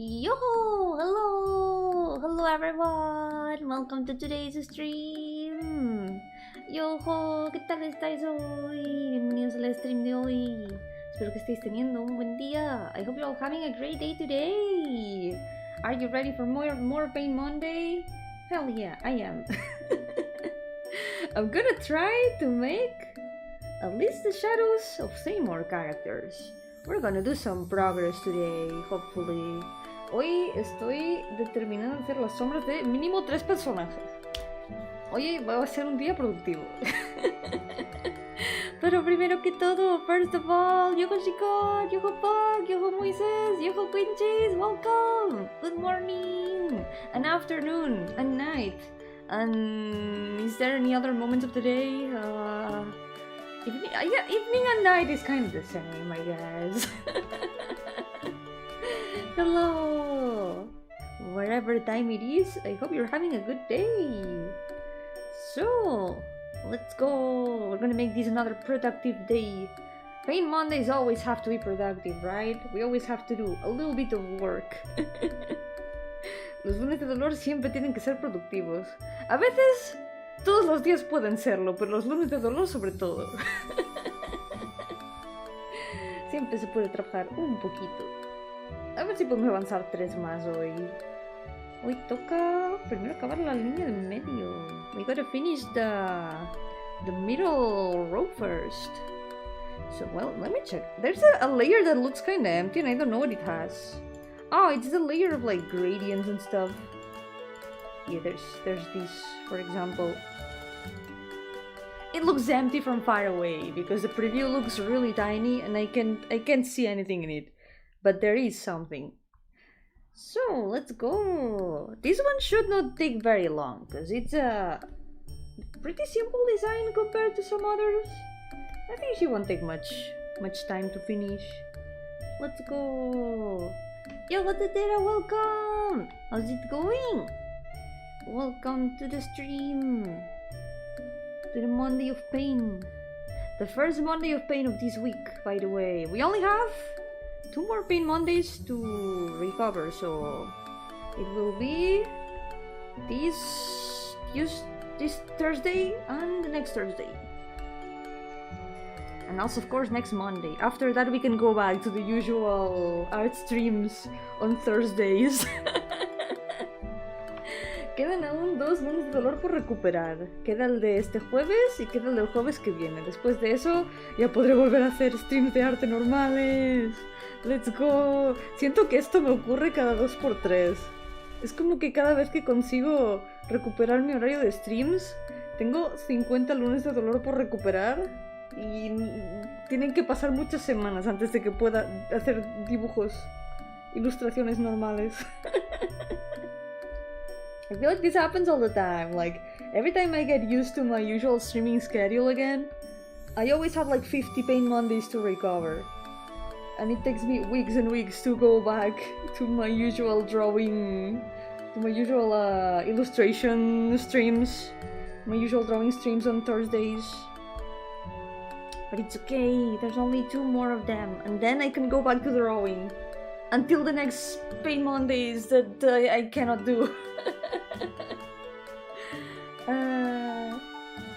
Yo-hooo! Hello everyone! Welcome to today's stream. Yo-hooo, ¿qué tal estáis hoy? Bienvenidos al stream de hoy. Espero que estéis teniendo un buen día. I hope you're all having a great day today. Are you ready for more Pain Monday? Hell yeah, I am. I'm gonna try to make at least the shadows of Seymour characters. We're gonna do some progress today, hopefully. Hoy estoy determinada en hacer las sombras de mínimo 3 personajes. Hoy va a ser un día productivo. Pero primero que todo, first of all, Yo-hooo Shikon, Yo-hooo Pug, Yo-hooo Moises, Yo-hooo Quinches, welcome! Good morning, and afternoon, and night. And is there any other moment of the day? Evening and night is kind of the same, I guess. Hello! Wherever time it is, I hope you're having a good day. So, let's go. We're gonna make this another productive day. Pain Mondays always have to be productive, right? We always have to do a little bit of work. Los lunes de dolor siempre tienen que ser productivos. A veces, todos los días pueden serlo, pero los lunes de dolor sobre todo. Siempre se puede trabajar un poquito. A ver si podemos avanzar 3 más hoy. Hoy toca primero acabar la línea de medio. We gotta finish the middle row first. So, well, let me check. There's a layer that looks kinda empty and I don't know what it has. Oh, it's the layer of like gradients and stuff. Yeah, there's this, for example. It looks empty from far away because the preview looks really tiny and I can't see anything in it. But there is something. So, let's go. This one should not take very long because it's a pretty simple design compared to some others. I think she won't take much time to finish. Let's go. Yo, Watatera, welcome! How's it going? Welcome to the stream. To the Monday of Pain. The first Monday of Pain of this week, by the way. We only have 2 more Pain Mondays to recover, so it will be this Thursday and the next Thursday. And also, of course, next Monday. After that, we can go back to the usual art streams on Thursdays. Quedan aún 2 lunes de dolor por recuperar. Queda el de este jueves y queda el del jueves que viene. Después de eso, ya podré volver a hacer streams de arte normales. Let's go. Siento que esto me ocurre cada 2x3. Es como que cada vez que consigo recuperar mi horario de streams, tengo 50 lunes de dolor por recuperar. Y tienen que pasar muchas semanas antes de que pueda hacer dibujos, ilustraciones normales. I feel like this happens all the time. Like, every time I get used to my usual streaming schedule again, I always have like 50 Pain Mondays to recover. And it takes me weeks and weeks to go back to my usual drawing, to my usual illustration streams, my usual drawing streams on Thursdays. But it's okay, there's only 2 more of them, and then I can go back to drawing. Until the next Pain Mondays that I cannot do.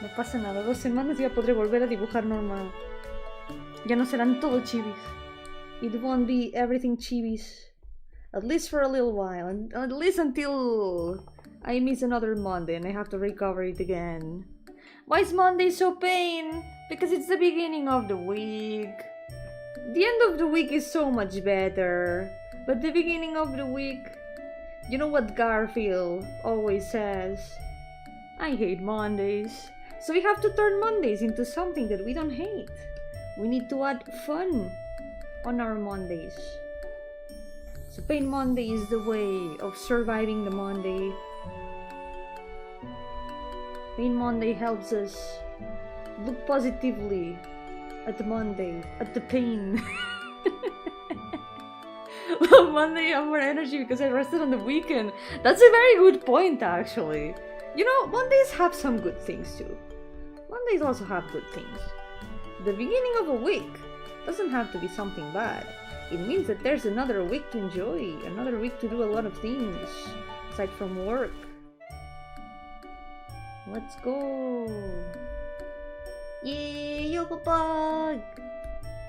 No pasa nada, 2 semanas ya podré volver a dibujar normal. Ya no serán todo chibis. It won't be everything chibis. At least for a little while, and at least until I miss another Monday and I have to recover it again. Why is Monday so pain? Because it's the beginning of the week. The end of the week is so much better. But the beginning of the week... You know what Garfield always says? I hate Mondays. So we have to turn Mondays into something that we don't hate. We need to add fun on our Mondays. So Pain Monday is the way of surviving the Monday. Pain Monday helps us look positively at the Monday, at the pain. Monday I have more energy because I rested on the weekend. That's a very good point, actually. You know, Mondays have some good things too. Mondays also have good things. The beginning of a week doesn't have to be something bad. it means that there's another week to enjoy, another week to do a lot of things, aside from work. Let's go! Yay, Yogopog!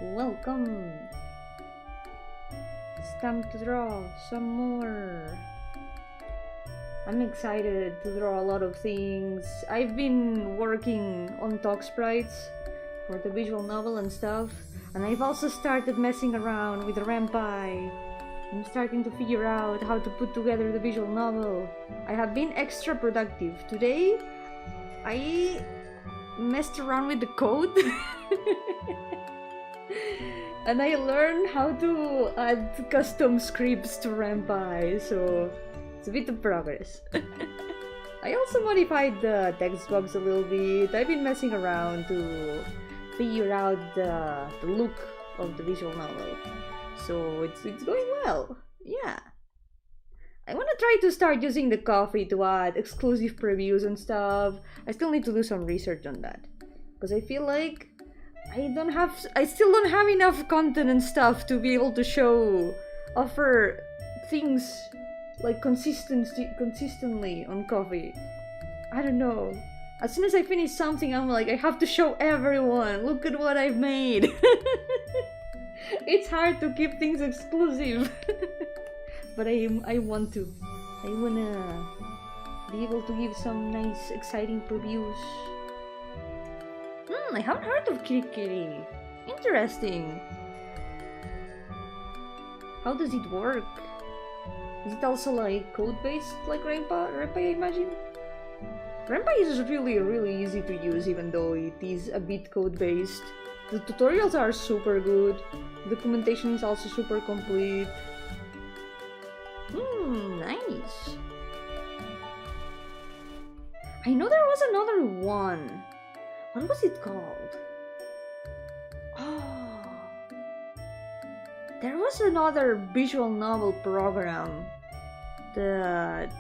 Welcome! It's time to draw some more. I'm excited to draw a lot of things. I've been working on talk sprites for the visual novel and stuff, and I've also started messing around with Rampai. I'm starting to figure out how to put together the visual novel. I have been extra productive. Today, I messed around with the code and I learned how to add custom scripts to Rampai, so it's a bit of progress. I also modified the text box a little bit. I've been messing around to figure out the look of the visual novel, so it's going well. Yeah, I want to try to start using the coffee to add exclusive previews and stuff. I still need to do some research on that, because I feel like I still don't have enough content and stuff to be able to offer things like consistently on coffee. I don't know. As soon as I finish something, I'm like, I have to show everyone, look at what I've made. It's hard to keep things exclusive. But I want to. I wanna be able to give some nice, exciting previews. I haven't heard of Kirikiri. Interesting. How does it work? Is it also like code-based like Rampai, I imagine? Rampai is really easy to use, even though it is a bit code-based. The tutorials are super good. The documentation is also super complete. Nice. I know there was another one. What was it called? Oh, there was another visual novel program that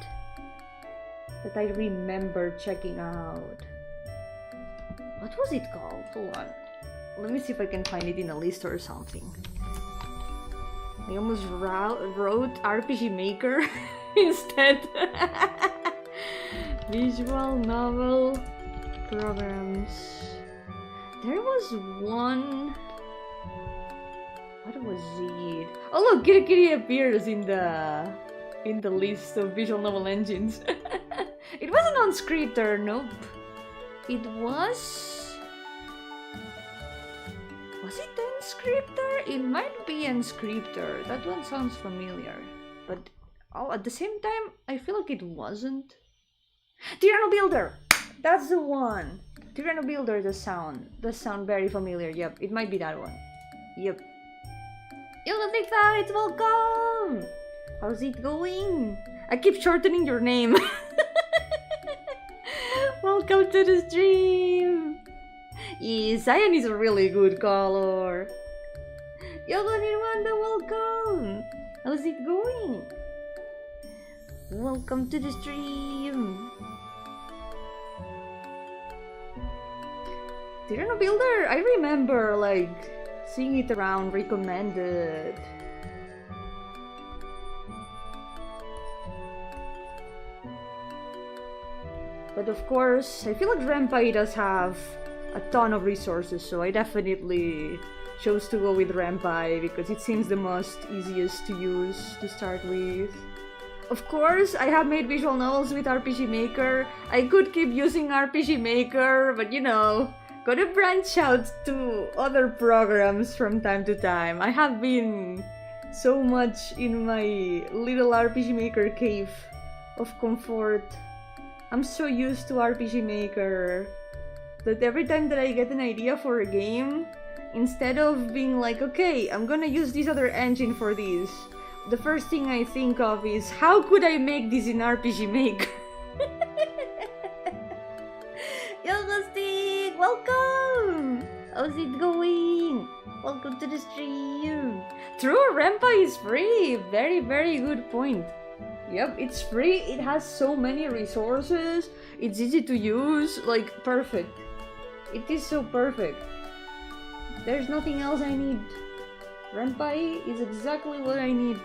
I remember checking out. What was it called? Hold on. Let me see if I can find it in a list or something. I almost wrote RPG Maker instead. Visual novel programs. There was one. What was it? Oh look, Kirikiri appears in the list of visual novel engines. It wasn't on Scripter, nope. It was. Was it on Scripter? It might be on Scripter. That one sounds familiar, but at the same time, I feel like it wasn't. Tyranno Builder. That's the one. Tyranno Builder does sound very familiar. Yep, it might be that one. Yep. Yo, it's welcome! How's it going? I keep shortening your name. Welcome to the stream! Yeah, cyan is a really good color. Yo, welcome! How's it going? Welcome to the stream! Tyranno Builder, I remember like seeing it around recommended. But of course, I feel like Rampai does have a ton of resources, so I definitely chose to go with Rampai because it seems the most easiest to use to start with. Of course, I have made visual novels with RPG Maker. I could keep using RPG Maker, but you know, gotta branch out to other programs from time to time. I have been so much in my little RPG Maker cave of comfort. I'm so used to RPG Maker that every time that I get an idea for a game, instead of being like, okay, I'm gonna use this other engine for this, the first thing I think of is, how could I make this in RPG Maker? Yo, Gustik! Welcome! How's it going? Welcome to the stream! True, Rampai is free! Very, very good point. Yep, it's free, it has so many resources, it's easy to use, like, perfect. It is so perfect. There's nothing else I need. Renpai is exactly what I need.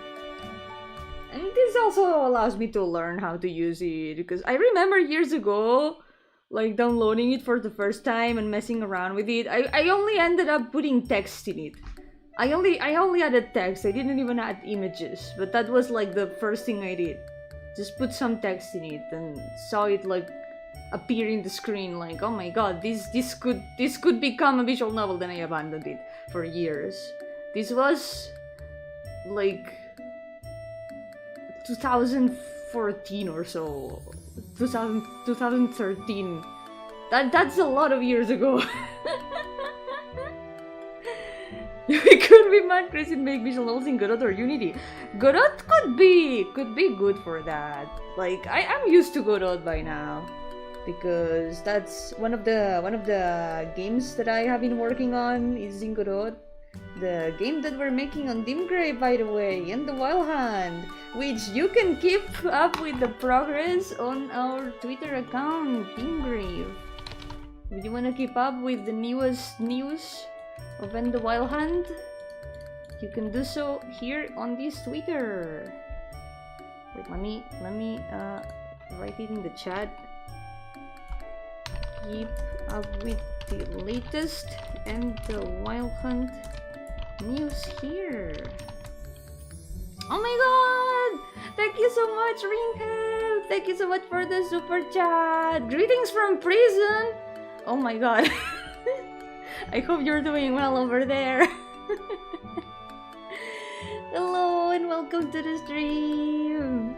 And this also allows me to learn how to use it, because I remember years ago, like downloading it for the first time and messing around with it. I only ended up putting text in it. I only added text. I didn't even add images, but that was like the first thing I did. Just put some text in it and saw it like appear in the screen, like, oh my god, this could become a visual novel. Then I abandoned it for years. This was like 2014 or so. 2013. That's a lot of years ago. We could be mad crazy and make visual novels in Godot or Unity. Godot could be good for that. Like I'm used to Godot by now, because that's one of the games that I have been working on is in Godot. The game that we're making on Dimgrave, by the way, and the Wild Hand, which you can keep up with the progress on our Twitter account, Dimgrave. If you want to keep up with the newest news of End the Wild Hand, you can do so here on this Twitter. Wait, let me write it in the chat. Keep up with the latest End the Wild Hunt news here. Oh my god! Thank you so much, Ringhead! Thank you so much for the super chat! Greetings from prison! Oh my god. I hope you're doing well over there. Hello and welcome to the stream.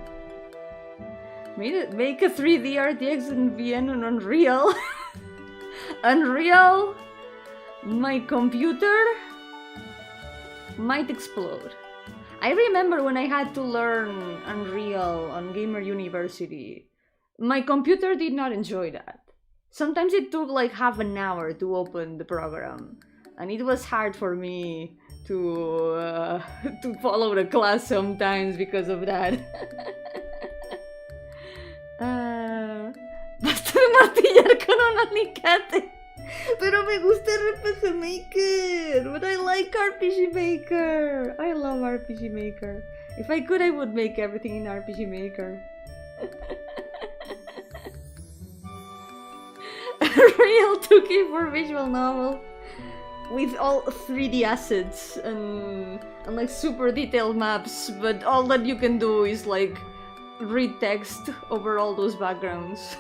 Make a 3D RTX in VN on Unreal. Unreal? My computer might explode. I remember when I had to learn Unreal on Gamer University. My computer did not enjoy that. Sometimes it took like half an hour to open the program, and it was hard for me to follow the class sometimes because of that. Basta de martillar con un alicate. Pero me gusta RPG Maker. But I like RPG Maker. I love RPG Maker. If I could, I would make everything in RPG Maker. Real 2K for visual novel with all 3D assets and like super detailed maps, but all that you can do is like read text over all those backgrounds.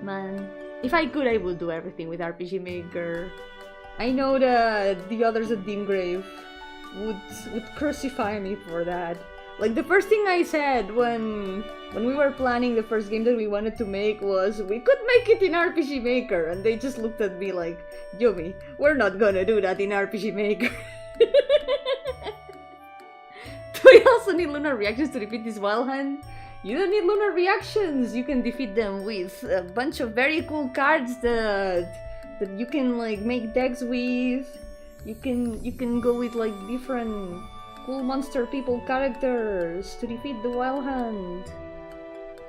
Man, if I could, I would do everything with RPG Maker. I know that the others at Dimgrave would crucify me for that. Like, the first thing I said when we were planning the first game that we wanted to make was, we could make it in RPG Maker, and they just looked at me like, Yomi, we're not gonna do that in RPG Maker. Do we also need lunar reactions to defeat this Wild Hand? You don't need lunar reactions, you can defeat them with a bunch of very cool cards that you can like make decks with. You can go with like different cool monster people characters to defeat the Wild Hand.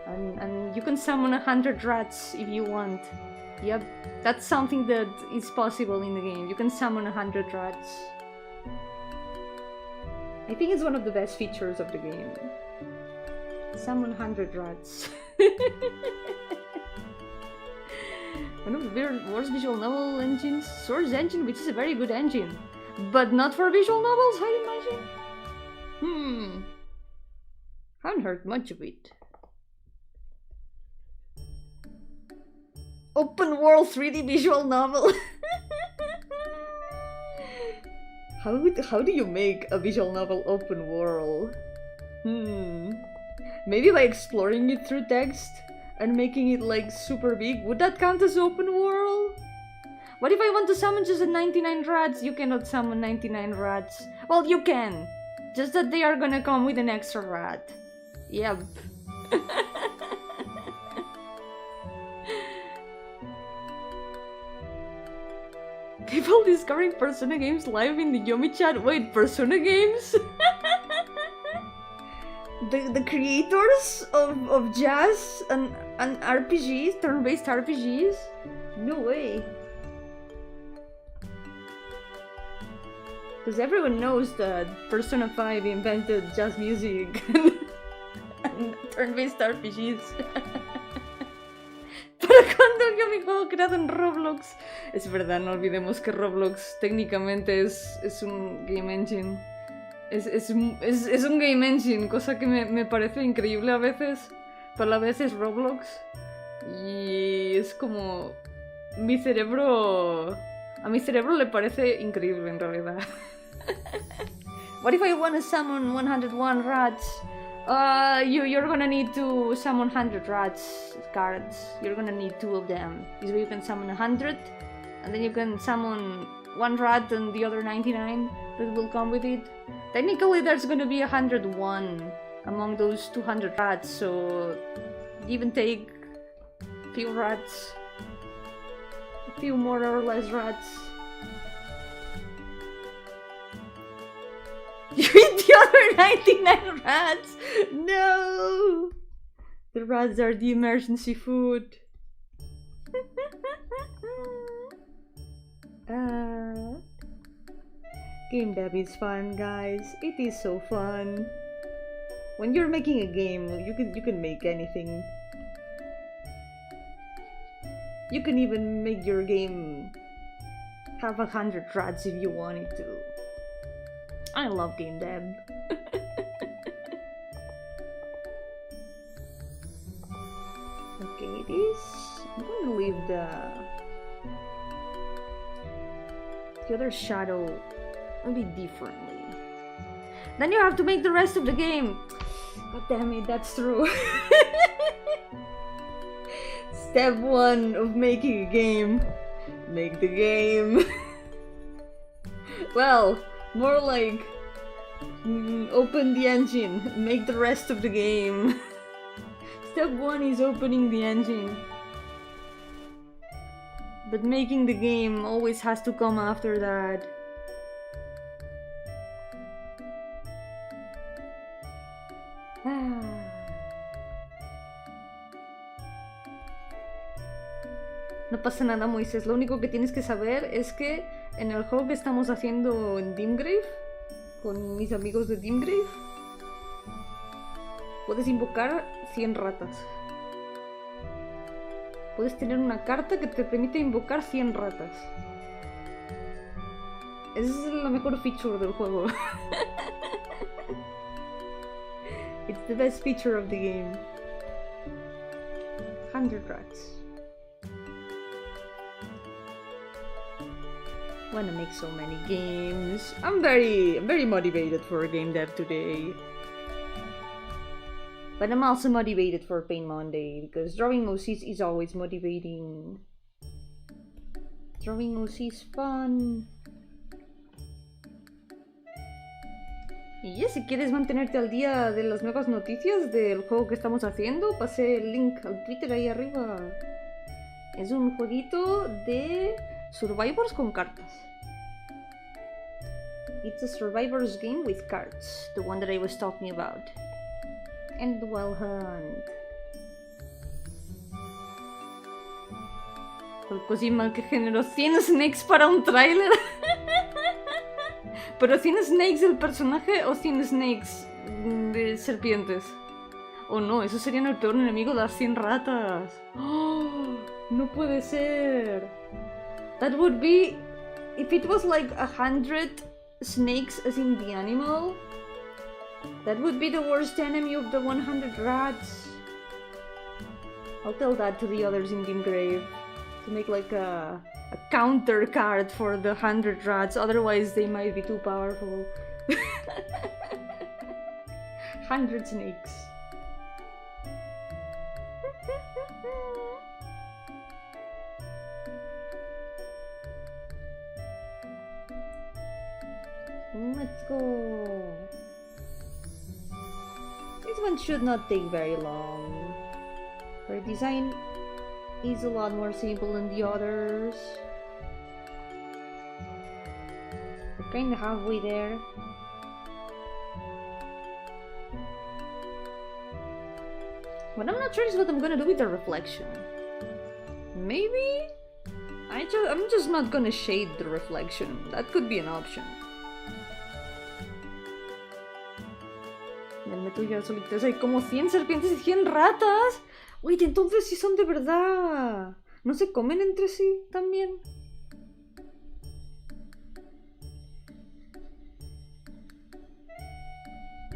And you can summon 100 rats if you want. Yep, that's something that is possible in the game. You can summon 100 rats. I think it's one of the best features of the game. Summon 100 rats. One of the worst visual novel engines, Source Engine, which is a very good engine. But not for visual novels, I imagine? Haven't heard much of it. Open world 3D visual novel. How do you make a visual novel open world? Maybe by exploring it through text and making it like super big. Would that count as open world? What if I want to summon just 99 rats? You cannot summon 99 rats. Well, you can. Just that they are gonna come with an extra rat. Yep. People discovering Persona games live in the Yomi chat. Wait, Persona games? The creators of jazz and RPGs, turn-based RPGs? No way. Because everyone knows that Persona 5 invented jazz music and turn-based RPGs. Para cuando yo mi juego creado en Roblox. Es verdad, no olvidemos que Roblox técnicamente es un game engine. Es un game engine, cosa que me parece increíble a veces. Pero a la vez es Roblox. Y es como... A mi cerebro le parece increíble en realidad. What if I want to summon 101 rats? You're gonna need to summon 100 rats cards. You're gonna need 2 of them. This way you can summon 100, and then you can summon 1 rat and the other 99 that will come with it. Technically there's gonna be 101 among those 200 rats, so give and take a few rats. A few more or less rats. You eat the other 99 rats! No! The rats are the emergency food. Game dev is fun, guys. It is so fun. When you're making a game, you can make anything. You can even make your game have 100 rats if you wanted to. I love game dev. Okay, I'm gonna leave the other shadow a bit differently. Then you have to make the rest of the game. God damn it, that's true. Step 1 of making a game. Make the game. Well, more like open the engine, make the rest of the game. Step 1 is opening the engine. But making the game always has to come after that. No pasa nada, Moisés. Lo único que tienes que saber es que en el juego que estamos haciendo en Dimgrave, con mis amigos de Dimgrave, puedes invocar 100 ratas. Puedes tener una carta que te permite invocar 100 ratas. Esa es la mejor feature del juego. It's the best feature of the game. 100 rats. Wanna make so many games. I'm very motivated for game dev today. But I'm also motivated for Paint Monday because drawing OCs is always motivating. Drawing OC is fun. Y si quieres mantenerte al día de las nuevas noticias del juego que estamos haciendo, pasé el link al Twitter ahí arriba. Es un jueguito de Survivors con cartas. It's a Survivors game with cards, the one that I was talking about. And the Wild Hunt. Cosima, ¿qué género? 100 snakes para un tráiler. ¿Pero 100 snakes del personaje o 100 snakes de serpientes? Oh no, eso sería el peor enemigo, las 100 ratas. Oh, no puede ser. That would be... If it was like 100 snakes as in the animal, that would be the worst enemy of the 100 rats. I'll tell that to the others in Dimgrave. To make like a counter card for the 100 rats, otherwise they might be too powerful. 100 snakes. Let's go. This one should not take very long. Her design is a lot more simple than the others. We're kinda halfway there. What I'm not sure is what I'm gonna do with the reflection. Maybe? I'm just not gonna shade the reflection. That could be an option. el Metal Gear Solid 3 hay como 100 serpientes y 100 ratas. Uy, entonces sí son de verdad. ¿No se comen entre sí también?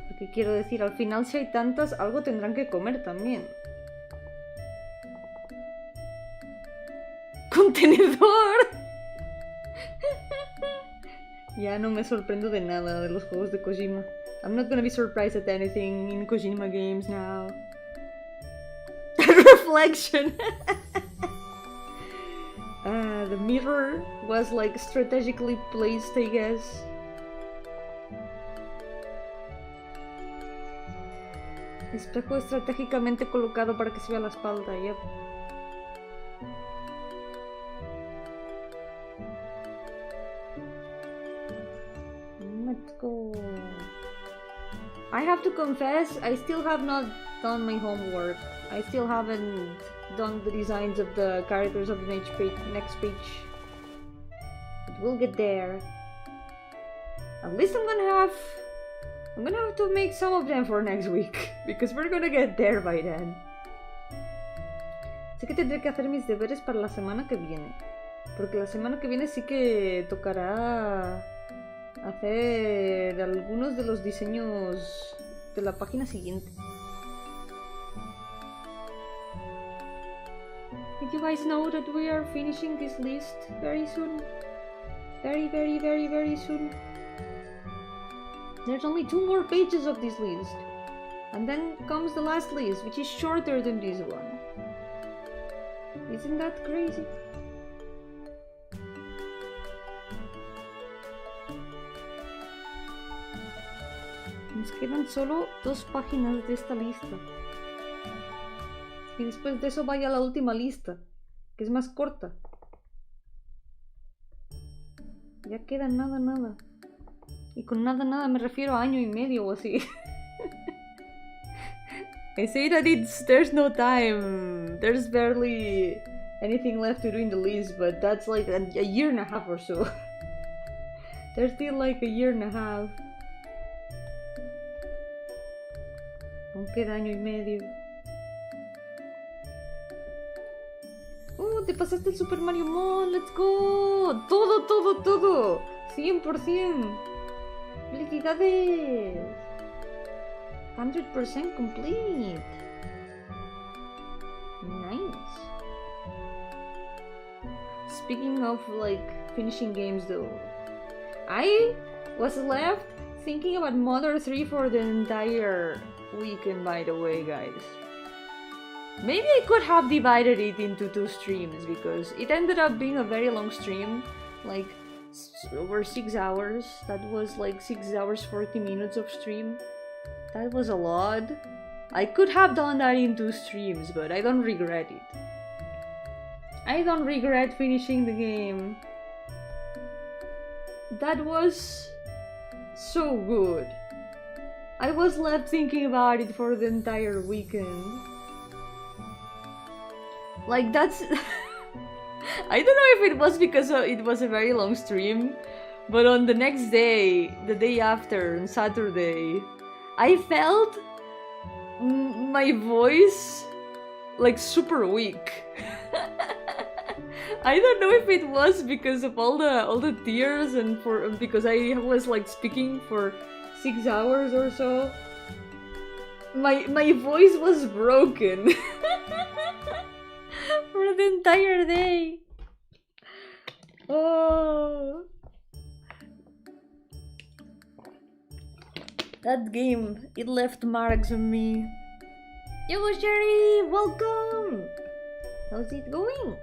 Porque quiero decir, al final si hay tantas, algo tendrán que comer también. ¡Contenedor! Ya no me sorprendo de nada de los juegos de Kojima. I'm not gonna be surprised at anything in Kojima games now. Reflection! The mirror was like strategically placed, I guess. Espejo estratégicamente colocado para que se vea la espalda, yep. Let's go. I have to confess, I still have not done my homework. I still haven't done the designs of the characters of the next page. But we'll get there. At least I'm gonna have to make some of them for next week, because we're gonna get there by then. Sé que tendré que hacer mis deberes para la semana que viene, porque la semana que viene sí que tocará hacer algunos de los diseños de la página siguiente. Did you guys know that we are finishing this list very soon? Very, very, very, very soon. There's only 2 more pages of this list. And then comes the last list, which is shorter than this one. Isn't that crazy? Nos quedan solo 2 páginas de esta lista. Y después de eso vaya a la última lista, que es más corta. Ya queda nada. Y con nada me refiero a año y medio o así. I say that there's no time. There's barely anything left to do in the list, but that's like a year and a half or so. There's still like a year and a half. Aún queda año y medio. Te pasaste el Super Mario Mall, let's go. Todo. 100%. ¡Felicidades! 100% complete. Nice. Speaking of like finishing games though, I was left thinking about Mother 3 for the entire weekend, by the way, guys. Maybe I could have divided it into 2 streams, because it ended up being a very long stream, like over 6 hours. That was like 6 hours 40 minutes of stream. That was a lot. I could have done that in 2 streams, but I don't regret it. I don't regret finishing the game. That was so good. I was left thinking about it for the entire weekend. Like, that's... I don't know if it was because it was a very long stream, but on the next day, the day after, on Saturday, I felt my voice like super weak. I don't know if it was because of all the tears and because I was like speaking for 6 hours or so. My voice was broken. For the entire day. Oh, that game, it left marks on me. Yo, Sherry, welcome. How's it going?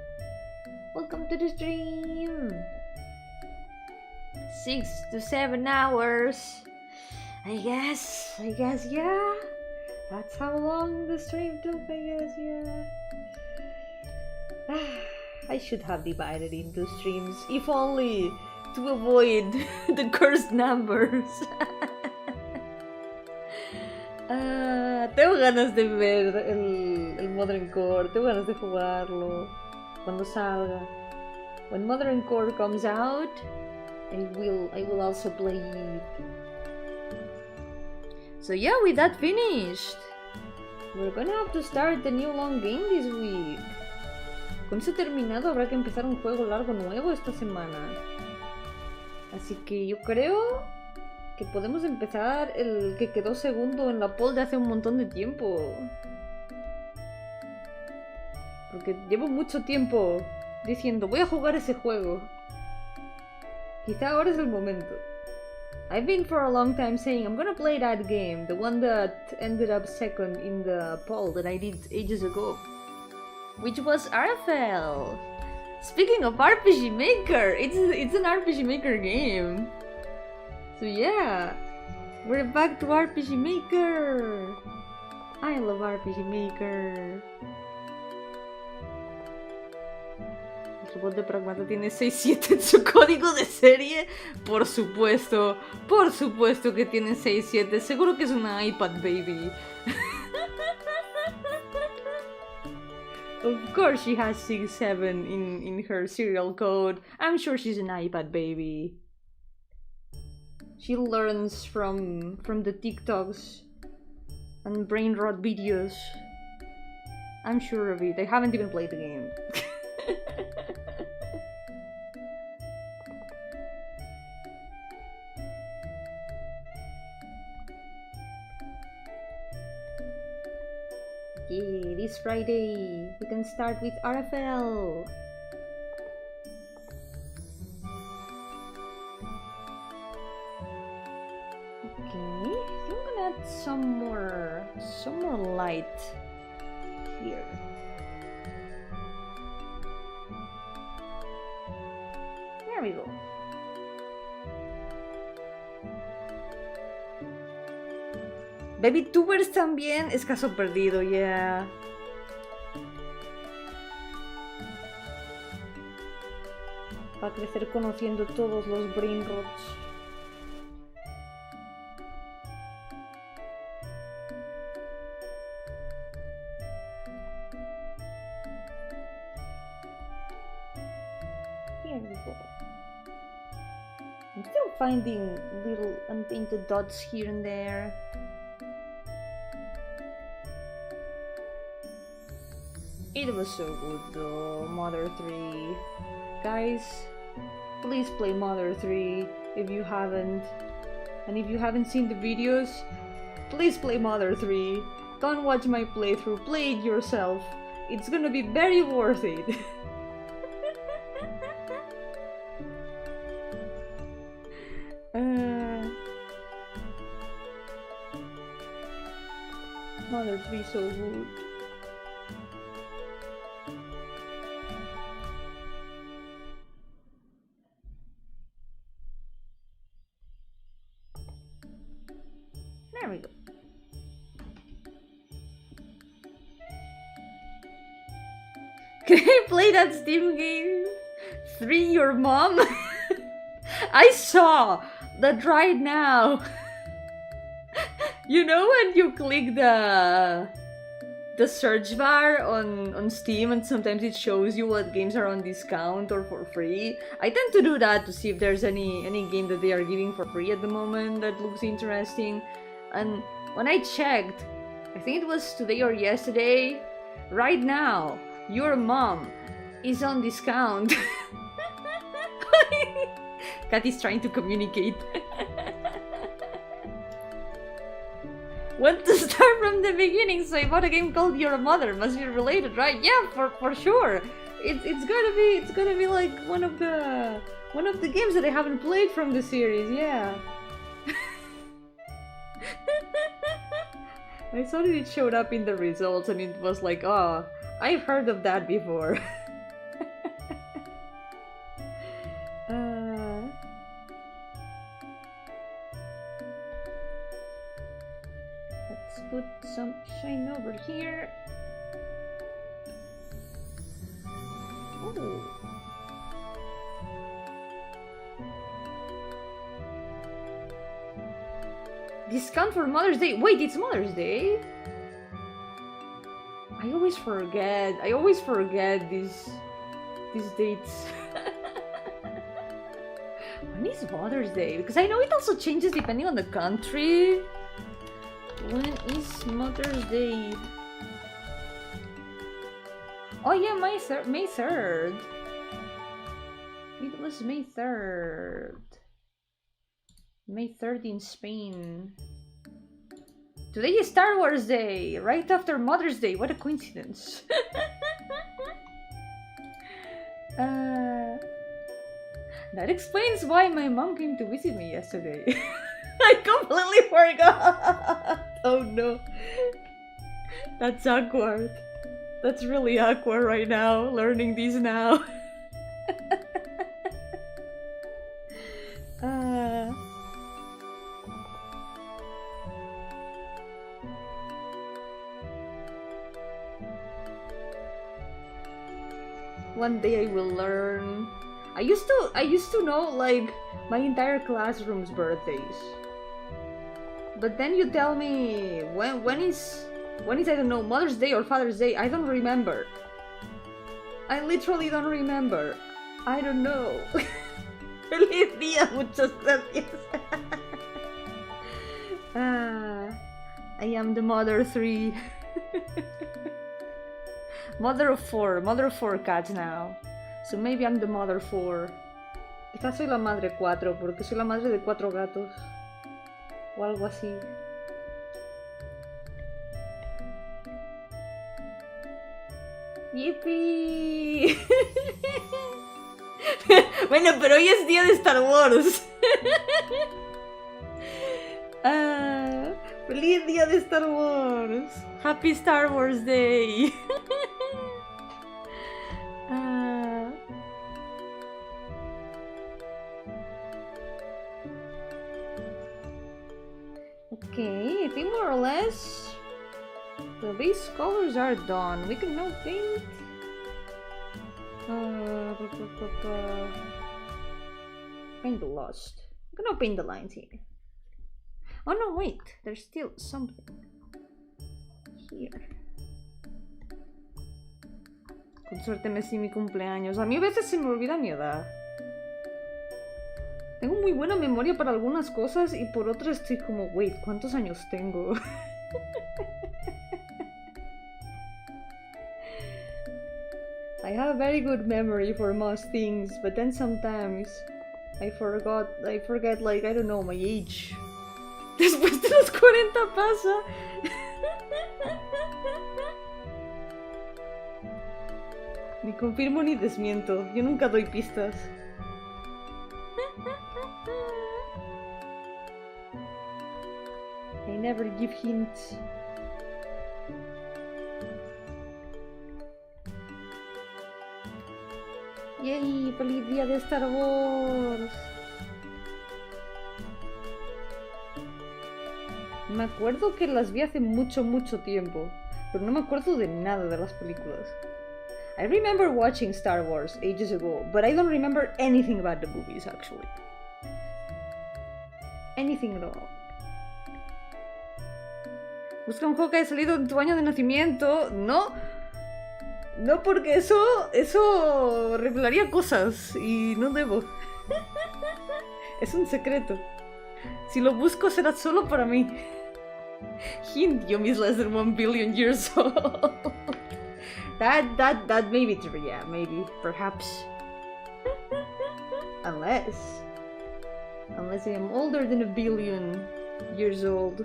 Welcome to the stream. 6 to 7 hours. I guess, yeah. That's how long the stream took, I guess, yeah. I should have divided into streams, if only to avoid the cursed numbers. Tengo ganas de ver el Modern Core, tengo ganas de jugarlo cuando salga. When Modern Core comes out, I will also play it. So yeah, with that finished, we're gonna have to start the new long game this week. Con eso terminado habrá que empezar un juego largo nuevo esta semana. Así que yo creo que podemos empezar el que quedó segundo en la poll de hace un montón de tiempo. Porque llevo mucho tiempo diciendo voy a jugar ese juego. Quizá ahora es el momento. I've been for a long time saying I'm gonna play that game, the one that ended up second in the poll that I did ages ago, which was RFL. Speaking of RPG Maker, it's an RPG Maker game. So yeah, we're back to RPG Maker. I love RPG Maker. El robot de Pragmata tiene 6.7 en su código de serie. Por supuesto que tiene 6.7. Seguro que es una iPad baby. Of course she has 6.7 in her serial code. I'm sure she's an iPad baby. She learns from the TikToks and brain rot videos. I'm sure of it. I haven't even played the game. Yeah, this Friday we can start with RFL. Okay, I think I'm gonna add some more light here. There we go. VTubers también es caso perdido, yeah. Va a crecer conociendo todos los brain rots. Here we go. I'm still finding little unpainted dots here and there. It was so good though, Mother 3. Guys, please play Mother 3 if you haven't. And if you haven't seen the videos, please play Mother 3. Don't watch my playthrough, play it yourself. It's gonna be very worth it. Mother 3 so good. There we go. Can I play that Steam game? 3 Your Mom? I saw that right now. You know when you click the search bar on Steam and sometimes it shows you what games are on discount or for free? I tend to do that to see if there's any game that they are giving for free at the moment that looks interesting. And when I checked, I think it was today or yesterday, right now, Your Mom is on discount. Kat is trying to communicate. Want to start from the beginning, so I bought a game called Your Mother. Must be related, right? Yeah, for sure. It's gonna be like one of the games that I haven't played from the series. Yeah. I saw that it showed up in the results and it was like, oh, I've heard of that before. Let's put some shine over here. Oh. Discount for Mother's Day. Wait, it's Mother's Day? I always forget these dates. When is Mother's Day? Because I know it also changes depending on the country. When is Mother's Day? Oh yeah, May 3rd. It was May 3rd. May 3rd in Spain. Today is Star Wars Day, right after Mother's Day. What a coincidence. That explains why my mom came to visit me yesterday. I completely forgot. Oh no. That's awkward. That's really awkward right now, learning these now. One day I will learn. I used to know like my entire classroom's birthdays. But then you tell me when is I don't know, Mother's Day or Father's Day, I don't remember. I literally don't remember. I don't know. Feliz día, muchas gracias. I am the mother 3. Mother of 4 cats now. So maybe I'm the mother 4. Quizás soy la madre 4 porque soy la madre de 4 gatos. O algo así. ¡Yipi! Bueno, pero hoy es día de Star Wars. ¡Feliz día de Star Wars! Happy Star Wars Day! Okay, I think more or less the base colors are done. We can now paint. Paint the lost. I'm gonna paint the lines here. Oh no, wait, there's still something here. Con suerte me sé mi cumpleaños. A mí a veces se me olvida mi edad. Tengo muy buena memoria para algunas cosas y por otras estoy como, wait, ¿cuántos años tengo? I have very good memory for most things, but then sometimes I forget like, I don't know, my age. Después de los 40 pasa. Ni confirmo ni desmiento, yo nunca doy pistas. I never give hints. Yay, feliz día de Star Wars. Me acuerdo que las vi hace mucho tiempo, pero no me acuerdo de nada de las películas. I remember watching Star Wars ages ago, but I don't remember anything about the movies actually. Anything at all. Busca un juego que haya salido en tu año de nacimiento. No. No, porque eso revelaría cosas y no debo. Es un secreto. Si lo busco será solo para mí. Hint, Yomi is less than 1 billion years old. That may be true, yeah, maybe, perhaps. Unless I am older than 1 billion years old.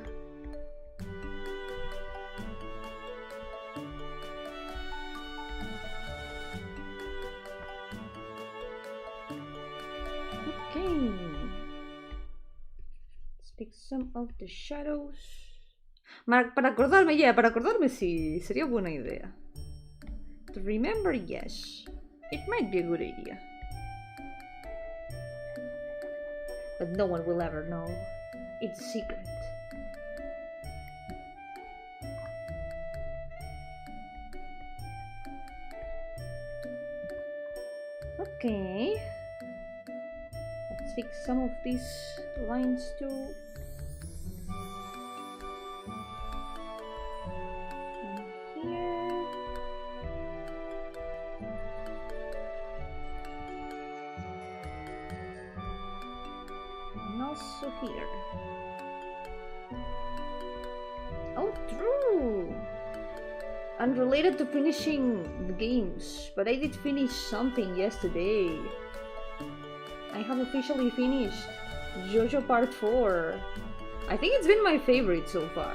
Okay. Let's pick some of the shadows. Para acordarme sí, sería buena idea. To remember, yes. It might be a good idea. But no one will ever know. It's a secret. Okay. Let's fix some of these lines too. Here. Oh, true. Unrelated to finishing the games, but I did finish something yesterday. I have officially finished JoJo Part 4. I think it's been my favorite so far.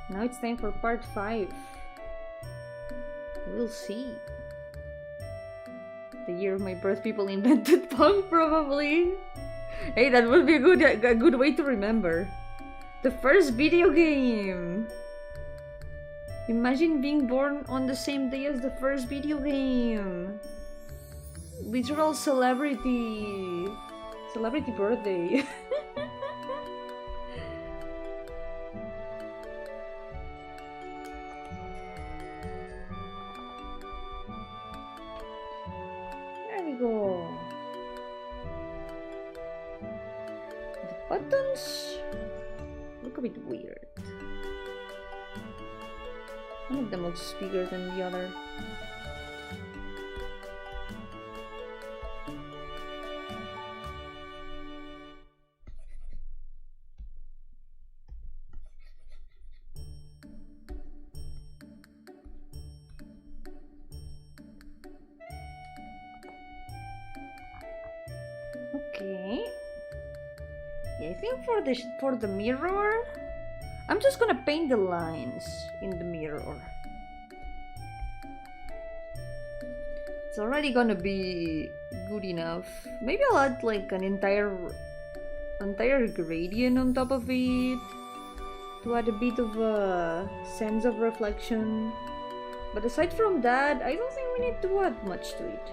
Now it's time for Part 5. We'll see. The year of my birth, people invented punk, probably. Hey, that would be a good way to remember. The first video game. Imagine being born on the same day as the first video game. Literal celebrity birthday. There we go. The buttons look a bit weird. One of them looks bigger than the other. Okay. Yeah, I think for the mirror, I'm just gonna paint the lines in the mirror. It's already gonna be good enough. Maybe I'll add like an entire gradient on top of it to add a bit of a sense of reflection. But aside from that, I don't think we need to add much to it.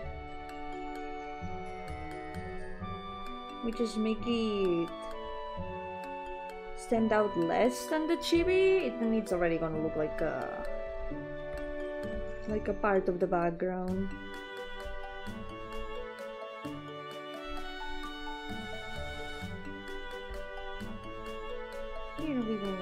We just make it stand out less than the chibi, then it's already gonna look like a part of the background. Here we go.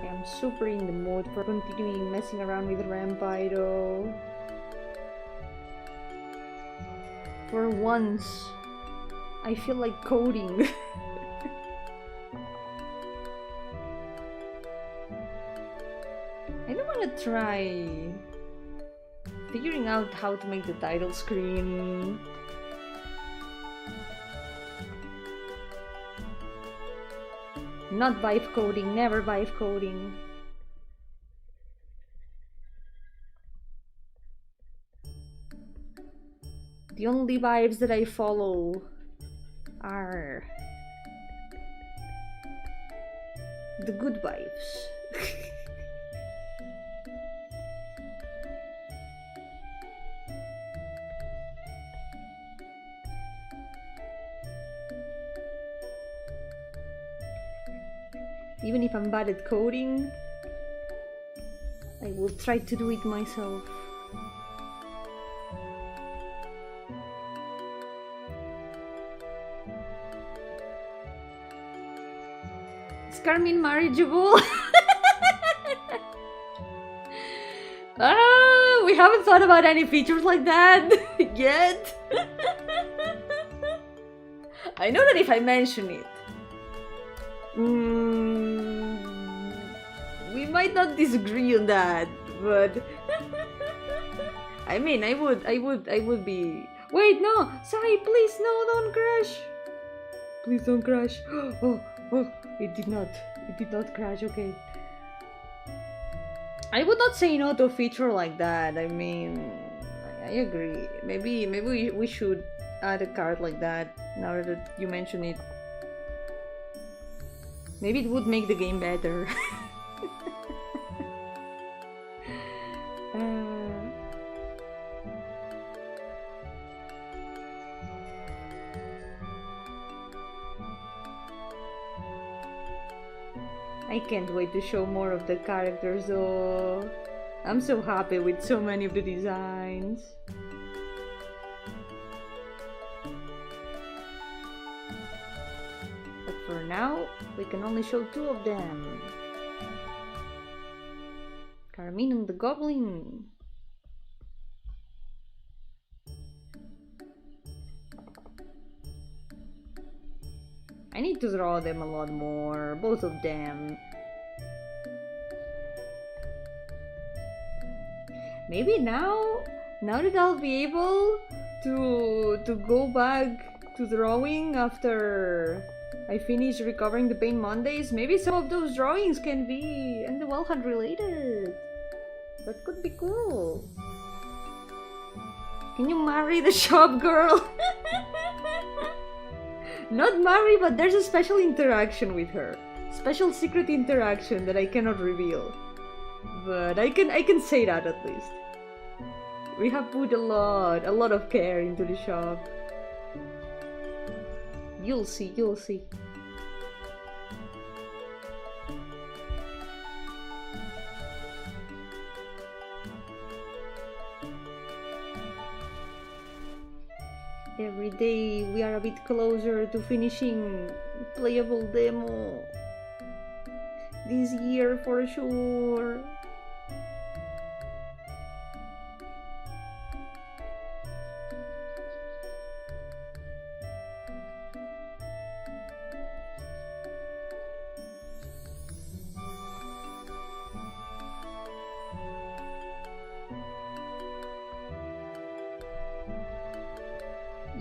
I'm super in the mood for continuing messing around with Rampaido. For once, I feel like coding. I don't want to try figuring out how to make the title screen. Not vibe coding, never vibe coding. The only vibes that I follow are the good vibes. Even if I'm bad at coding, I will try to do it myself. Is Carmen marriageable? We haven't thought about any features like that yet. I know that if I mention it, we might not disagree on that, but I mean, I would be. Wait, no, Sai, please, no, don't crash. Please don't crash. Oh, it did not crash. Okay. I would not say no to a feature like that. I mean, I agree. Maybe we should add a card like that. Now that you mention it. Maybe it would make the game better. I can't wait to show more of the characters though. I'm so happy with so many of the designs. But for now, we can only show 2 of them. Carmine and the Goblin. I need to draw them a lot more, both of them. Maybe now that I'll be able to go back to drawing after I finish recovering the pain Mondays, maybe some of those drawings can be and the well hunt related. That could be cool. Can you marry the shop girl? Not marry, but there's a special interaction with her. Special secret interaction that I cannot reveal. But I can say that at least. We have put a lot of care into the shop. You'll see, you'll see. Every day we are a bit closer to finishing playable demo. This year for sure.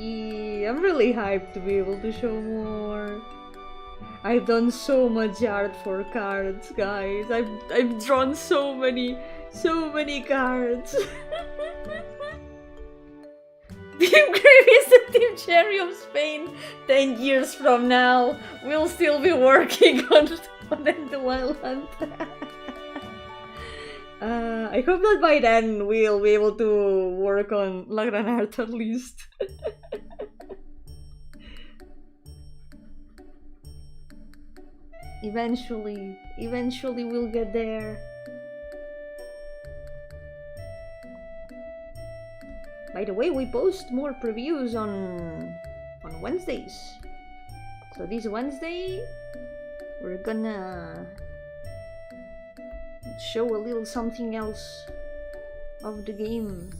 Yeah, I'm really hyped to be able to show more. I've done so much art for cards, guys. I've drawn so many cards. Team Grave is the Team Cherry of Spain. 10 years from now, we'll still be working on the Wild Hunt. I hope that by then we'll be able to work on La Gran Art at least. Eventually we'll get there. By the way, we post more previews on Wednesdays. So this Wednesday, we're gonna show a little something else of the game.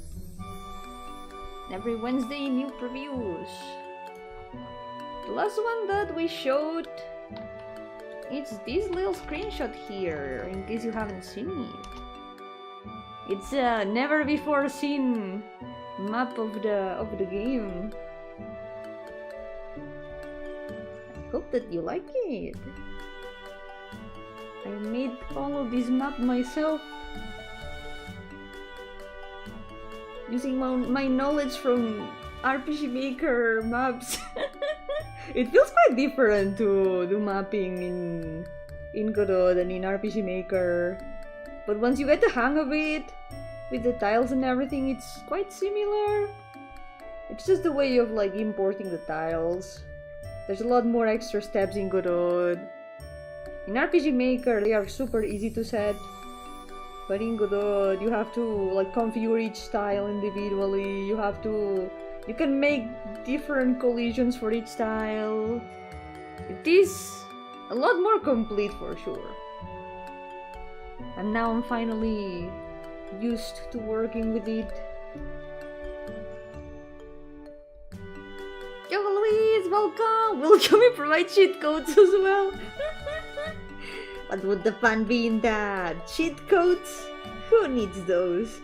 Every Wednesday, new previews. The last one that we showed, it's this little screenshot here, in case you haven't seen it. It's a never before seen map of the game. I hope that you like it. I made all of this map myself using my knowledge from RPG Maker maps. It feels quite different to do mapping in Godot than in RPG Maker, but once you get the hang of it, with the tiles and everything, it's quite similar. It's just a way of like importing the tiles. There's a lot more extra steps in Godot. In RPG Maker, they are super easy to set, but in Godot, you have to like configure each tile individually. You can make different collisions for each tile. It is a lot more complete for sure. And now I'm finally used to working with it. Yo, Louise, welcome! Will Yomi provide cheat codes as well? What would the fun be in that? Cheat codes? Who needs those?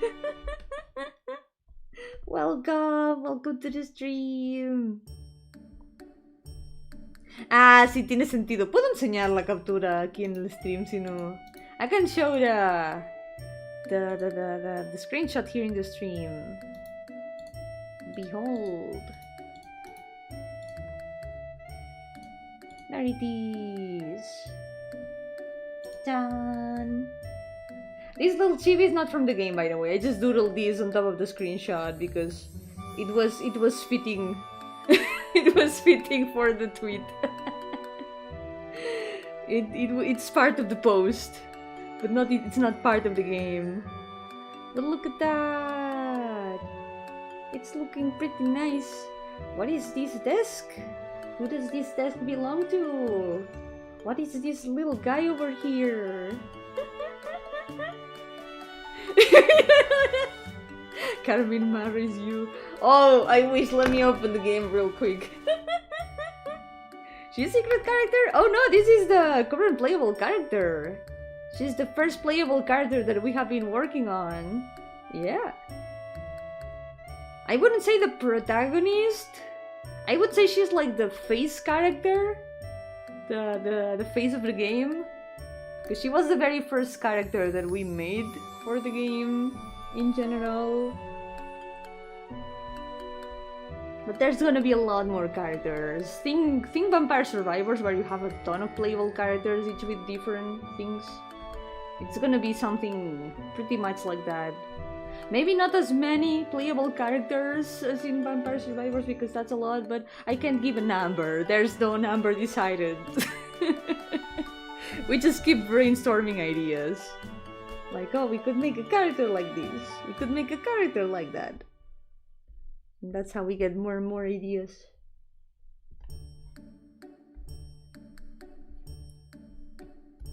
Welcome to the stream. Ah, sí tiene sentido. Puedo enseñar la captura aquí en el stream si no. I can show the screenshot here in the stream. Behold. There it is. Done. This little chibi is not from the game, by the way. I just doodled this on top of the screenshot because it was fitting. It was fitting for the tweet. It's part of the post, but it's not part of the game. But look at that! It's looking pretty nice. What is this desk? Who does this desk belong to? What is this little guy over here? Carmen marries you. Oh, I wish. Let me open the game real quick. She's a secret character? Oh no, this is the current playable character. She's the first playable character that we have been working on. Yeah. I wouldn't say the protagonist. I would say she's like the face character. The face of the game. Because she was the very first character that we made for the game in general. But there's gonna be a lot more characters. Think Vampire Survivors, where you have a ton of playable characters, each with different things. It's gonna be something pretty much like that. Maybe not as many playable characters as in Vampire Survivors, because that's a lot, but I can't give a number. There's no number decided. We just keep brainstorming ideas. Like, oh, we could make a character like this. We could make a character like that. And that's how we get more and more ideas.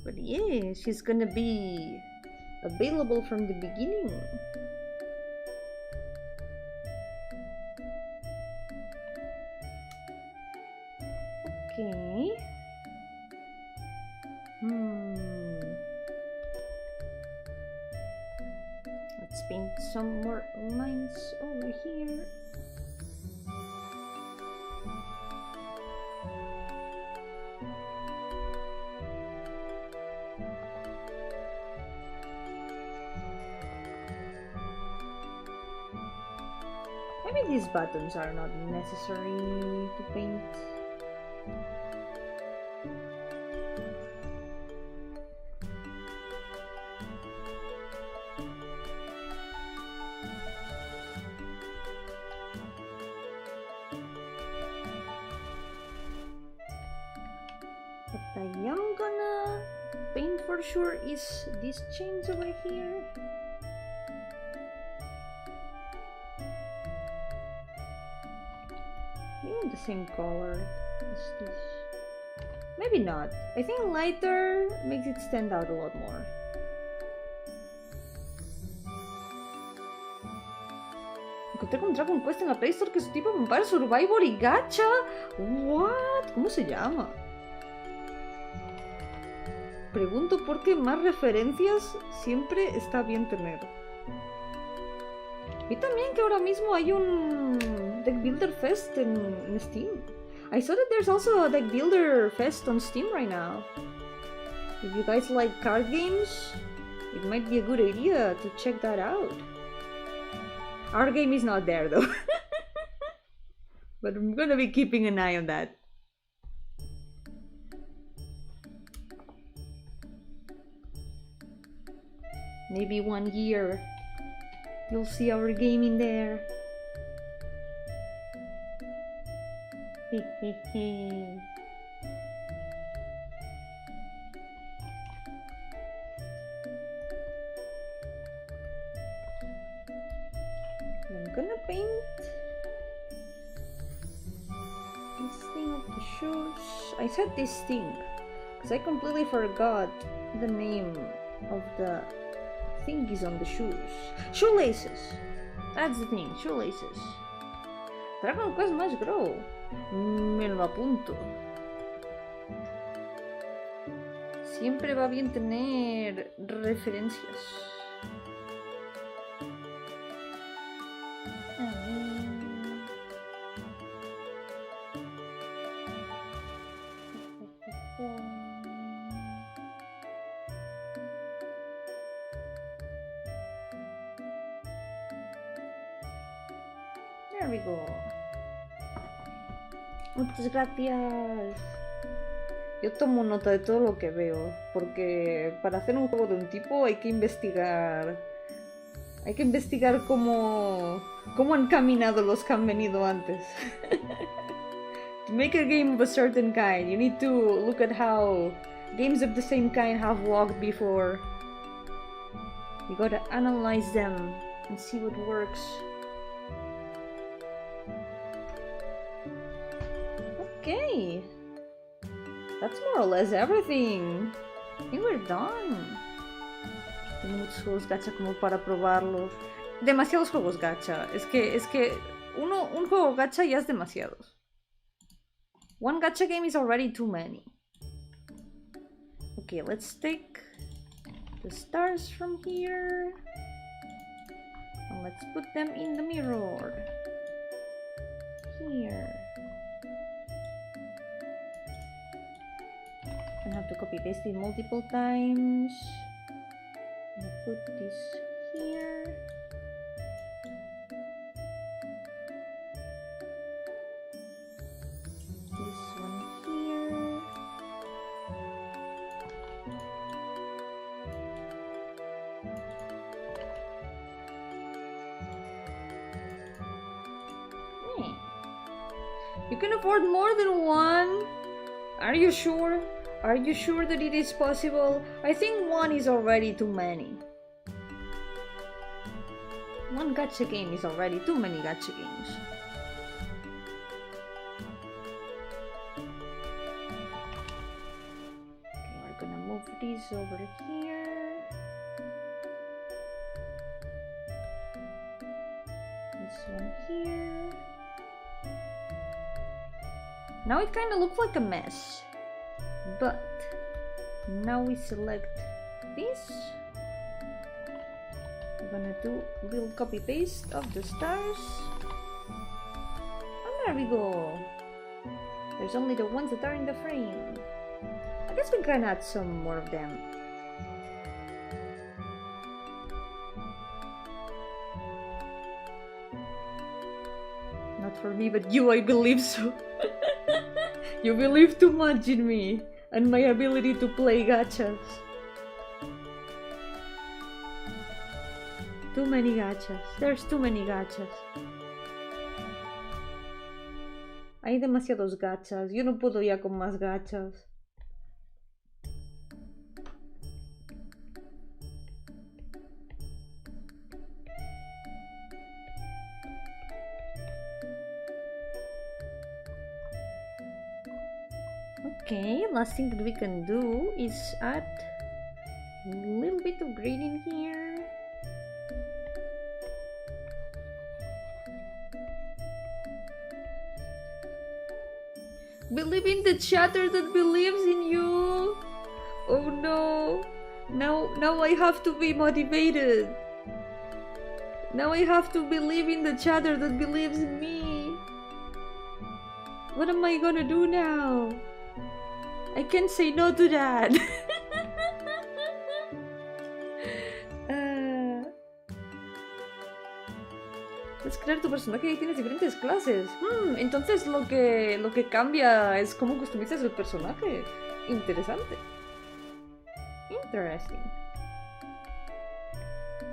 But yeah, she's gonna be available from the beginning. Okay. Let's paint some more lines over here. Maybe these buttons are not necessary to paint. What I am gonna paint for sure is these chains over here. Maybe the same color as this. Maybe not. I think lighter makes it stand out a lot more. Encontré con Dragon Quest en la Play Store que es tipo Vampire Survivor y Gacha. What? ¿Cómo se llama? Pregunto por qué más referencias siempre está bien tener. Y también que ahora mismo hay un Deck Builder Fest en Steam. I saw that there's also a Deck Builder Fest on Steam right now. If you guys like card games, it might be a good idea to check that out. Our game is not there though. But I'm gonna be keeping an eye on that. Maybe 1 year you'll see our game in there. I'm gonna paint this thing of the shoes. I said this thing because I completely forgot the name of the thingies on the shoes. Shoelaces! That's the thing, shoelaces. Dragon Quest must grow. Me lo apunto. Siempre va bien tener referencias. There we go. Muchas gracias. Yo tomo nota de todo lo que veo, porque para hacer un juego de un tipo hay que investigar. Hay que investigar cómo han caminado los que han venido antes. To make a game of a certain kind, you need to look at how games of the same kind have walked before. You gotta analyze them and see what works. Okay. That's more or less everything. I think we're done. Tengo muchos juegos gacha como para probarlos. Demasiados juegos gacha. Es que un juego gacha ya es demasiados. One gacha game is already too many. Okay, let's take the stars from here. And let's put them in the mirror. Here. I have to copy paste it multiple times. I'll put this here. This one here. You can afford more than one? Are you sure? Are you sure that it is possible? I think one is already too many. One gacha game is already too many gacha games. Okay, we're gonna move this over here. This one here. Now it kind of looks like a mess. But now we select this. We're gonna do a little copy paste of the stars. And there we go. There's only the ones that are in the frame. I guess we can add some more of them. Not for me, but you, I believe so. You believe too much in me and my ability to play gachas. Too many gachas. There's too many gachas. Hay demasiados gachas. Yo no puedo ya con más gachas. Okay, last thing that we can do is add a little bit of green in here. Believe in the chatter that believes in you. Oh no. Now I have to be motivated. Now I have to believe in the chatter that believes in me. What am I gonna do now? I can't say no to that. Puedes crear tu personaje y tienes diferentes clases. Entonces lo que cambia es cómo customizas el personaje. Interesante. Interesting.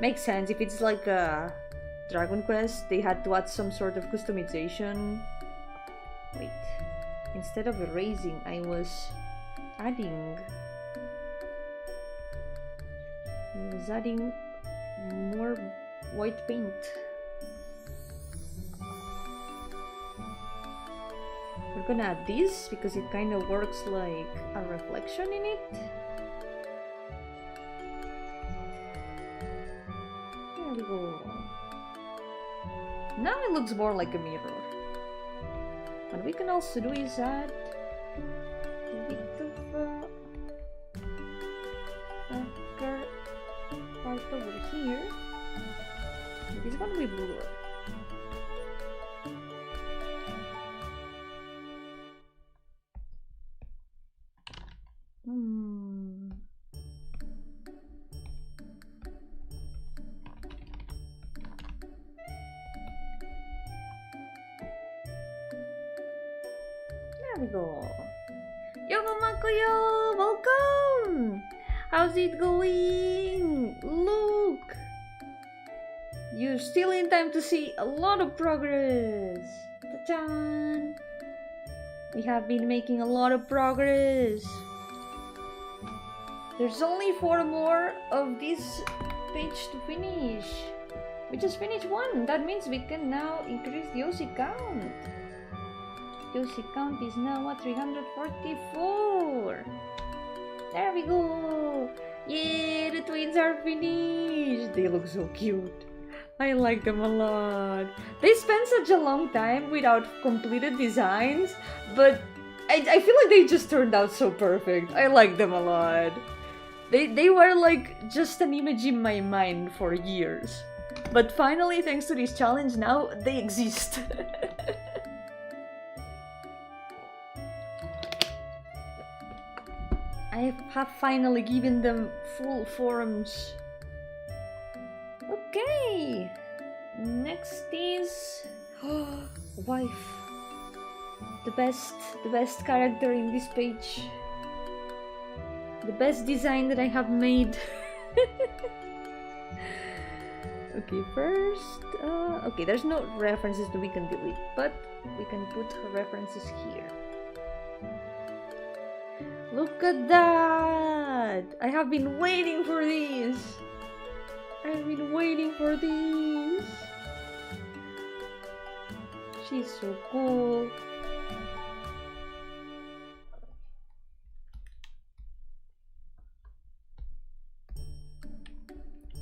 Makes sense. If it's like a Dragon Quest, they had to add some sort of customization. Wait. Instead of erasing, I was adding. I was adding more white paint. We're gonna add this because it kind of works like a reflection in it. There we go. Now it looks more like a mirror. What we can also do is add a bit of darker part over here. It is gonna be bluer. There we go. Yo-hooo, welcome! How's it going? Look! You're still in time to see a lot of progress. Ta-chan! We have been making a lot of progress. There's only 4 more of these page to finish. We just finished one. That means we can now increase the OC count. The OC count is now at 344. There we go. Yeah, the twins are finished. They look so cute. I like them a lot. They spent such a long time without completed designs, but I feel like they just turned out so perfect. I like them a lot. They were like just an image in my mind for years. But finally, thanks to this challenge, now they exist. I have finally given them full forms. Okay. Next is wife. The best character in this page. The best design that I have made. Okay, first, okay, there's no references that we can delete, but we can put references here. Look at that! I have been waiting for this! I've been waiting for this! She's so cool.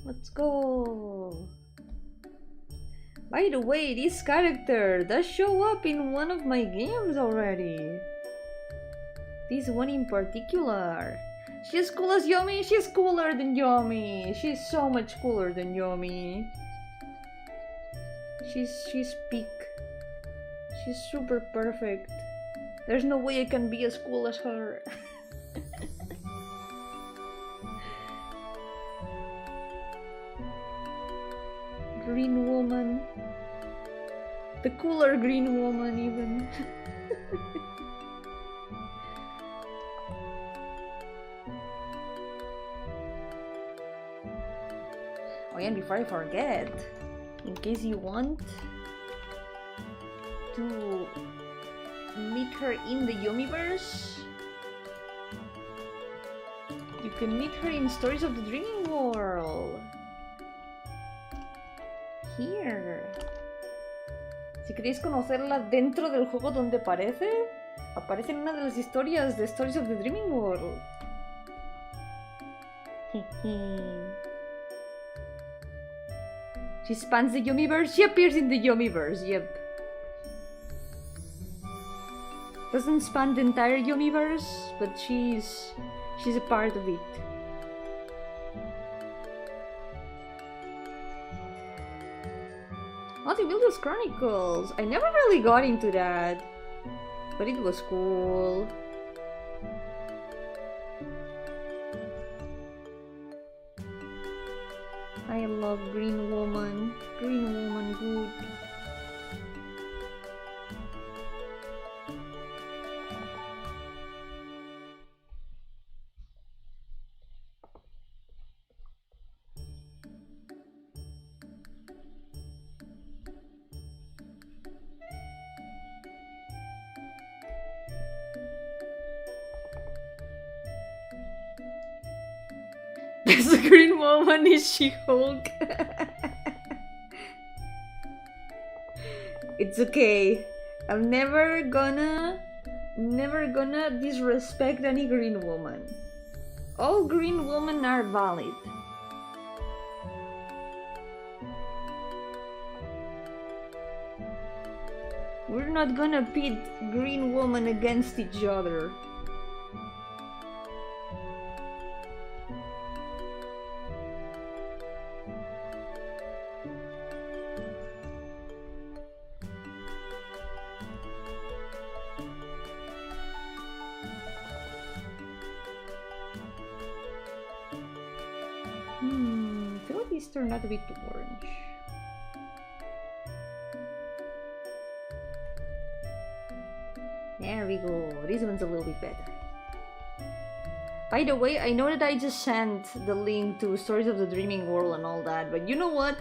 Let's go! By the way, this character does show up in one of my games already. This one in particular. She's cool as Yomi, she's cooler than Yomi. She's so much cooler than Yomi. She's peak. She's super perfect. There's no way I can be as cool as her. Green woman. The cooler green woman even. Oh yeah, and before I forget, in case you want to meet her in the Yomiverse, you can meet her in Stories of the Dreaming World. Here. Si queréis conocerla dentro del juego donde aparece en una de las historias de Stories of the Dreaming World. She spans the Yomiverse. She appears in the Yomiverse. Yep. Doesn't span the entire Yomiverse, but she's a part of it. Multibilious Chronicles. I never really got into that, but it was cool. I love Green Woman. Green Woman, good. The green woman is She-Hulk. It's okay. I'm never gonna disrespect any green woman. All green women are valid. We're not gonna pit green women against each other. I feel like these turned out a bit too orange. There we go. This one's a little bit better. By the way, I know that I just sent the link to Stories of the Dreaming World and all that, but you know what?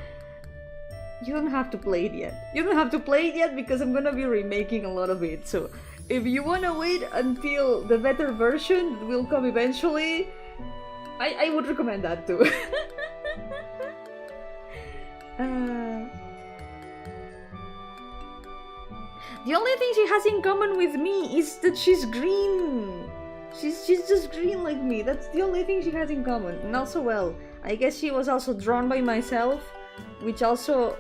You don't have to play it yet. You don't have to play it yet because I'm gonna be remaking a lot of it. So if you wanna wait until the better version will come eventually, I would recommend that too. Uh, the only thing she has in common with me is that she's green. She's just green like me. That's the only thing she has in common. And also, well, I guess she was also drawn by myself, which also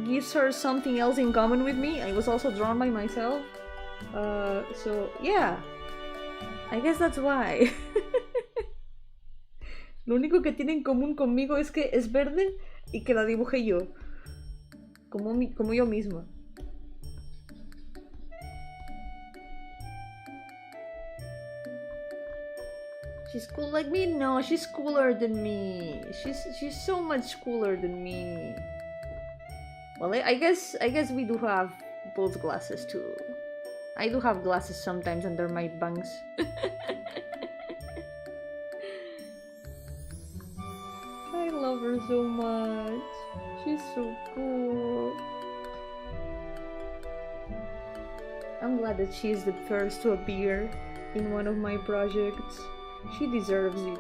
gives her something else in common with me. I was also drawn by myself. So yeah, I guess that's why. Lo único que tiene en común conmigo es que es verde y que la dibujé yo. Como yo misma. She's cool like me? No, she's cooler than me. She's so much cooler than me. Well, I guess we do have both glasses too. I do have glasses sometimes under my bangs. I love her so much. She's so cool. I'm glad that she's the first to appear in one of my projects. She deserves it.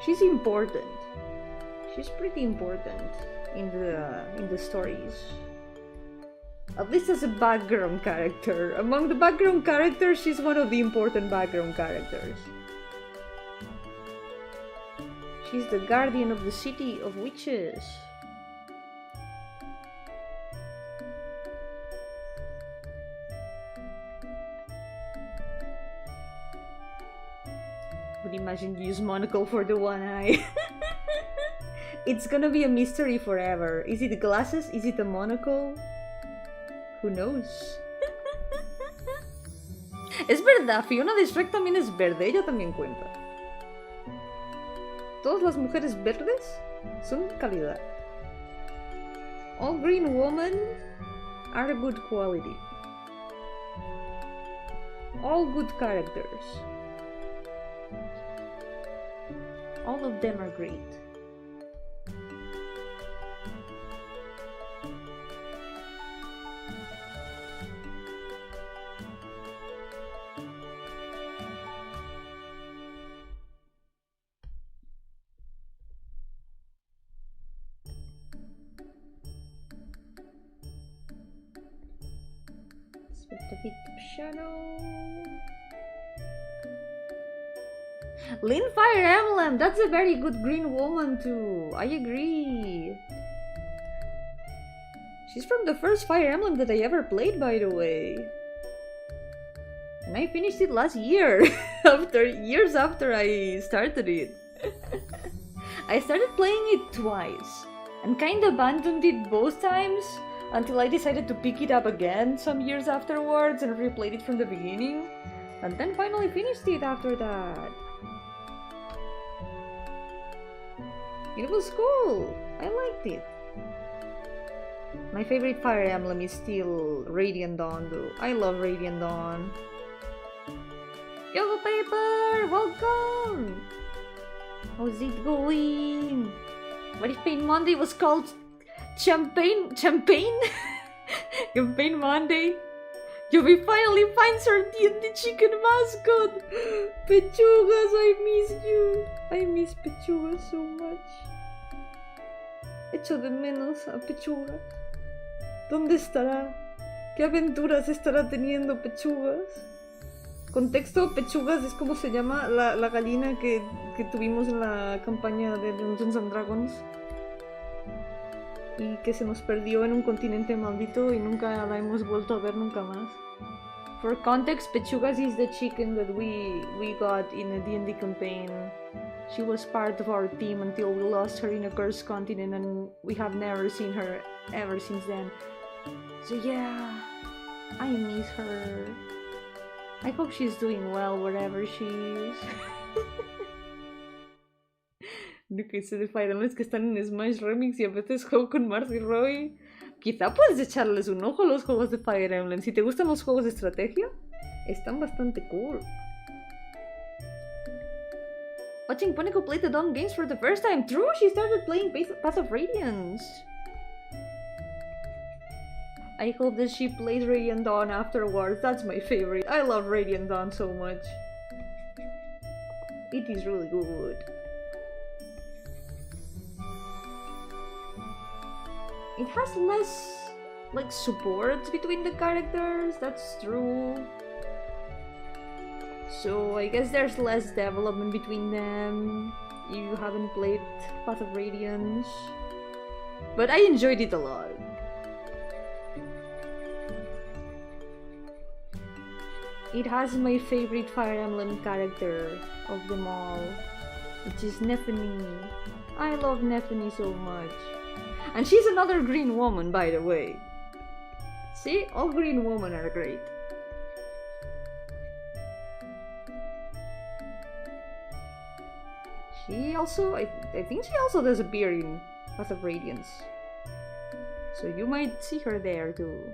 She's important. She's pretty important in the stories. At least as a background character. Among the background characters, she's one of the important background characters. She's the guardian of the city of witches. Would imagine you use monocle for the one eye. It's gonna be a mystery forever. Is it glasses? Is it a monocle? Who knows? Es verdad, Fiona de Shrek también es verde, ella también cuenta. Todas las mujeres verdes son calidad. All green women are good quality. All good characters. All of them are great. Expect a bit of shadow. Lynn Fire Emblem! That's a very good green woman too. I agree. She's from the first Fire Emblem that I ever played, by the way. And I finished it last year. Years after I started it. I started playing it twice. And kinda abandoned it both times. Until I decided to pick it up again some years afterwards and replayed it from the beginning. And then finally finished it after that. It was cool. I liked it. My favorite Fire Emblem is still Radiant Dawn though. I love Radiant Dawn. Yo Paper! Welcome! How's it going? What if Pain Monday was called Champagne? Campaign Monday? Yomi finally finds her D&D chicken mascot! Pechugas, I miss you! I miss Pechuga so much. Echo de menos a Pechuga. ¿Dónde estará? ¿Qué aventuras estará teniendo Pechugas? Contexto, Pechugas es como se llama la gallina que tuvimos en la campaña de Dungeons and Dragons. Y que se nos perdió en un continente maldito y nunca la hemos vuelto a ver nunca más. For context, Pechugas is the chicken that we got in a D&D campaign. She was part of our team until we lost her in a cursed continent and we have never seen her ever since then. So yeah, I miss her. I hope she's doing well wherever she is. Lo que sé de Fire Emblem es que están en Smash Remix y a veces juego con Mars y Roy. Quizá puedes echarles un ojo a los juegos de Fire Emblem. Si te gustan los juegos de estrategia, están bastante cool. Watching Ponico play the Dawn games for the first time. True, she started playing Path of Radiance. I hope that she plays Radiant Dawn afterwards. That's my favorite. I love Radiant Dawn so much. It is really good. it has less like support between the characters, that's true. So I guess there's less development between them if you haven't played Path of Radiance. But I enjoyed it a lot. It has my favorite Fire Emblem character of them all, which is Nephany. I love Nephany so much. And she's another green woman, by the way. See? All green women are great. She also, I think she also does appear in Path of Radiance. So you might see her there too.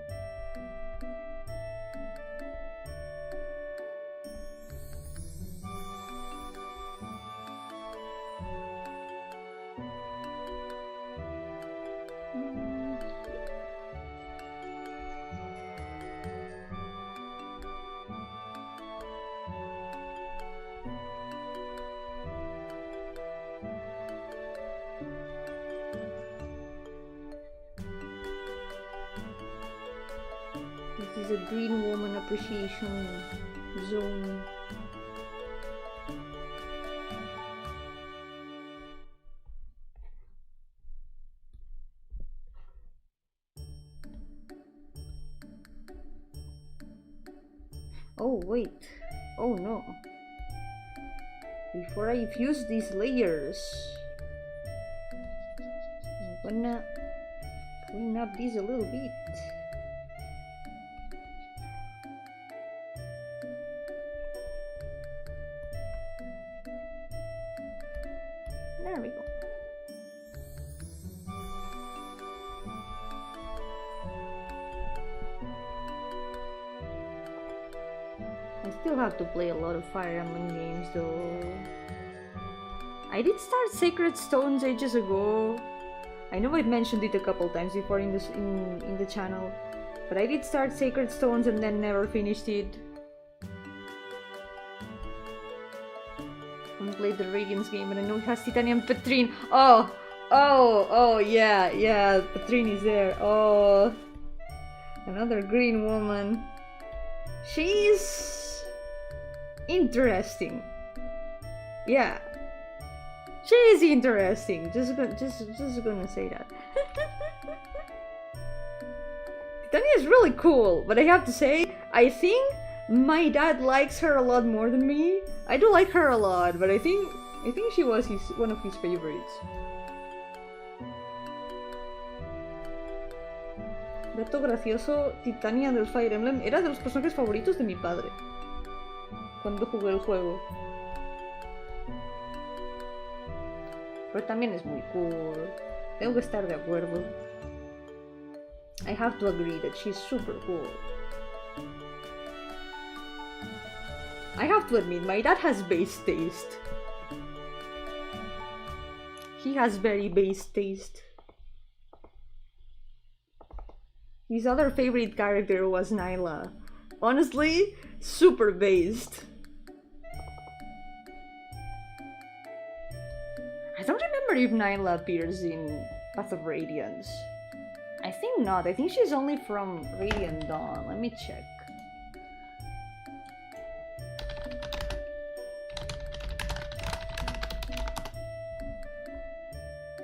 This is a green woman appreciation zone. Oh wait, oh no. Before I fuse these layers, I'm gonna clean up these a little bit. There we go. I still have to play a lot of Fire Emblem games though. I did start Sacred Stones ages ago. I know I've mentioned it a couple times before in this in the channel, but I did start Sacred Stones and then never finished it. I haven't played the Radiance game, but I know it has Titania and Petrine. Oh, yeah, Petrine is there. Oh, another green woman. She's interesting. Yeah, she's interesting. Just gonna say that. Titania is really cool, but I have to say, I think my dad likes her a lot more than me. I do like her a lot, but I think she was one of his favorites. Dato gracioso, Titania del Fire Emblem era de los personajes favoritos de mi padre cuando jugué el juego. Pero también es muy cool. Tengo que estar de acuerdo. I have to agree that she's super cool. I have to admit, my dad has base taste. He has very base taste. His other favorite character was Nyla. Honestly, super based. I don't remember if Nyla appears in Path of Radiance. I think not. I think she's only from Radiant Dawn. Let me check.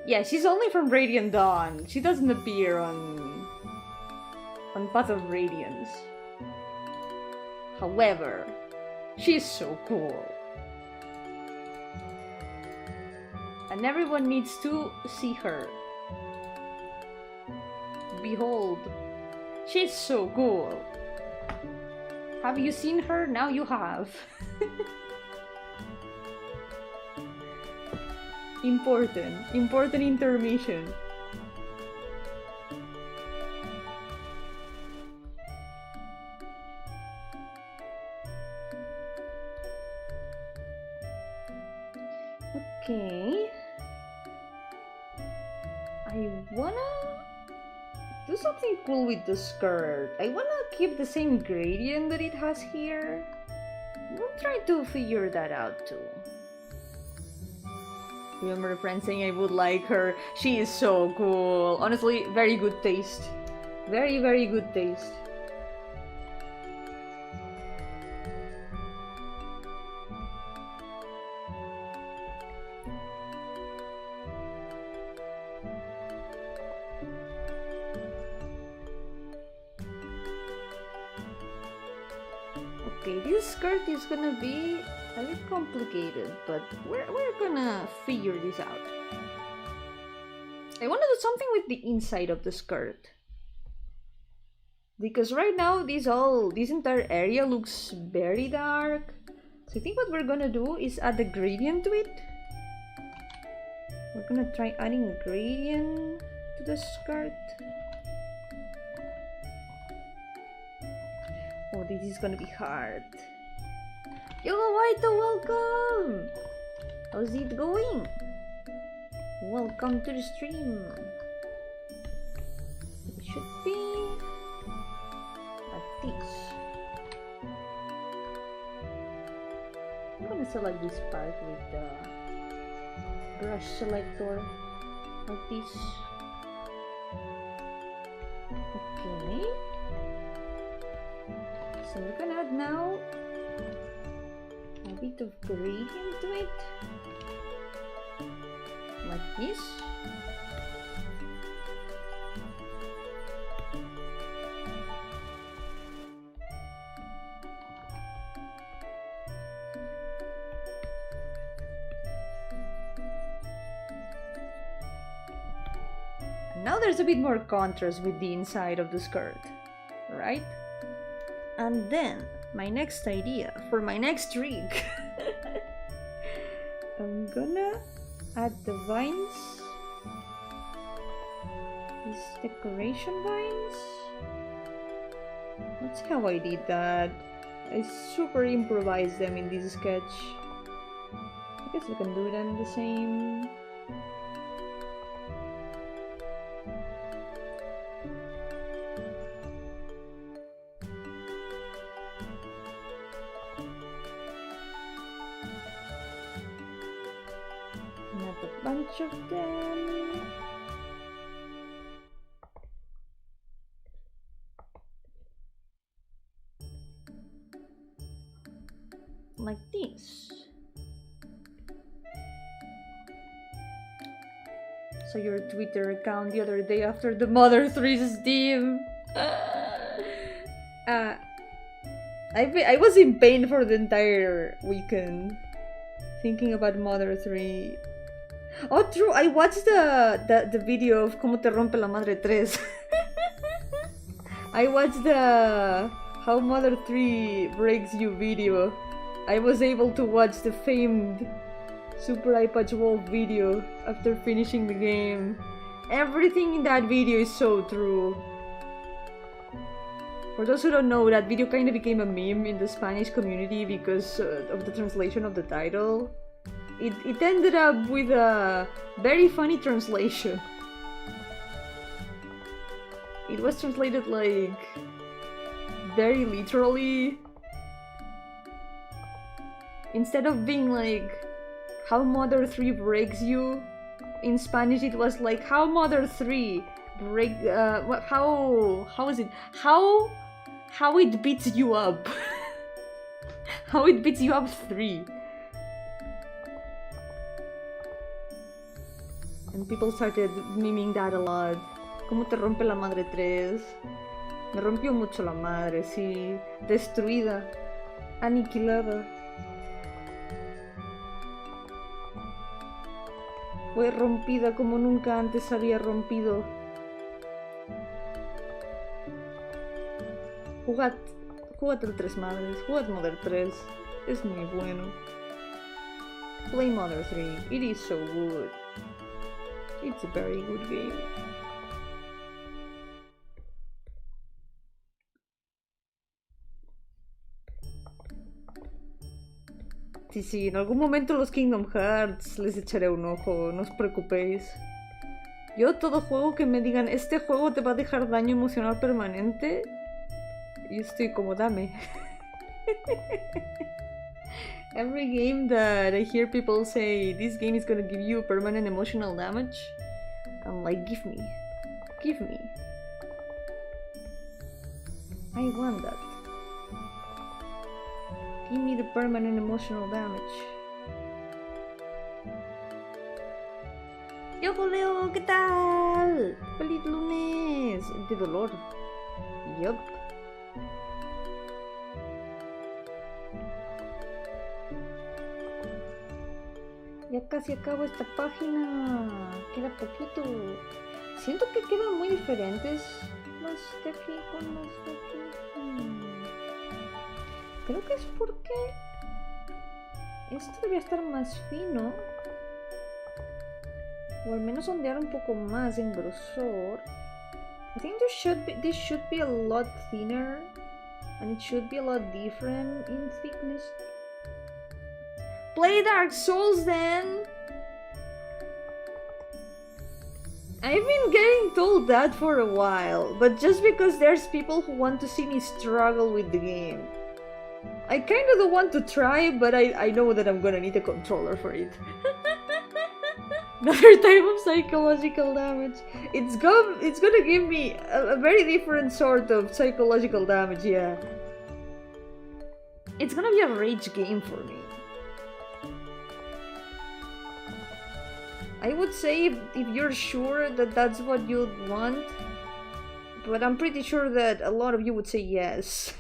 Yeah, she's only from Radiant Dawn. She doesn't appear on Path of Radiance. However, she's so cool. And everyone needs to see her. Behold, she's so cool. Have you seen her? Now you have. Important intermission. Okay. I wanna do something cool with the skirt. I wanna keep the same gradient that it has here. We'll try to figure that out too. Remember a friend saying I would like her. She is so cool. Honestly, very good taste. Very, very good taste. Okay, this skirt is gonna be a bit complicated, but we're gonna figure this out. I wanna do something with the inside of the skirt. Because right now this entire area looks very dark. So I think what we're gonna do is add a gradient to it. We're gonna try adding a gradient to the skirt. Oh, this is gonna be hard. Yo, Waito, welcome! How's it going? Welcome to the stream. It should be like this. I'm gonna select this part with the brush selector like this. Okay. So we're gonna add now a bit of gradient to it, like this. And now there's a bit more contrast with the inside of the skirt, right? And then, my next idea for my next trick. I'm gonna add the vines. These decoration vines. Let's see how I did that. I super improvised them in this sketch. I guess we can do them the same. Bunch of them. Like this. So your Twitter account the other day after the Mother 3 Steam. I was in pain for the entire weekend thinking about Mother 3. Oh, true. I watched the video of Cómo te rompe la madre 3. I watched the How Mother 3 Breaks You video. I was able to watch the famed Super Eye Patch Wolf video after finishing the game. Everything in that video is so true. For those who don't know, that video kind of became a meme in the Spanish community because of the translation of the title. It ended up with a very funny translation. It was translated like very literally. Instead of being like How Mother 3 Breaks You, in Spanish it was like How Mother 3 break how is it? How it beats you up. How it beats you up 3. And people started memeing that a lot. ¿Cómo te rompe la madre 3? Me rompió mucho la madre, sí. Destruida. Aniquilada. Fue rompida como nunca antes había rompido. Jugad el 3 madres. Jugad Mother 3. Es muy bueno. Play Mother 3. It is so good. It's a very good game. Sí, en algún momento los Kingdom Hearts les echaré un ojo, no os preocupéis. Yo todo juego que me digan, este juego te va a dejar daño emocional permanente, y estoy como, dame. Every game that I hear people say this game is gonna give you permanent emotional damage, I'm like, give me. Give me. I want that. Give me the permanent emotional damage. ¡Yo, Leo! ¿Qué tal? ¡Feliz lunes! De dolor. Yup. Ya casi acabo esta página. Queda poquito. Siento que quedan muy diferentes las de aquí con las de aquí. Creo que es porque esto debería estar más fino. O al menos ondear un poco más en grosor. I think this should be a lot thinner. And it should be a lot different in thickness. Play Dark Souls then! I've been getting told that for a while, but just because there's people who want to see me struggle with the game. I kinda don't want to try, but I know that I'm gonna need a controller for it. Another type of psychological damage. It's gonna give me a very different sort of psychological damage, yeah. It's gonna be a rage game for me. I would say if you're sure that that's what you'd want, but I'm pretty sure that a lot of you would say yes.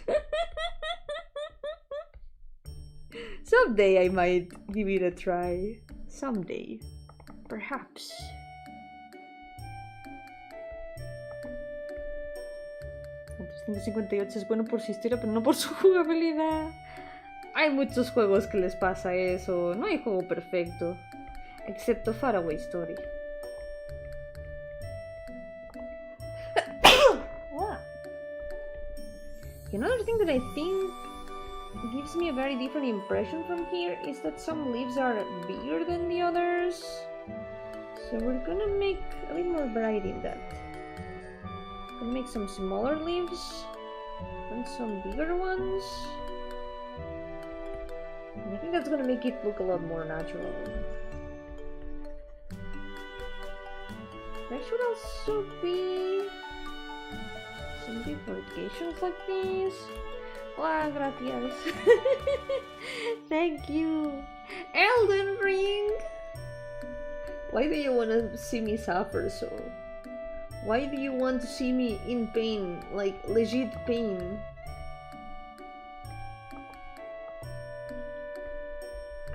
Someday I might give it a try. Someday. Perhaps. El 358 es bueno por su historia, pero no por su jugabilidad. Hay muchos juegos que les pasa eso. No hay juego perfecto. Excepto Faraway Story. Another thing that I think gives me a very different impression from here is that some leaves are bigger than the others. So we're gonna make a bit more variety in that. Gonna make some smaller leaves and some bigger ones. And I think that's gonna make it look a lot more natural. There should also be some bifurcations like this. Wow, gracias. Thank you. Elden Ring! Why do you want to see me suffer so? Why do you want to see me in pain, like legit pain?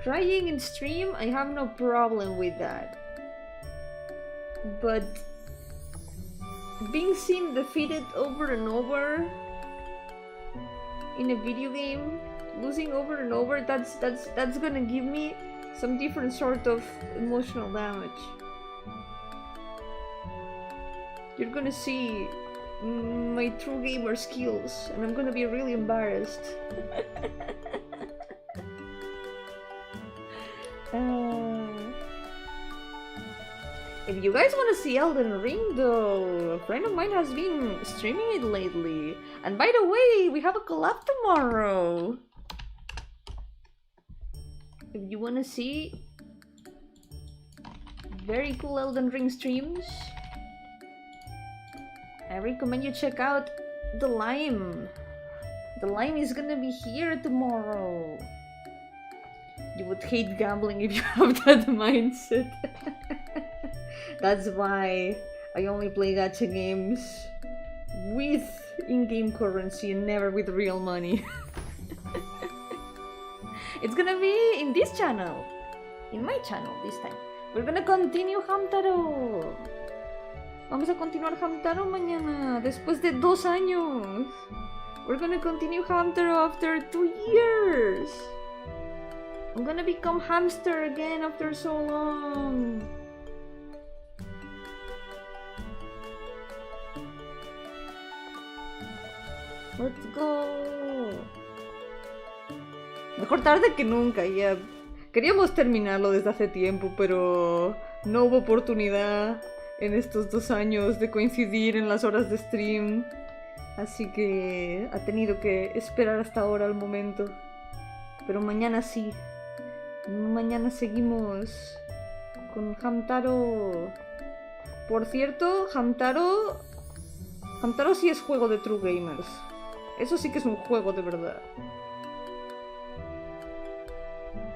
Crying in stream, I have no problem with that. But being seen defeated over and over in a video game, losing over and over, that's gonna give me some different sort of emotional damage. You're gonna see my true gamer skills, and I'm gonna be really embarrassed. If you guys want to see Elden Ring though, a friend of mine has been streaming it lately. And by the way, we have a collab tomorrow. If you want to see very cool Elden Ring streams, I recommend you check out The Lime. The Lime is gonna be here tomorrow. You would hate gambling if you have that mindset. That's why I only play gacha games with in-game currency and never with real money. It's gonna be in this channel. In my channel this time. We're gonna continue Hamtaro. Vamos a continuar Hamtaro mañana, después de 2 años. We're gonna continue Hamtaro after 2 years. I'm gonna become hamster again after so long. Let's go. Mejor tarde que nunca, ya. Queríamos terminarlo desde hace tiempo, pero no hubo oportunidad en estos 2 años de coincidir en las horas de stream. Así que ha tenido que esperar hasta ahora el momento. Pero mañana sí. Mañana seguimos con Hamtaro. Por cierto, Hamtaro sí es juego de True Gamers. Eso sí que es un juego de verdad.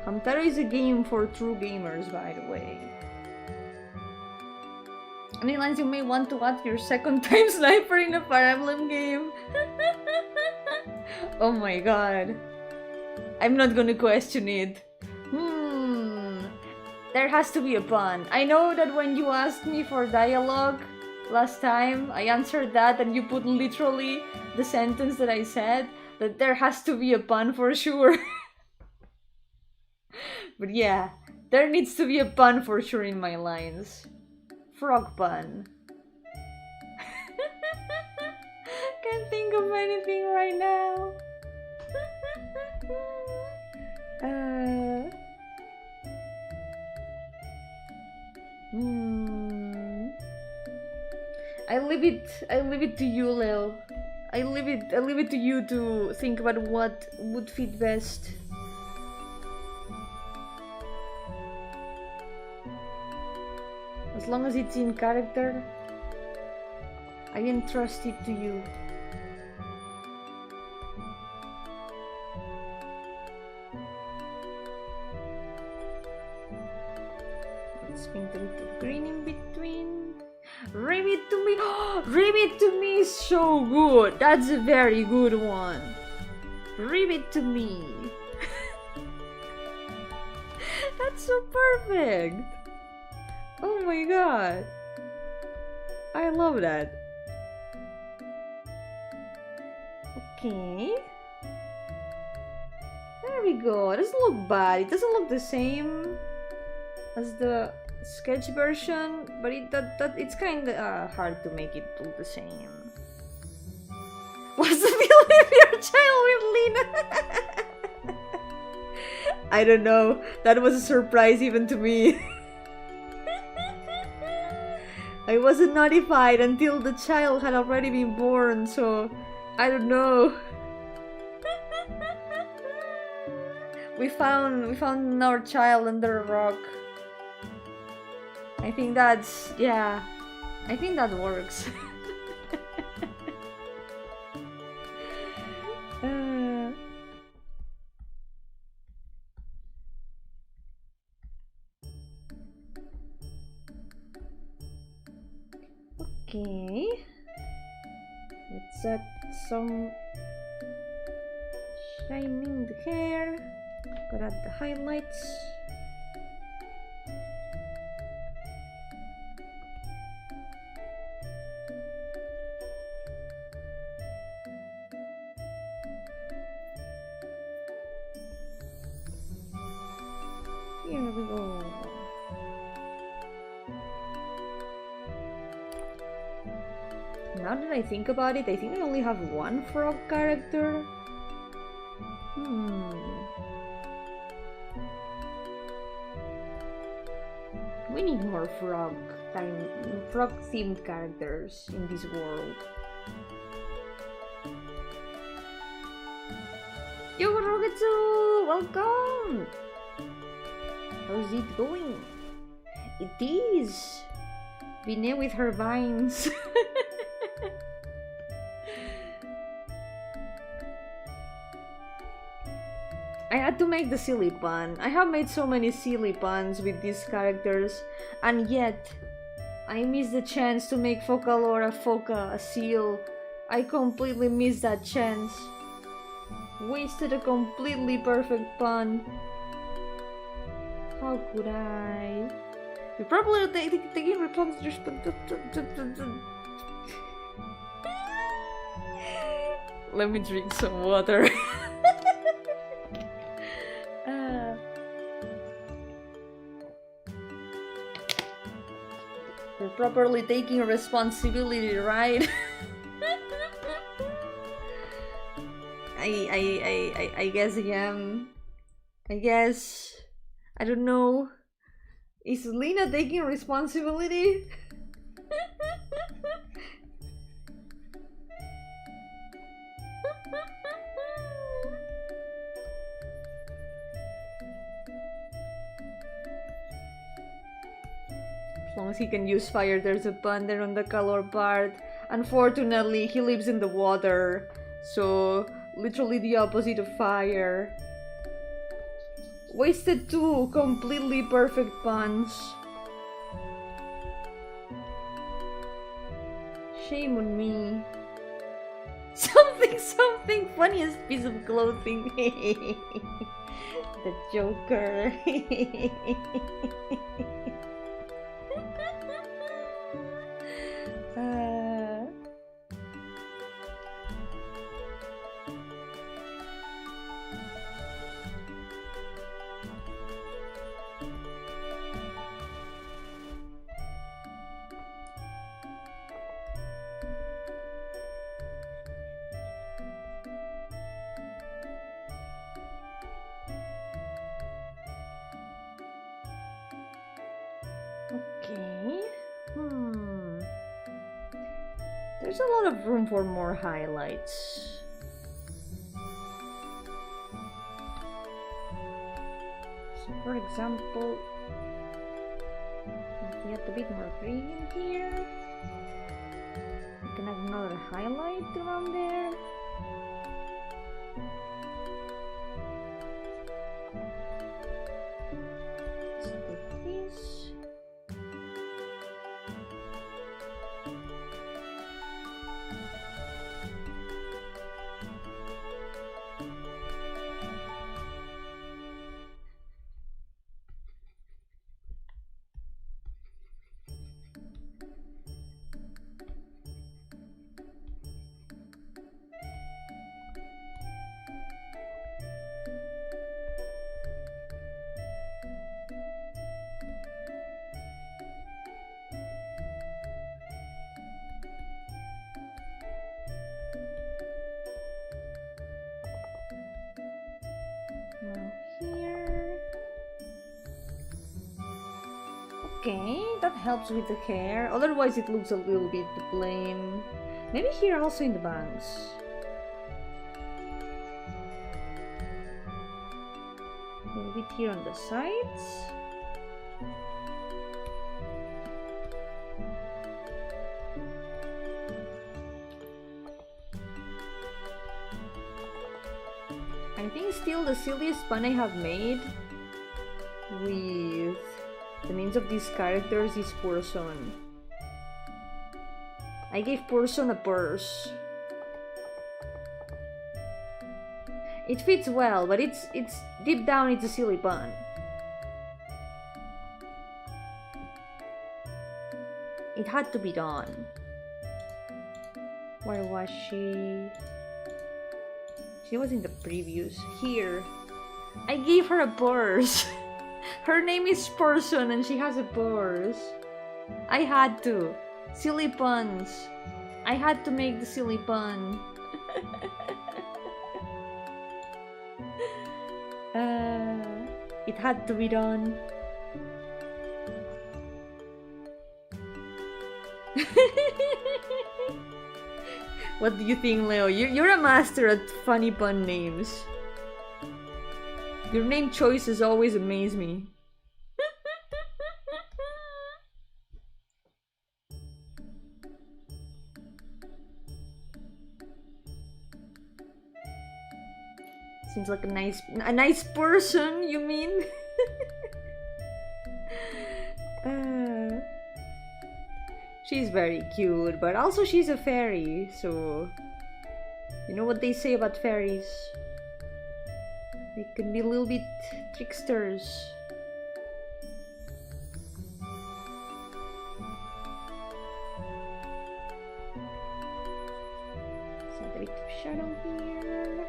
Hamtaro is a game for true gamers, by the way. Any lines you may want to add your second time sniper in a Fire Emblem game? Oh my god. I'm not gonna question it. There has to be a pun. I know that when you asked me for dialogue last time, I answered that and you put literally the sentence that I said, that there has to be a pun for sure. But yeah, there needs to be a pun for sure in my lines. Frog pun. Can't think of anything right now. I leave it to you, Leo. I leave it to you to think about what would fit best. As long as it's in character, I entrust it to you. Let's paint a little green in between. Read it to me! Read it to me is so good! That's a very good one. Read it to me. That's so perfect. Oh my god. I love that. Okay. There we go. It doesn't look bad. It doesn't look the same as the sketch version, but it's kind of hard to make it look the same. What's the deal with your child with Lena? I don't know. That was a surprise even to me. I wasn't notified until the child had already been born, so I don't know. We found our child under a rock. I think that's, yeah, I think that works. Okay, let's add some shine in the hair. Gotta add the highlights. Here we go. Now that I think about it, I think I only have one frog character. We need more frog-themed characters in this world. Yo, Rogetsu! Welcome! How's it going? It is! Bine with her vines. I had to make the silly pun. I have made so many silly puns with these characters, and yet I missed the chance to make Focalora Foca a seal. I completely missed that chance. Wasted a completely perfect pun. How could I? You probably taking responsibility. Let me drink some water. You're properly taking responsibility, right? I guess I am. I guess. I don't know. Is Lena taking responsibility? As long as he can use fire, there's a pun there on the color part. Unfortunately, he lives in the water, so literally the opposite of fire. Wasted 2 completely perfect puns. Shame on me. Something, funniest piece of clothing. The Joker. Okay. There's a lot of room for more highlights. So for example, if we add a bit more green in here, we can add another highlight around there. Okay, that helps with the hair, otherwise it looks a little bit plain. Maybe here also in the bangs. A little bit here on the sides. I think still the silliest pun I have made with the names of these characters is person. I gave person a purse. It fits well, but it's deep down it's a silly pun. It had to be done. Where was she? She was in the previous. Here. I gave her a purse. Her name is Person and she has a purse. I had to. Silly puns. I had to make the silly pun. It had to be done. What do you think, Leo? You're a master at funny pun names. Your name choices always amaze me. Seems like a nice person, you mean? She's very cute, but also she's a fairy, so you know what they say about fairies? They can be a little bit tricksters. So a bit of shadow here.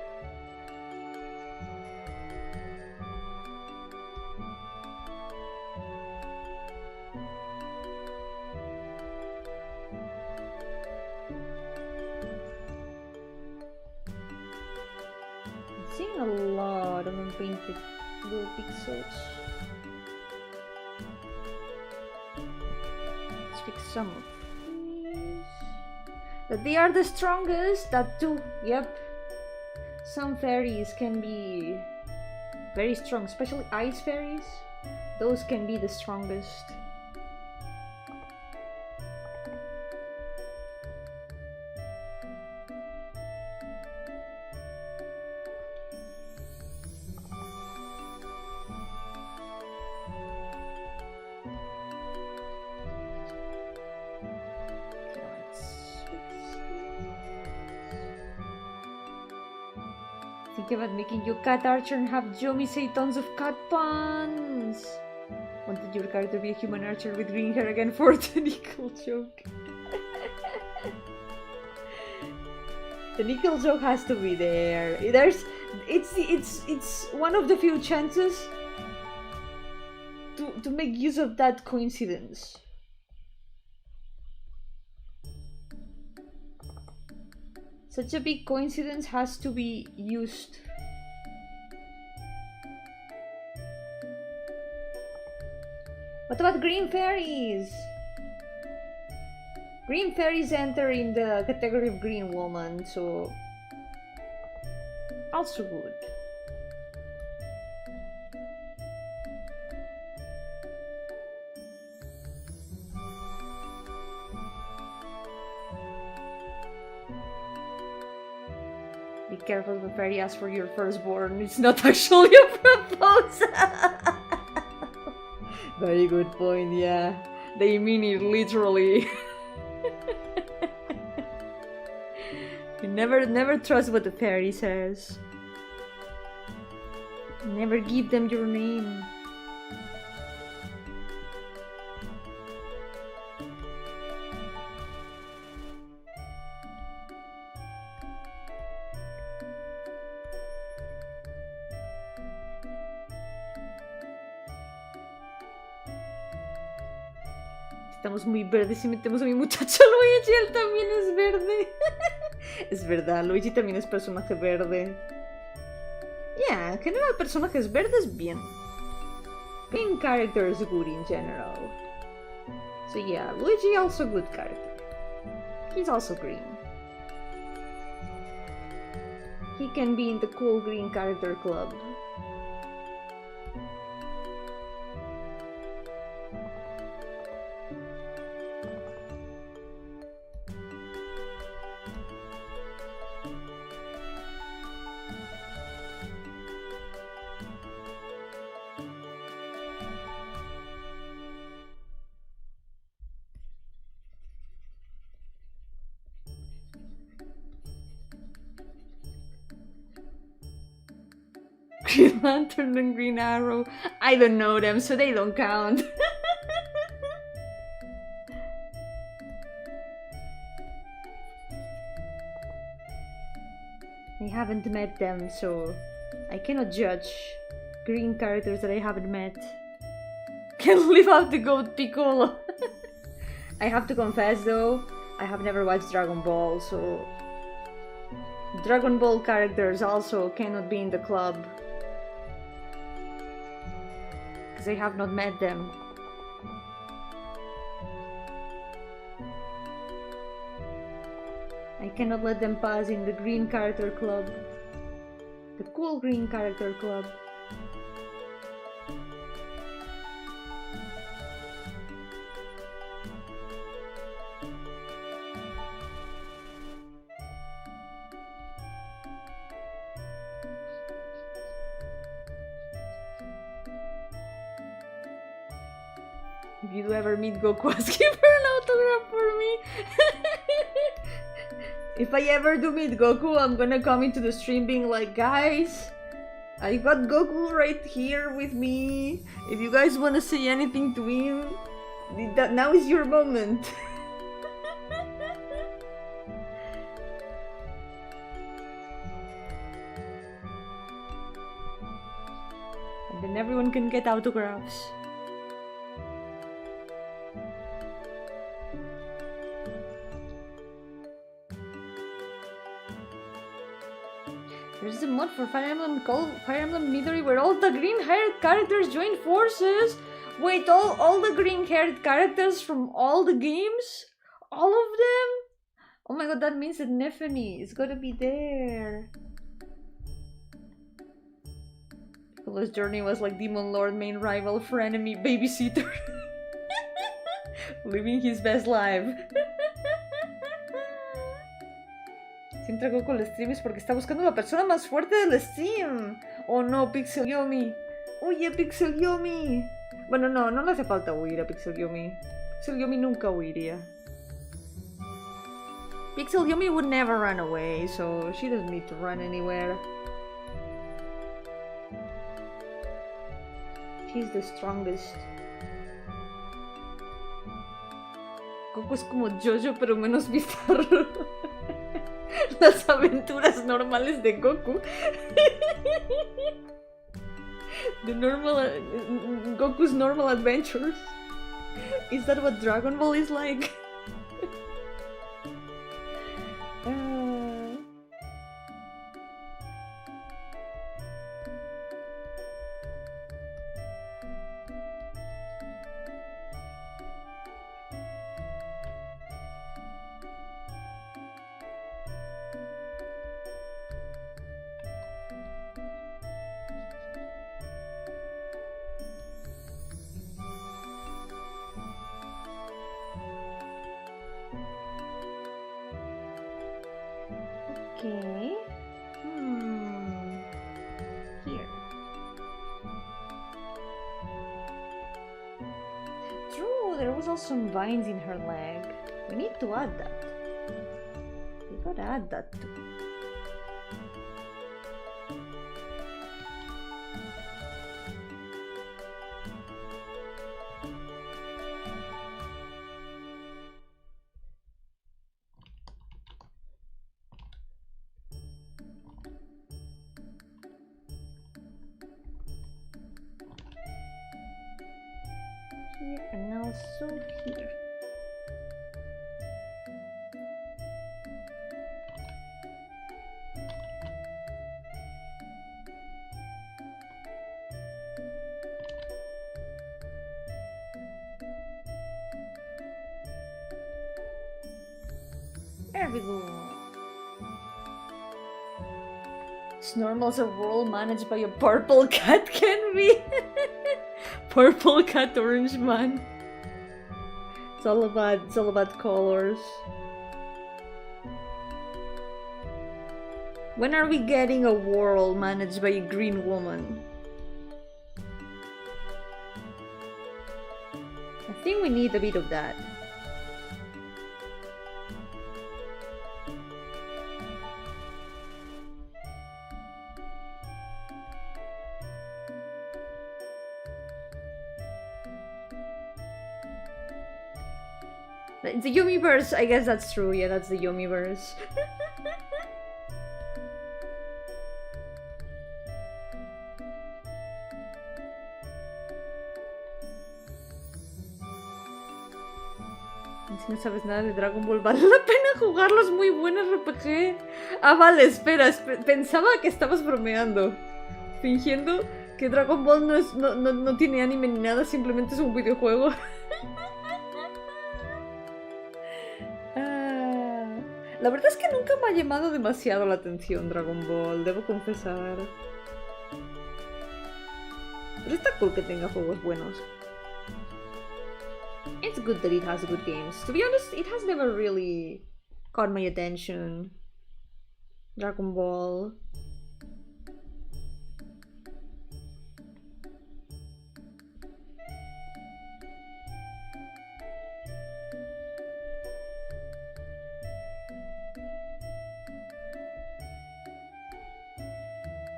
Seeing a lot of unpainted little pixels. Let's pick some of these. That they are the strongest, that too, yep. Some fairies can be very strong, especially ice fairies. Those can be the strongest. Think about making you cat archer and have Yomi say tons of cat puns. Wanted your character to be a human archer with green hair again for the nickel joke. The nickel joke has to be there. It's one of the few chances to make use of that coincidence. Such a big coincidence has to be used. What about green fairies? Green fairies enter in the category of green woman, so also good. Be careful when fairy asks for your firstborn. It's not actually a proposal. Very good point, yeah. They mean it literally. You never trust what the fairy says. Never give them your name. Estamos muy verdes si metemos a mi muchacho Luigi, él también es verde. Es verdad, Luigi también es personaje verde. Yeah, en general personajes verdes bien. Being character is good in general. So yeah, Luigi also good character. He's also green. He can be in the cool green character club. Green Lantern and Green Arrow. I don't know them, so they don't count. I haven't met them, so I cannot judge green characters that I haven't met. Can't live out the goat Piccolo. I have to confess though, I have never watched Dragon Ball, so Dragon Ball characters also cannot be in the club. I have not met them. I cannot let them pass in the green character club. The cool green character club. If you do ever meet Goku, ask him for an autograph for me. If I ever do meet Goku, I'm gonna come into the stream being like, guys, I got Goku right here with me. If you guys wanna say anything to him, now is your moment. And then everyone can get autographs. There's a mod for Fire Emblem called Fire Emblem Midori where all the green-haired characters join forces. Wait, all the green-haired characters from all the games? All of them? Oh my god, that means that Nefany is gonna be there. Piccolo's journey was like Demon Lord, main rival, frenemy, babysitter. Living his best life. Si entra Goku al stream es porque está buscando la persona más fuerte del stream. Oh no, Pixel Yomi. Huye, Pixel Yomi. Bueno, no le hace falta huir a Pixel Yomi. Pixel Yomi nunca huiría. Pixel Yomi would never run away, so she doesn't need to run anywhere. He's the strongest. Goku es como Jojo, pero menos bizarro. Las aventuras normales de Goku. The normal... Goku's normal adventures. Is that what Dragon Ball is like? Okay. Here. True, there was also some vines in her leg. We need to add that. We gotta add that too. Here and also here. There we go. It's normal as a world managed by a purple cat can be. Purple cat, orange man. It's all about colors. When are we getting a world managed by a green woman? I think we need a bit of that. The Yomiverse, I guess that's true. Yeah, that's the Yomiverse. Si no sabes nada de Dragon Ball, ¿vale la pena jugarlo? Es muy buen RPG. Ah, vale, espera, pensaba que estabas bromeando. Fingiendo que Dragon Ball no tiene anime ni nada, simplemente es un videojuego. La verdad es que nunca me ha llamado demasiado la atención Dragon Ball, debo confesar. Pero está cool que tenga juegos buenos. It's good that it has good games. To be honest, it has never really caught my attention. Dragon Ball.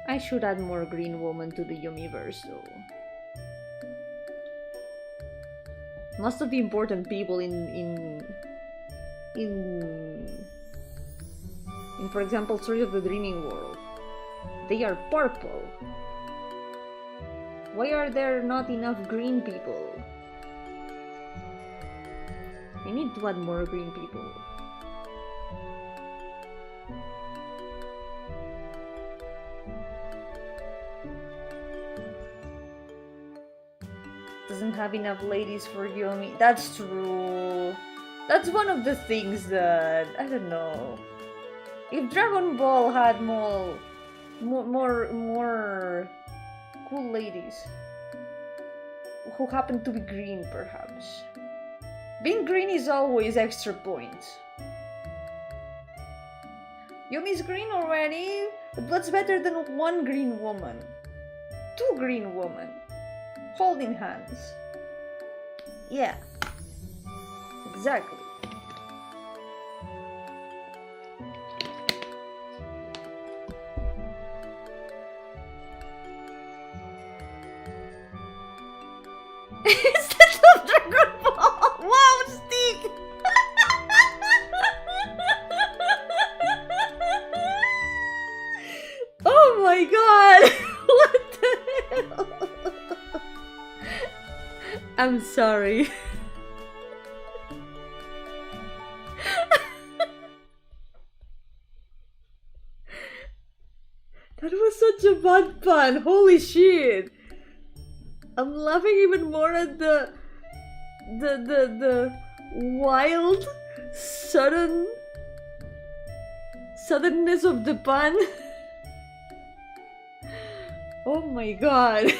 I should add more green woman to the Yomiverse though. Most of the important people in for example Story of the Dreaming World, they are purple. Why are there not enough green people? I need to add more green people. Doesn't have enough ladies for Yomi. That's true. That's one of the things that I don't know. If Dragon Ball had more cool ladies who happen to be green, perhaps. Being green is always extra points. Yomi's green already, but what's better than one green woman? Two green women. Holding hands. Yeah. Exactly. Instead of Dragon Ball! Wow, stick! Oh my god! What the hell? I'm sorry. That was such a bad pun, holy shit! I'm laughing even more at the wild suddenness of the pun. Oh my god.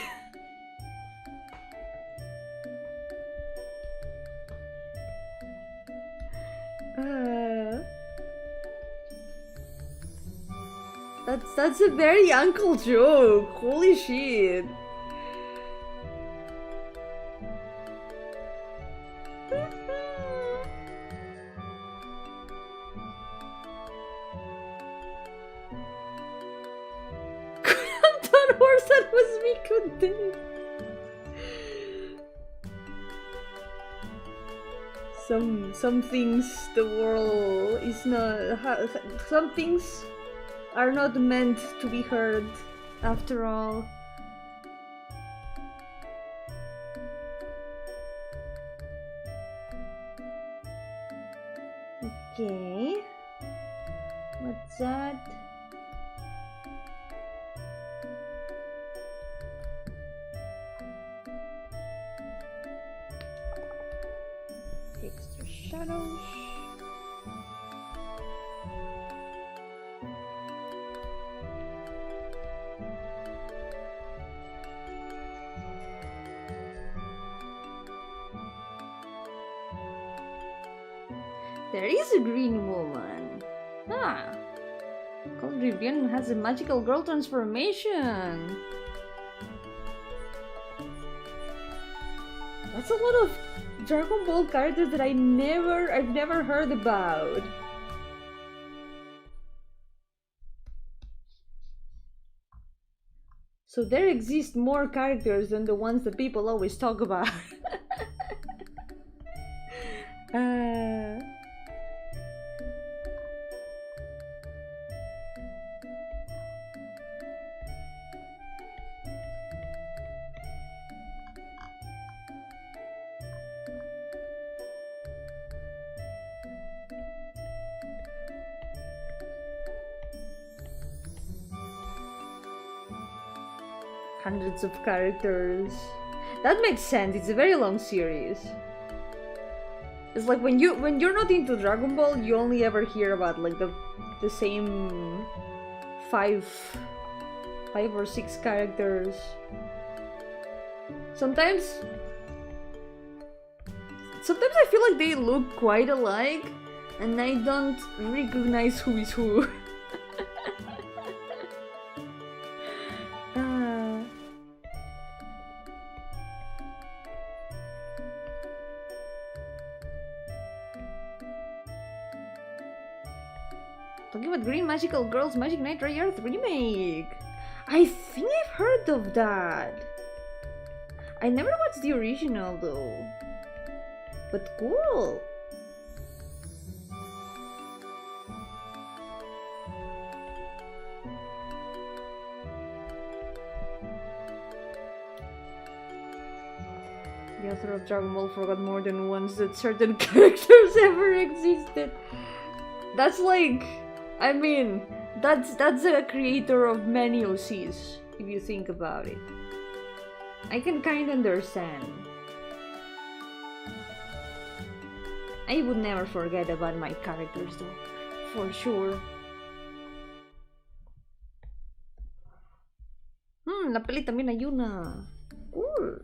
That's a very uncle joke. Holy shit. That horse, that was me content. Some things the world is not. Some things are not meant to be heard, after all. Okay. What's that? Extra shadows. There is a green woman. Ah. Called Rivian has a magical girl transformation. That's a lot of Dragon Ball characters that I've never heard about. So there exist more characters than the ones that people always talk about. Hundreds of characters. That makes sense. It's a very long series. It's like when you're not into Dragon Ball, you only ever hear about like the same five or six characters. Sometimes I feel like they look quite alike, and I don't recognize who is who. Talking about Green Magical Girls Magic Knight Ray Earth remake. I think I've heard of that. I never watched the original though. But cool. The author of Dragon Ball forgot more than once that certain characters ever existed. That's like, I mean, that's a creator of many OCs, if you think about it. I can kind of understand. I would never forget about my characters though, for sure. La peli también hay una. Cool.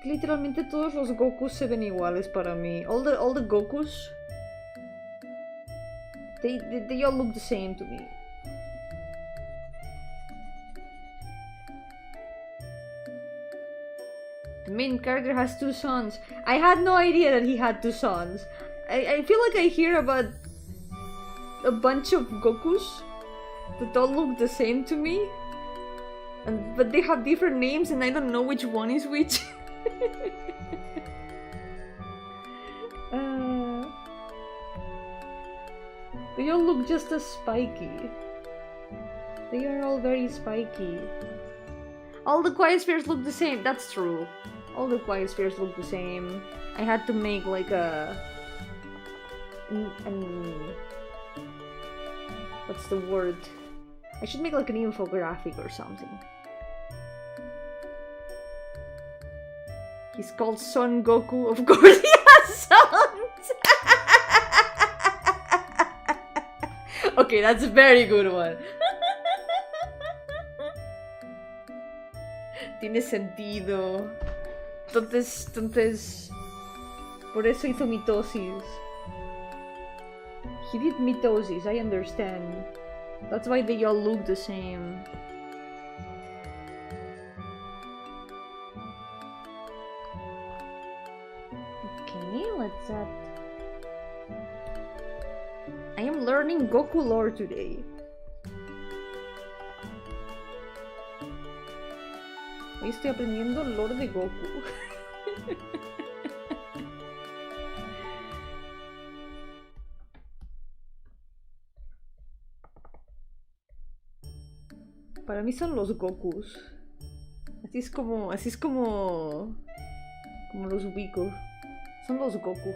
Literalmente todos los Gokus se ven iguales para mí. All the Gokus, they all look the same to me. The main character has two sons. I had no idea that he had two sons. I feel like I hear about a bunch of Gokus that all look the same to me, But they have different names and I don't know which one is which. They all look just as spiky. They are all very spiky. All the quiet spheres look the same. That's true. All the quiet spheres look the same. I had to make like a... what's the word? I should make like an infographic or something. He's called Son Goku, of course he has sons! Okay, that's a very good one. Tiene sentido. Entonces... Por eso hizo mitosis. He did mitosis, I understand. That's why they all look the same. Okay, let's I am learning Goku lore today. Hoy estoy aprendiendo lore de Goku. Para mí son los Gokus. Así es como los ubico. Son los Gokus.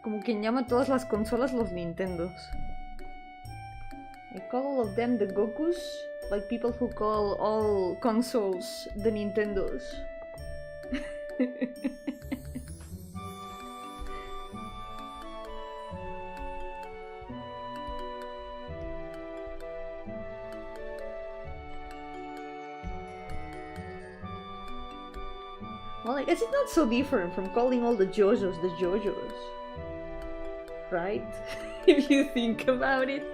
Como quien llama a todas las consolas los Nintendos. I call all of them the Gokus, like people who call all consoles the Nintendos. Well, I guess it's not so different from calling all the JoJos the JoJos. Right? If you think about it.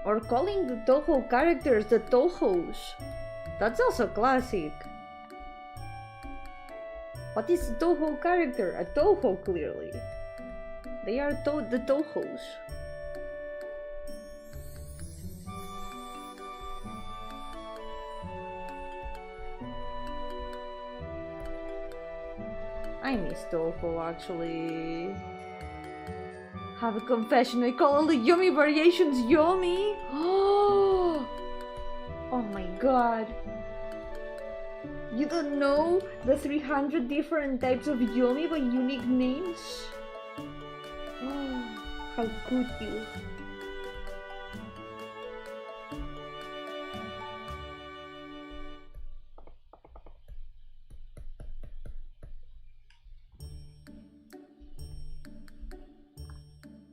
Or calling the Toho characters the Tohos. That's also classic. What is a Toho character? A Toho, clearly. They are the Tohos. I miss Toho, actually. Have a confession, I call all the Yomi variations Yomi! Oh my god! You don't know the 300 different types of Yomi by unique names? Oh, how could you?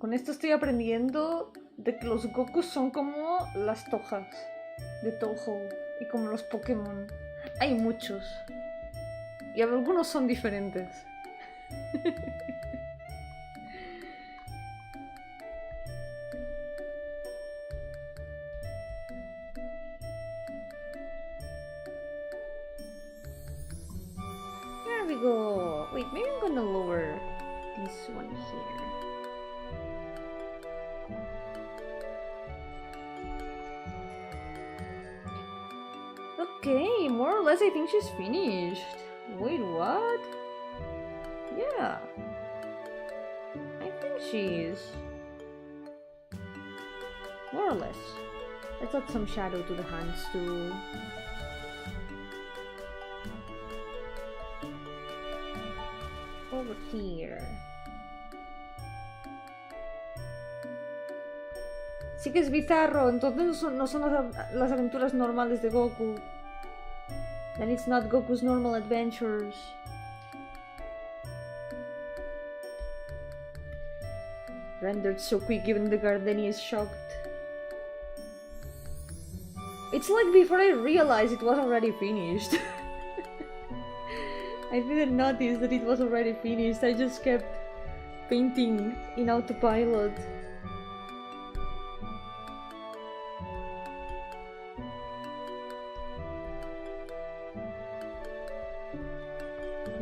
Con esto estoy aprendiendo de que los Gokus son como las Tojas de Toho y como los Pokémon. Hay muchos y algunos son diferentes. There we go. Wait, maybe I'm gonna lower this one here. Okay, more or less I think she's finished. Wait, what? Yeah. I think she is. More or less. Let's add some shadow to the hands too. Over here. Sí que es bizarro, entonces no son las aventuras normales de Goku. Then it's not Goku's normal adventures. Rendered so quick even the Gardenia is shocked. It's like before I realized it was already finished. I didn't notice that it was already finished. I just kept painting in autopilot.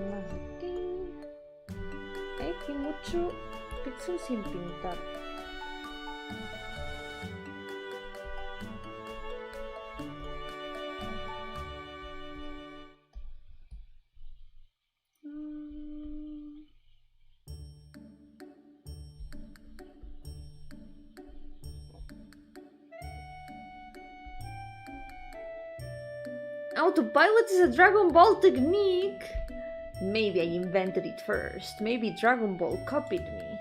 Más aquí. Hay aquí mucho pixel sin pintar. Autopilot is a Dragon Ball technique. Maybe I invented it first. Maybe Dragon Ball copied me.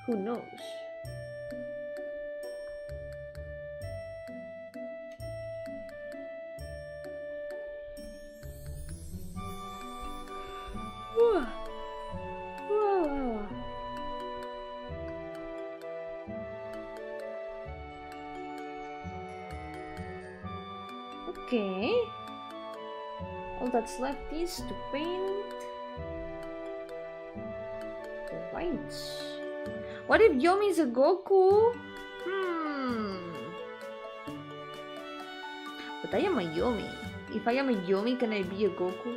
Who knows? Okay. All that's left is to paint the lines. What if Yomi is a Goku? But I am a Yomi. If I am a Yomi, can I be a Goku?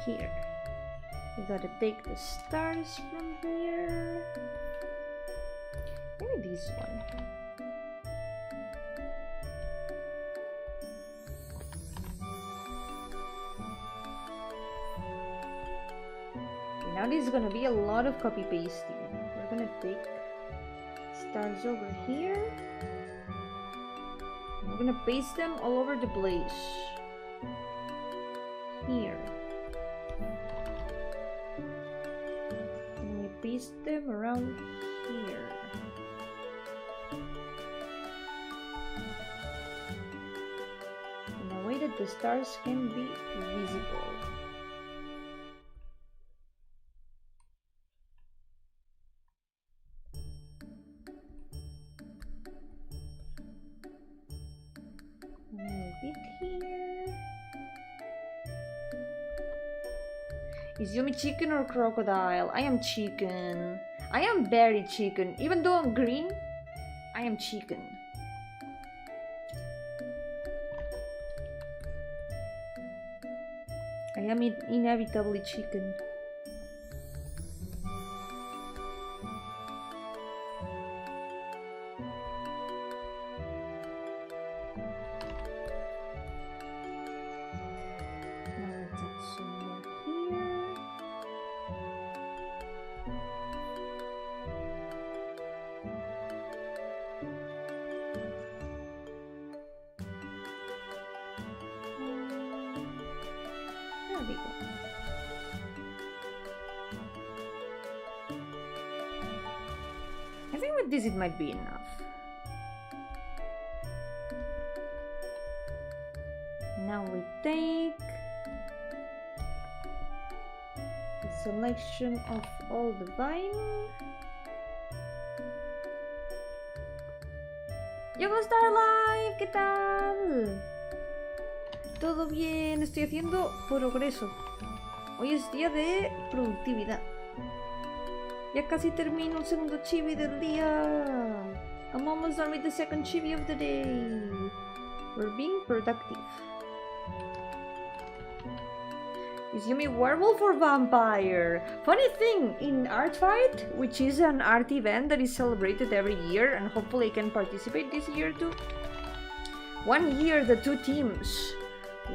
Here. We gotta take the stars from here. Maybe this one. Okay, now this is gonna be a lot of copy pasting. We're gonna take stars over here. We're gonna paste them all over the place. Here. Paste them around here. In a way that the stars can be visible. Move it here. Is Yomi chicken or crocodile? I am chicken. I am very chicken. Even though I'm green, I am chicken. I am inevitably chicken. I think with this it might be enough. Now we take the selection of all the vine. ¡Yogo Star Live! ¿Qué tal? Todo bien, estoy haciendo progreso. Hoy es día de productividad. Ya casi termino el segundo chibi del día. I'm almost done with the second chibi of the day. We're being productive. Is Yomi werewolf or vampire? Funny thing, in Art Fight, which is an art event that is celebrated every year, and hopefully I can participate this year too. One year the two teams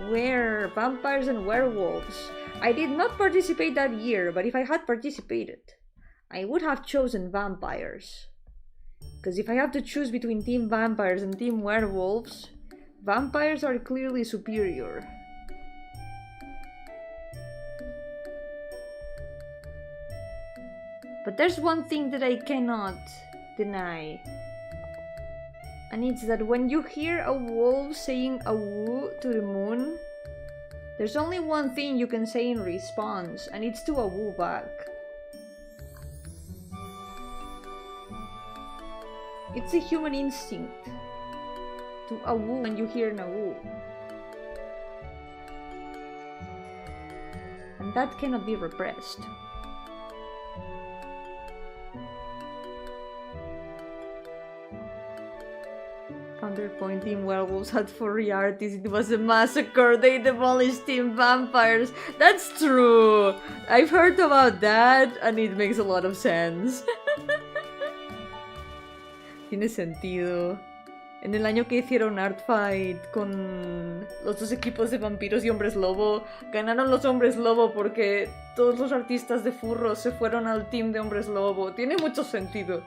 were vampires and werewolves. I did not participate that year, but if I had participated, I would have chosen vampires. Because if I have to choose between team vampires and team werewolves, vampires are clearly superior. But there's one thing that I cannot deny. And it's that when you hear a wolf saying "awoo" to the moon, There's only one thing you can say in response, and it's to a woo back. It's a human instinct to a woo when you hear a woo. And that cannot be repressed. Counterpoint, Team Werewolves had furry artists. It was a massacre. They demolished Team Vampires. That's true. I've heard about that and it makes a lot of sense. Tiene sentido. En el año que hicieron Art Fight con los dos equipos de vampiros y hombres lobo, ganaron los hombres lobo porque todos los artistas de furros se fueron al team de hombres lobo. Tiene mucho sentido.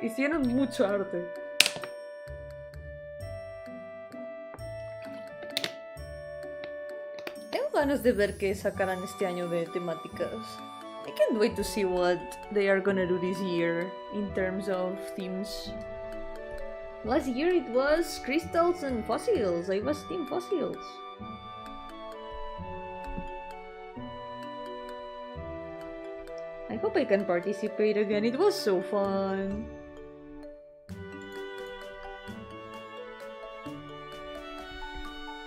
Hicieron mucho arte. Tengo ganas de ver qué sacarán este año de temáticas. I can't wait to see what they are gonna do this year in terms of themes. Last year it was crystals and fossils. I was team fossils. I hope I can participate again. It was so fun.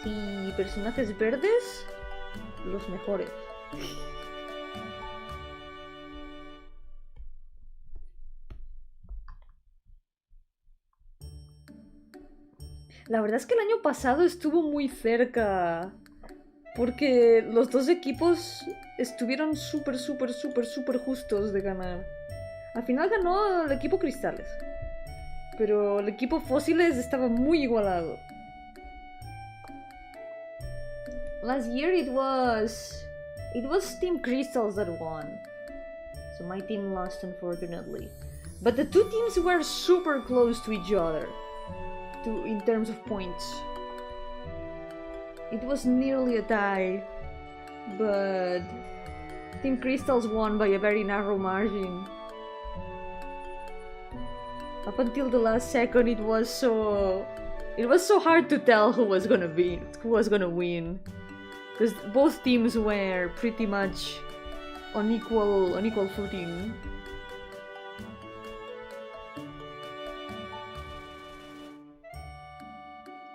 Sí, personajes verdes, los mejores. La verdad es que el año pasado estuvo muy cerca, porque los dos equipos estuvieron súper justos de ganar. Al final ganó el equipo Cristales, pero el equipo Fósiles estaba muy igualado. Last year it was Team Crystals that won, so my team lost unfortunately. But the two teams were super close to each other. In terms of points. It was nearly a tie, but Team Crystals won by a very narrow margin. Up until the last second, it was so hard to tell who was gonna win, because both teams were pretty much on equal footing.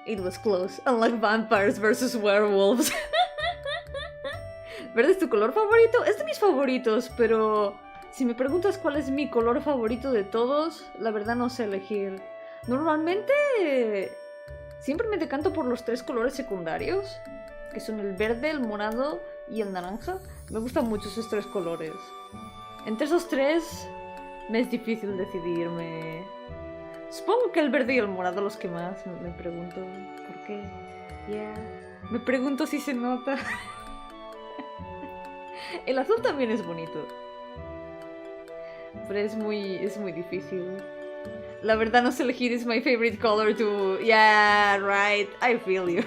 It was close, unlike vampires versus werewolves. ¿Verde es tu color favorito? Es de mis favoritos, pero si me preguntas cuál es mi color favorito de todos, la verdad no sé elegir. Normalmente siempre me decanto por los tres colores secundarios, que son el verde, el morado y el naranja. Me gustan mucho esos tres colores. Entre esos tres me es difícil decidirme. Supongo que el verde y el morado los que más me pregunto por qué. Yeah. Me pregunto si se nota. El azul también es bonito, pero es muy difícil. La verdad no sé elegir. It's my favorite color too. Yeah, right. I feel you.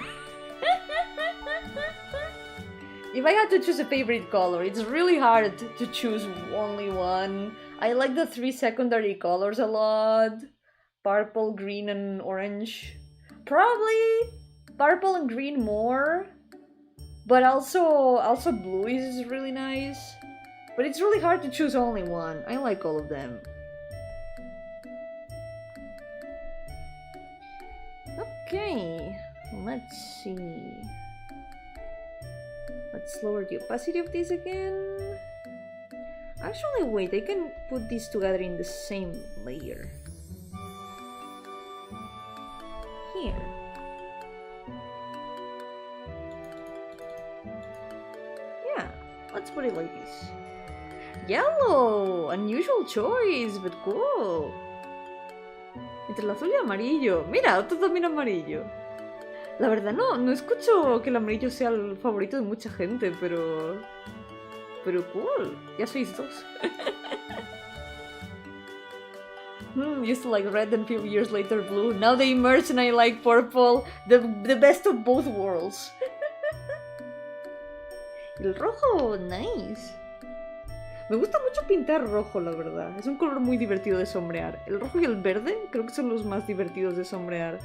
If I had to choose a favorite color, it's really hard to choose only one. I like the three secondary colors a lot. Purple, green, and orange. Probably purple and green more, but also blue is really nice. But it's really hard to choose only one. I like all of them. Okay, let's see. Let's lower the opacity of this again. Actually, wait, I can put these together in the same layer. Here. Yeah, let's put it like this. Yellow! Unusual choice, but cool. Entre el azul y el amarillo. Mira, otro también amarillo. La verdad no escucho que el amarillo sea el favorito de mucha gente, pero cool. Ya sois dos. Used to like red and a few years later blue. Now they merge and I like purple. The best of both worlds. El rojo, nice. Me gusta mucho pintar rojo, la verdad. Es un color muy divertido de sombrear. El rojo y el verde creo que son los más divertidos de sombrear.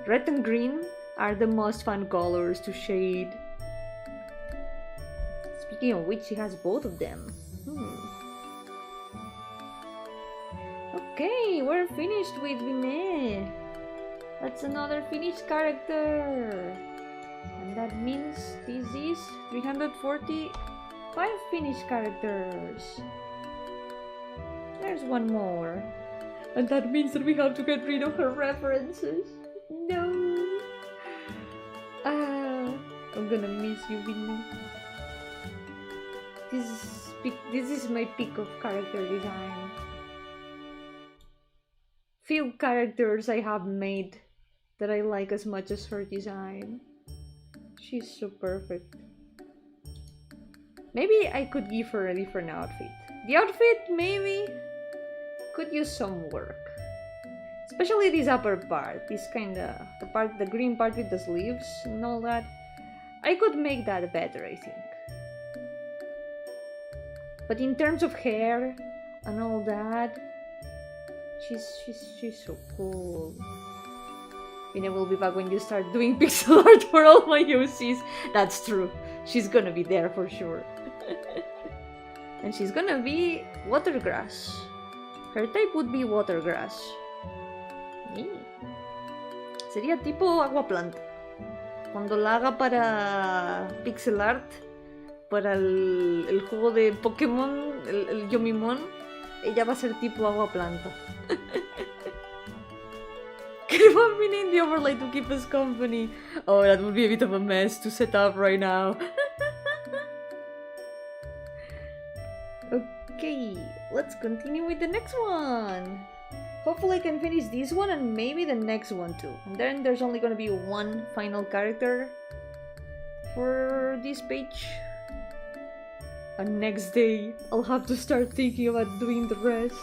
Red and green are the most fun colors to shade. Speaking of which, she has both of them. Okay, we're finished with Vinay. That's another finished character. And that means this is 345 finished characters. There's one more. And that means that we have to get rid of her references. No. I'm gonna miss you, Vinay. This is my peak of character design. Few characters I have made that I like as much as her design. She's so perfect. Maybe I could give her a different outfit. The outfit maybe could use some work. Especially this upper part, this kinda, the green part with the sleeves and all that. I could make that better, I think. But in terms of hair and all that, she's so cool. Vinay will be back when you start doing pixel art for all my UCs. That's true. She's gonna be there for sure. And she's gonna be watergrass. Her type would be watergrass. Sería tipo agua planta. Cuando la haga para pixel art, para el juego de Pokémon, el Yomimon, ella va a ser tipo agua planta. Can one be in the overlay to keep us company? Oh, that would be a bit of a mess to set up right now. Okay, let's continue with the next one. Hopefully I can finish this one and maybe the next one too. And then there's only gonna be one final character for this page. And next day I'll have to start thinking about doing the rest.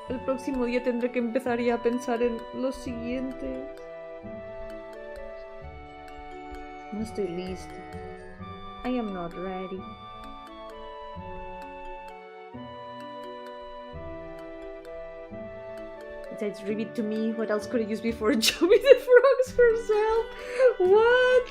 El próximo día tendré que empezar ya a pensar en los siguientes. No estoy lista. I am not ready. Besides, read it to me. What else could I use before Yomi the Frogs herself? What?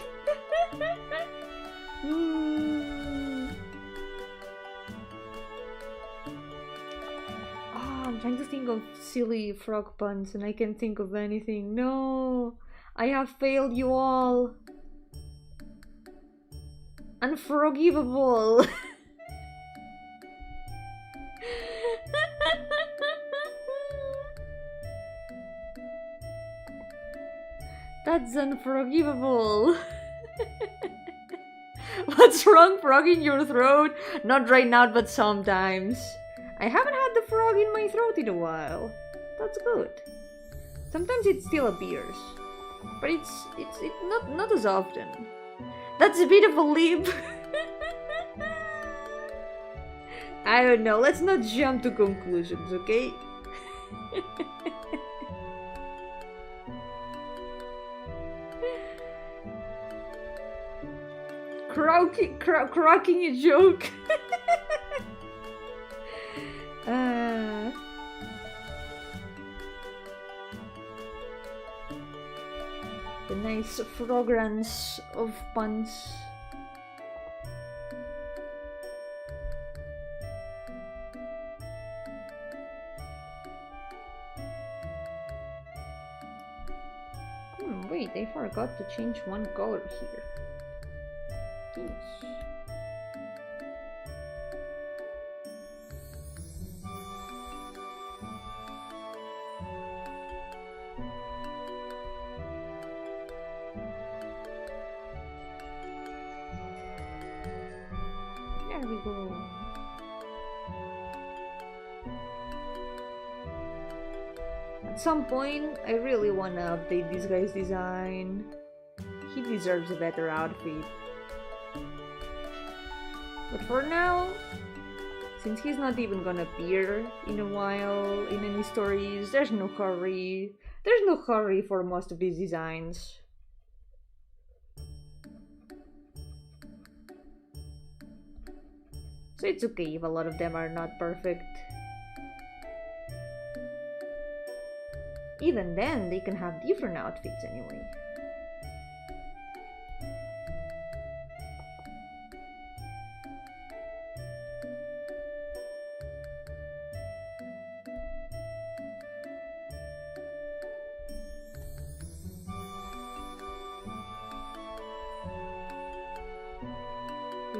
I'm trying to think of silly frog puns and I can't think of anything. No, I have failed you all. Unforgivable. That's unforgivable. What's wrong, frog in your throat? Not right now, but sometimes. I haven't had the frog in my throat in a while. That's good. Sometimes it still appears, but it's not as often. That's a bit of a leap. I don't know. Let's not jump to conclusions, okay? Cracking a joke. The nice fragrance of puns. Wait, I forgot to change one color here. Yes. There we go. At some point, I really want to update this guy's design. He deserves a better outfit. But for now, since he's not even gonna appear in a while in any stories, there's no hurry. There's no hurry for most of these designs. So it's okay if a lot of them are not perfect. Even then, they can have different outfits anyway.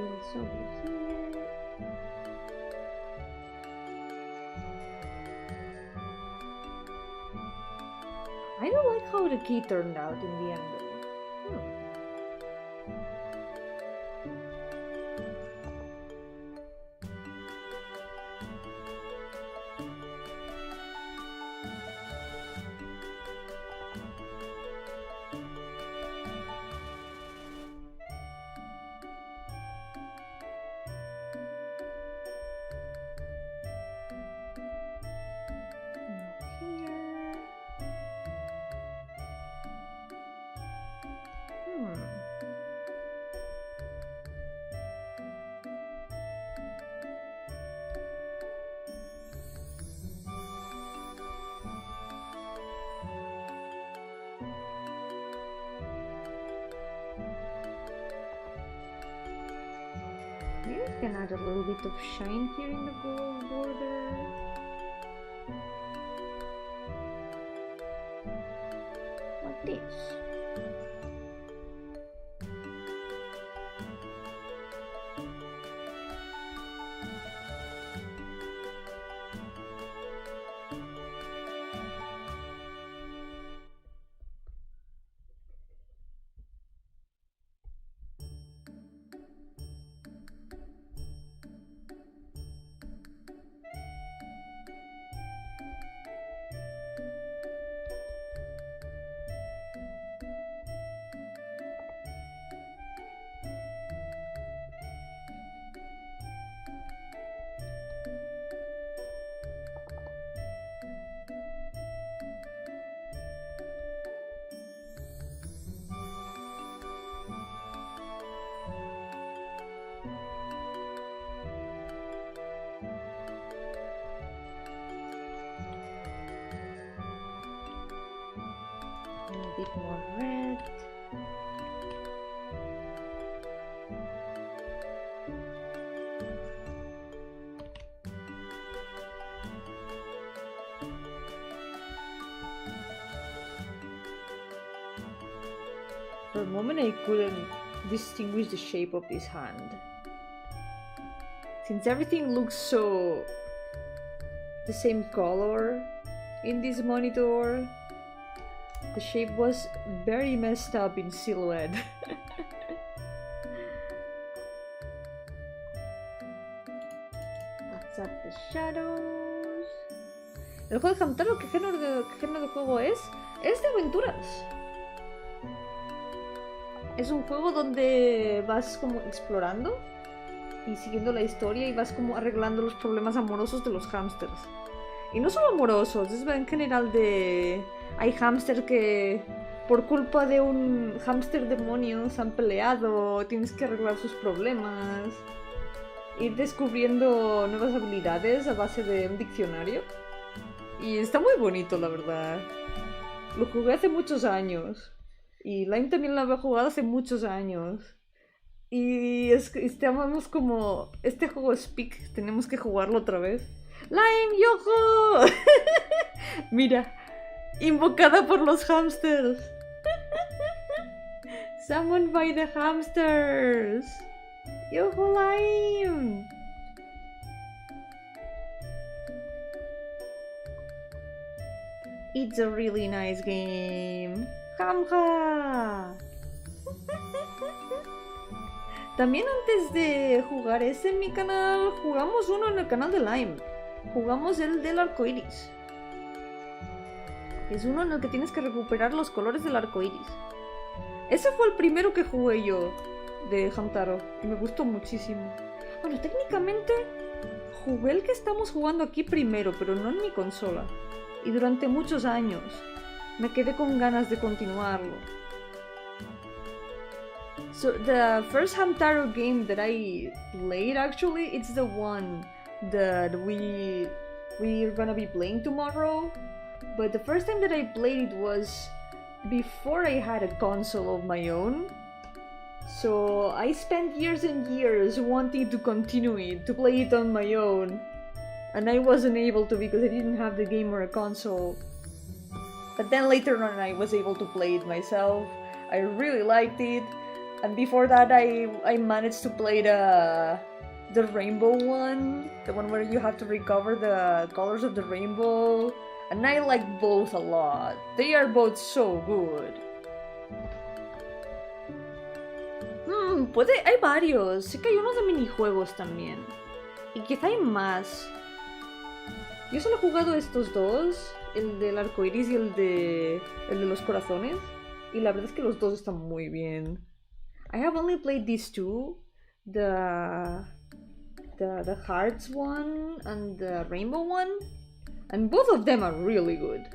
It's over here. I don't like how the key turned out in the end though. Maybe I can add a little bit of shine here in the gold border. Like this. A bit more red. For a moment I couldn't distinguish the shape of his hand. Since everything looks so the same color in this monitor, the shape was very messed up in silhouette. Let's add the shadows. El juego de Hamtaro, ¿qué género de juego es? Es de aventuras. Es un juego donde vas como explorando y siguiendo la historia y vas como arreglando los problemas amorosos de los hámsters. Y no solo amorosos, es en general de... Hay hámsters que por culpa de un hámster demonio se han peleado, tienes que arreglar sus problemas, ir descubriendo nuevas habilidades a base de un diccionario. Y está muy bonito, la verdad. Lo jugué hace muchos años. Y Lime también lo había jugado hace muchos años. Y estábamos como... Este juego es peak, tenemos que jugarlo otra vez. ¡Lime, Yo-hooo! Mira, invocada por los hamsters. Summoned by the hamsters. Yo-hooo, Lime! It's a really nice game. ¡Jamja! También antes de jugar ese en mi canal, jugamos uno en el canal de Lime. Jugamos el del arco iris. Es uno en el que tienes que recuperar los colores del arco iris. Ese fue el primero que jugué yo de Hamtaro y me gustó muchísimo. Bueno, técnicamente jugué el que estamos jugando aquí primero, pero no en mi consola. Y durante muchos años me quedé con ganas de continuarlo. So the first Hamtaro game that I played, actually, it's the one that we're gonna be playing tomorrow. But the first time that I played it was before I had a console of my own. So I spent years and years wanting to continue it, to play it on my own. And I wasn't able to because I didn't have the game or a console. But then later on I was able to play it myself. I really liked it. And before that, I managed to play the rainbow one, the one where you have to recover the colors of the rainbow. And I like both a lot. They are both so good. Hay varios. Sé que hay unos de minijuegos también. Y quizá hay más. Yo solo he jugado estos dos, el del arco iris y el de los corazones. Y la verdad es que los dos están muy bien. I have only played these two, the hearts one and the rainbow one, and both of them are really good.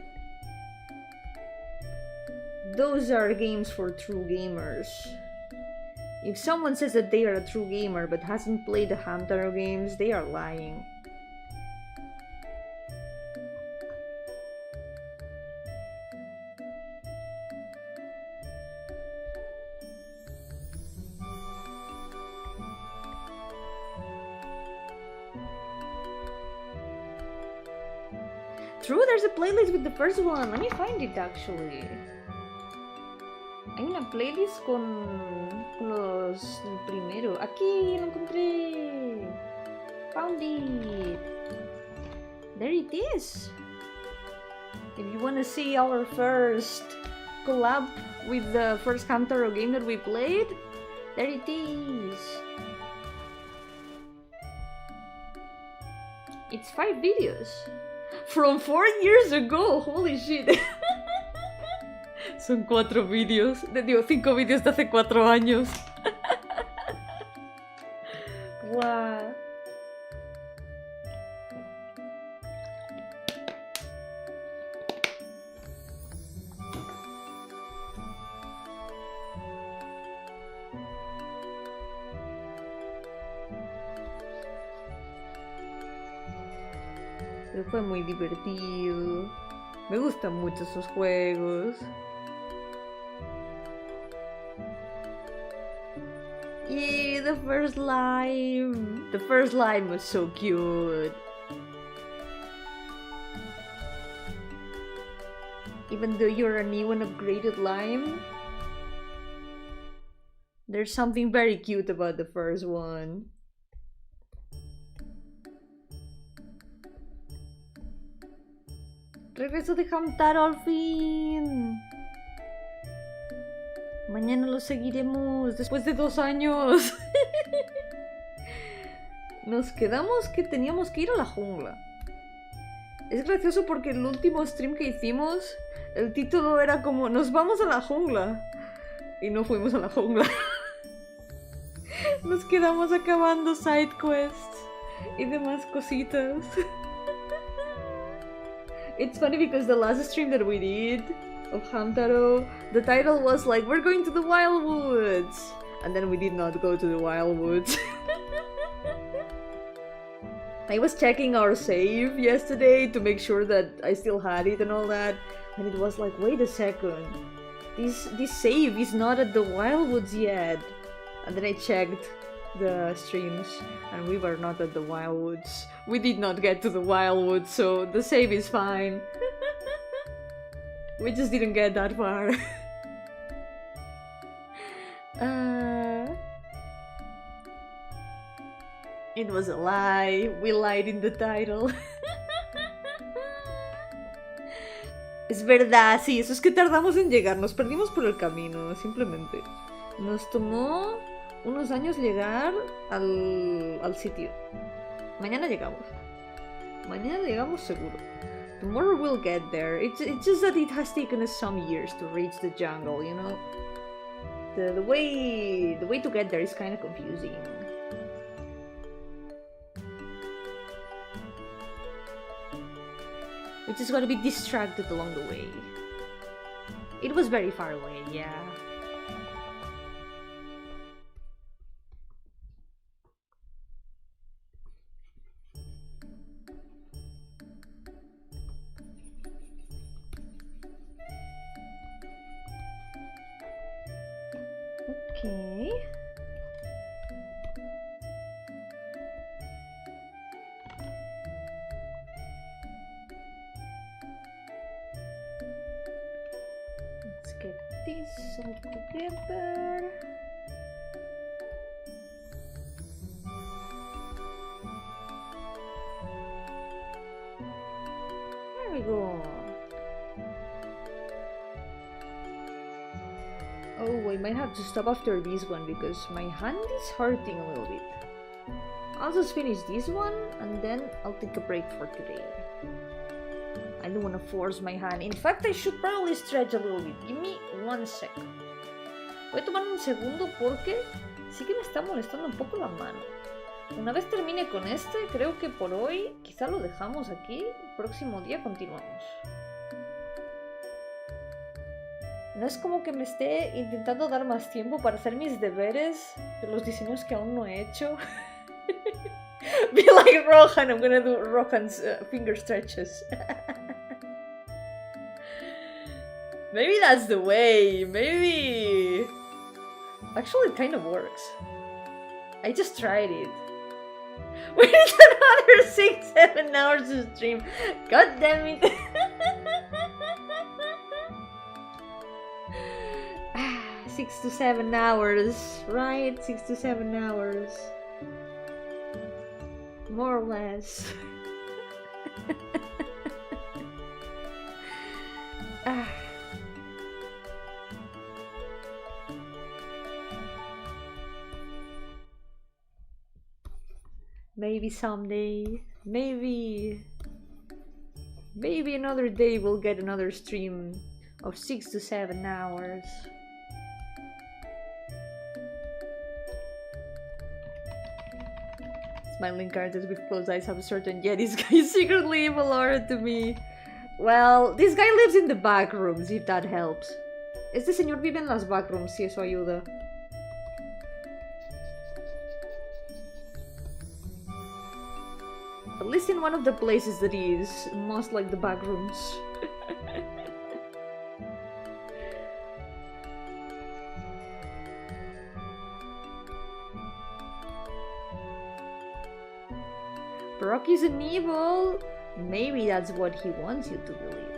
Those are games for true gamers. If someone says that they are a true gamer but hasn't played the Hamtaro games, they are lying. True, there's a playlist with the first one. Let me find it actually. Hay una playlist con los del primero. Aquí lo encontré. Found it. There it is. If you want to see our first collab with the first Hamtaro game that we played, there it is. It's 5 videos. From 4 years ago, holy shit. Son 4 vídeos. Digo, 5 vídeos de hace 4 años. Wow. Pero fue muy divertido. Me gustan mucho esos juegos. Yeah, the first slime. The first slime was so cute. Even though you're a new and upgraded lime, there's something very cute about the first one. Regreso de Hamtaro al fin. Mañana lo seguiremos después de 2 años. Nos quedamos que teníamos que ir a la jungla. Es gracioso porque el último stream que hicimos, el título era como nos vamos a la jungla. Y no fuimos a la jungla. Nos quedamos acabando side quests y demás cositas. It's funny because the last stream that we did of Hamtaro, the title was like, we're going to the Wildwoods! And then we did not go to the Wildwoods. I was checking our save yesterday to make sure that I still had it and all that, and it was like, wait a second, this save is not at the Wildwoods yet. And then I checked the streams, and we were not at the Wildwoods. We did not get to the Wildwoods, so the save is fine. We just didn't get that far. It was a lie. We lied in the title. Es verdad, sí, eso es que tardamos en llegar. Nos perdimos por el camino, simplemente. Nos tomó unos años llegar al sitio. Mañana llegamos. Mañana llegamos seguro. Tomorrow we'll get there. It's just that it has taken us some years to reach the jungle, you know? The way to get there is kind of confusing. We just gotta be distracted along the way. It was very far away, yeah. Okay. Let's get this all together. There we go. Oh, I might have to stop after this one because my hand is hurting a little bit. I'll just finish this one and then I'll take a break for today. I don't want to force my hand. In fact, I should probably stretch a little bit. Give me 1 sec. Voy a tomar un segundo porque sí que me está molestando un poco la mano. Una vez termine con este, creo que por hoy quizá lo dejamos aquí. El próximo día continuamos. No es como que me esté intentando dar más tiempo para hacer mis deberes de los diseños que aún no he hecho. Be like Rohan, I'm gonna do Rohan's finger stretches. Maybe that's the way, maybe... Actually, it kind of works. I just tried it. We need another 6-7 hours to stream. God damn it. 6 to 7 hours, right? 6 to 7 hours. More or less. Maybe someday, maybe another day we'll get another stream of 6 to 7 hours. Smiling characters with closed eyes have a certain, yeah, this guy is secretly evil aura to me. Well, this guy lives in the back rooms, if that helps. Este señor vive en las back rooms, si eso ayuda. At least in one of the places that he is, most like the back rooms. Brock isn't evil. Maybe that's what he wants you to believe.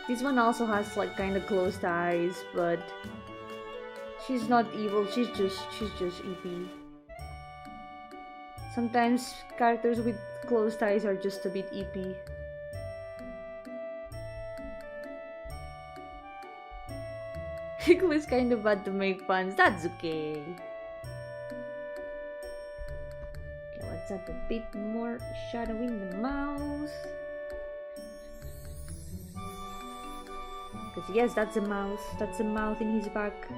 This one also has like kind of closed eyes, but she's not evil. She's just EP. Sometimes characters with closed eyes are just a bit EP. Hickle is kind of bad to make puns. That's okay. Okay, let's add a bit more shadow in the mouth. Because yes, that's a mouth. That's a mouth in his back.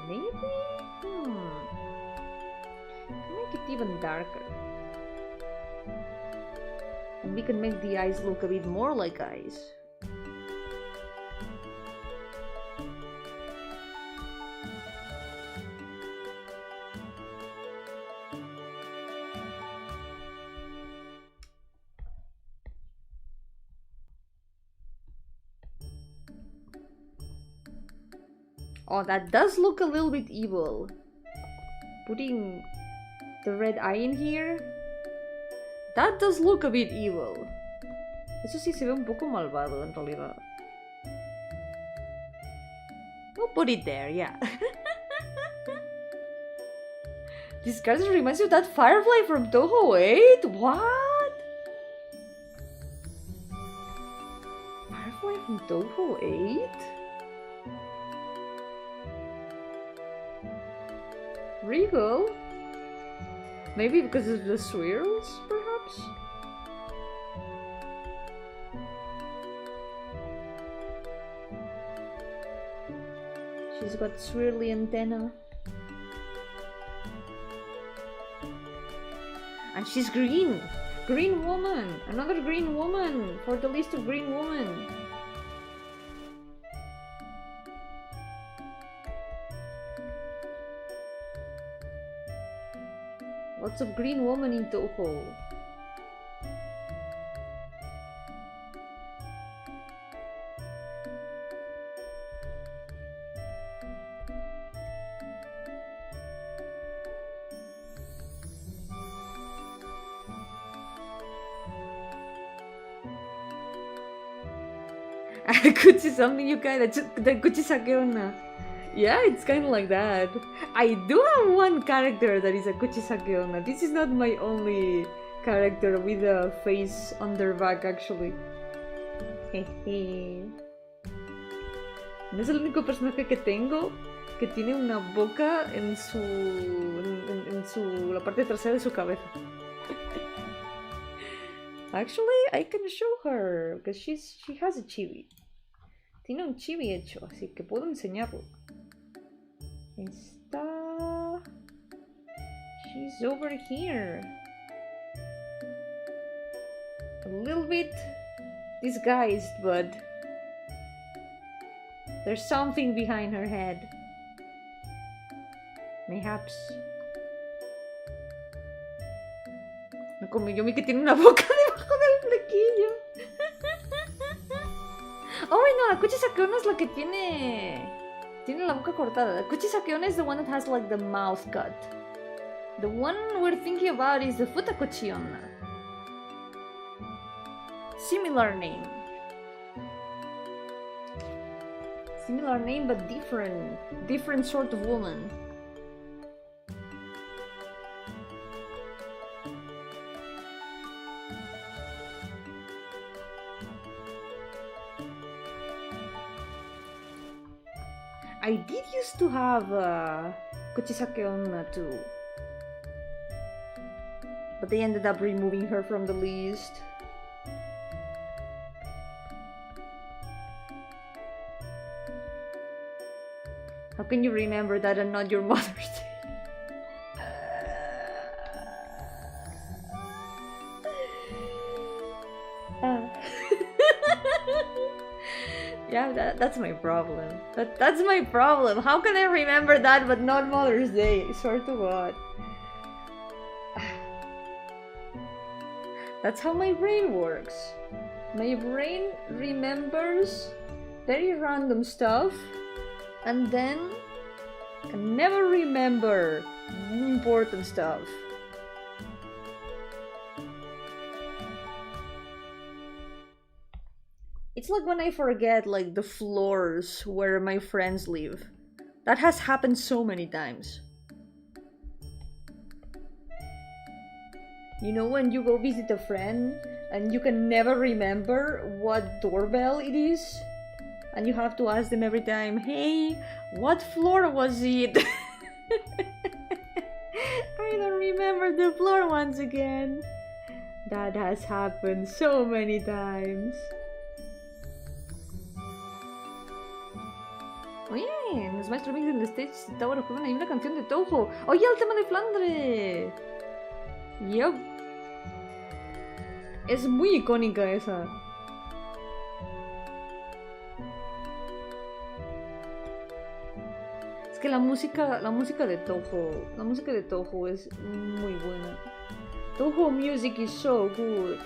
Maybe? Make it even darker. And we can make the eyes look a bit more like eyes. Oh, that does look a little bit evil. Putting the red eye in here. That does look a bit evil. Eso sí se ve un poco malvado en realidad. We'll put it there, yeah. This card reminds you of that firefly from Toho 8? What? Firefly from Toho 8? Regal? Maybe because of the swirls, perhaps? She's got swirly antenna. And she's green! Green woman! Another green woman! For the list of green women! Lots of green woman in Toho. Kuchi something you kind of the kuchi sakeonna. Yeah, it's kind of like that. I do have one character that is a kuchi sakeonna. This is not my only character with a face on their back, actually. Jeje. No es el único personaje que tengo que tiene una boca en su... la parte trasera de su cabeza. Actually, I can show her, because she has a chibi. Tiene un chibi hecho, así que puedo enseñarlo. Está... She's over here. A little bit disguised, but there's something behind her head. Mayhaps. No como Yomi que tiene una boca debajo del flequillo. Oh, wait, no, la Kuchi Sakeonna es la que tiene la boca cortada. The Kuchi Sakeonna is the one that has like the mouth cut. The one we're thinking about is the Futakochionna. Similar name. Similar name but different sort of woman. I did used to have Kuchisake Onna too, but they ended up removing her from the list. How can you remember that and not your Mother's Day? Yeah, that's my problem. That's my problem. How can I remember that but not Mother's Day? I swear to God. That's how my brain works. My brain remembers very random stuff and then can never remember important stuff. It's like when I forget like the floors where my friends live. That has happened so many times. You know when you go visit a friend and you can never remember what doorbell it is? And you have to ask them every time, hey, what floor was it? I don't remember the floor once again. That has happened so many times. Oye, los maestros mix del stage Tower juegan ahí una canción de Toho. Oye, el tema de Flandre. Yup. Es muy icónica esa. Es que la música de Toho es muy buena. Toho music is so good.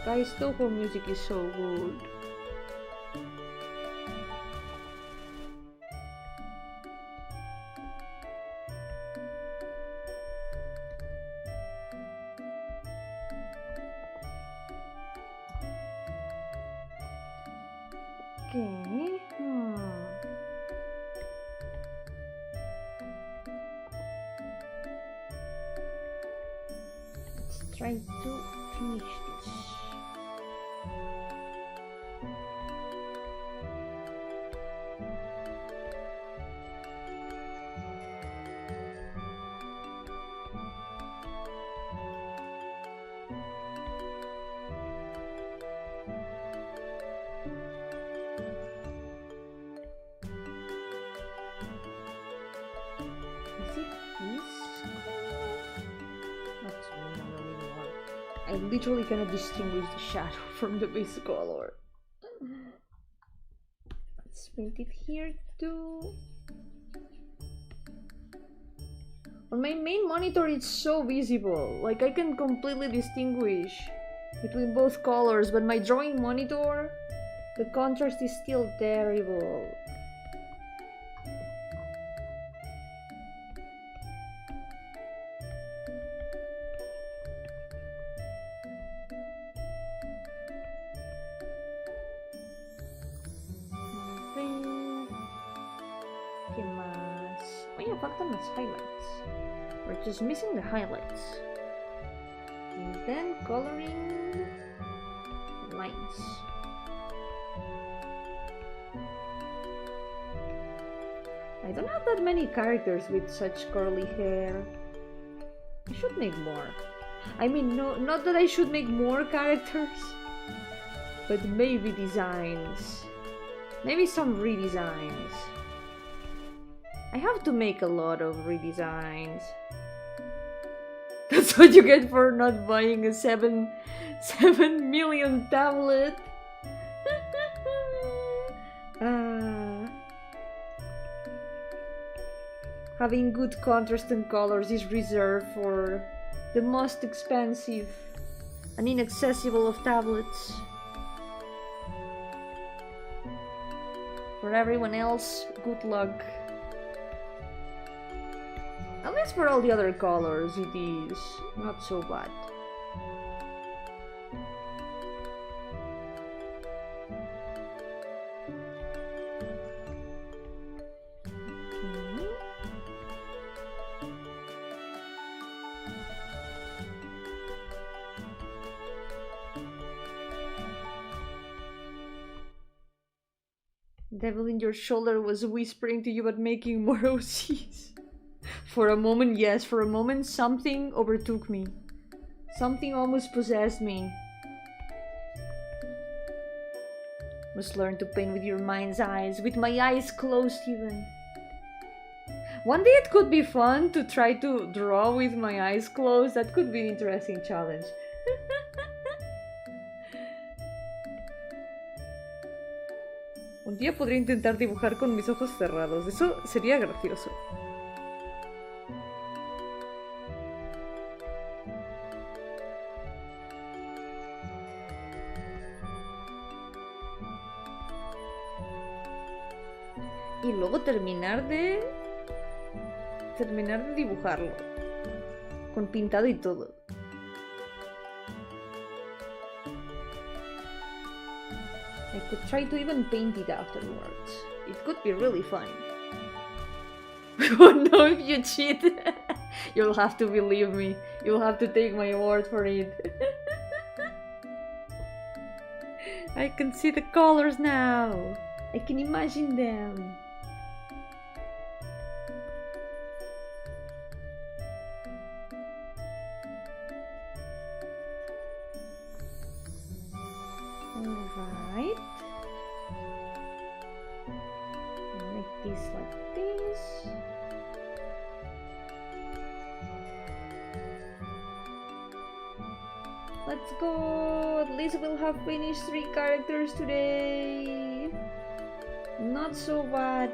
Guys, Toho music is so good. Okay. Let's try to finish this. I literally cannot distinguish the shadow from the base color. Let's paint it here too. On my main monitor it's so visible, like I can completely distinguish between both colors, but my drawing monitor, the contrast is still terrible. fact them as highlights. We're just missing the highlights. And then coloring lines. I don't have that many characters with such curly hair. I should make more. I mean, no, not that I should make more characters, but maybe designs. Maybe some redesigns. I have to make a lot of redesigns. That's what you get for not buying a 7 million tablet. Having good contrast and colors is reserved for the most expensive and inaccessible of tablets. For everyone else, good luck. At least for all the other colors, it is not so bad. Devil in your shoulder was whispering to you about making more OCs. For a moment, yes, for a moment something overtook me. Something almost possessed me. Must learn to paint with your mind's eyes, with my eyes closed even. One day it could be fun to try to draw with my eyes closed. That could be an interesting challenge. Un día podría intentar dibujar con mis ojos cerrados. Eso sería gracioso. Y luego terminar de dibujarlo. Con pintado y todo. I could try to even paint it afterwards. It could be really fun. We won't know if you cheat. You'll have to believe me. You'll have to take my word for it. I can see the colors now. I can imagine them. Alright. Make this like this. Let's go! At least we'll have finished 3 characters today. Not so bad.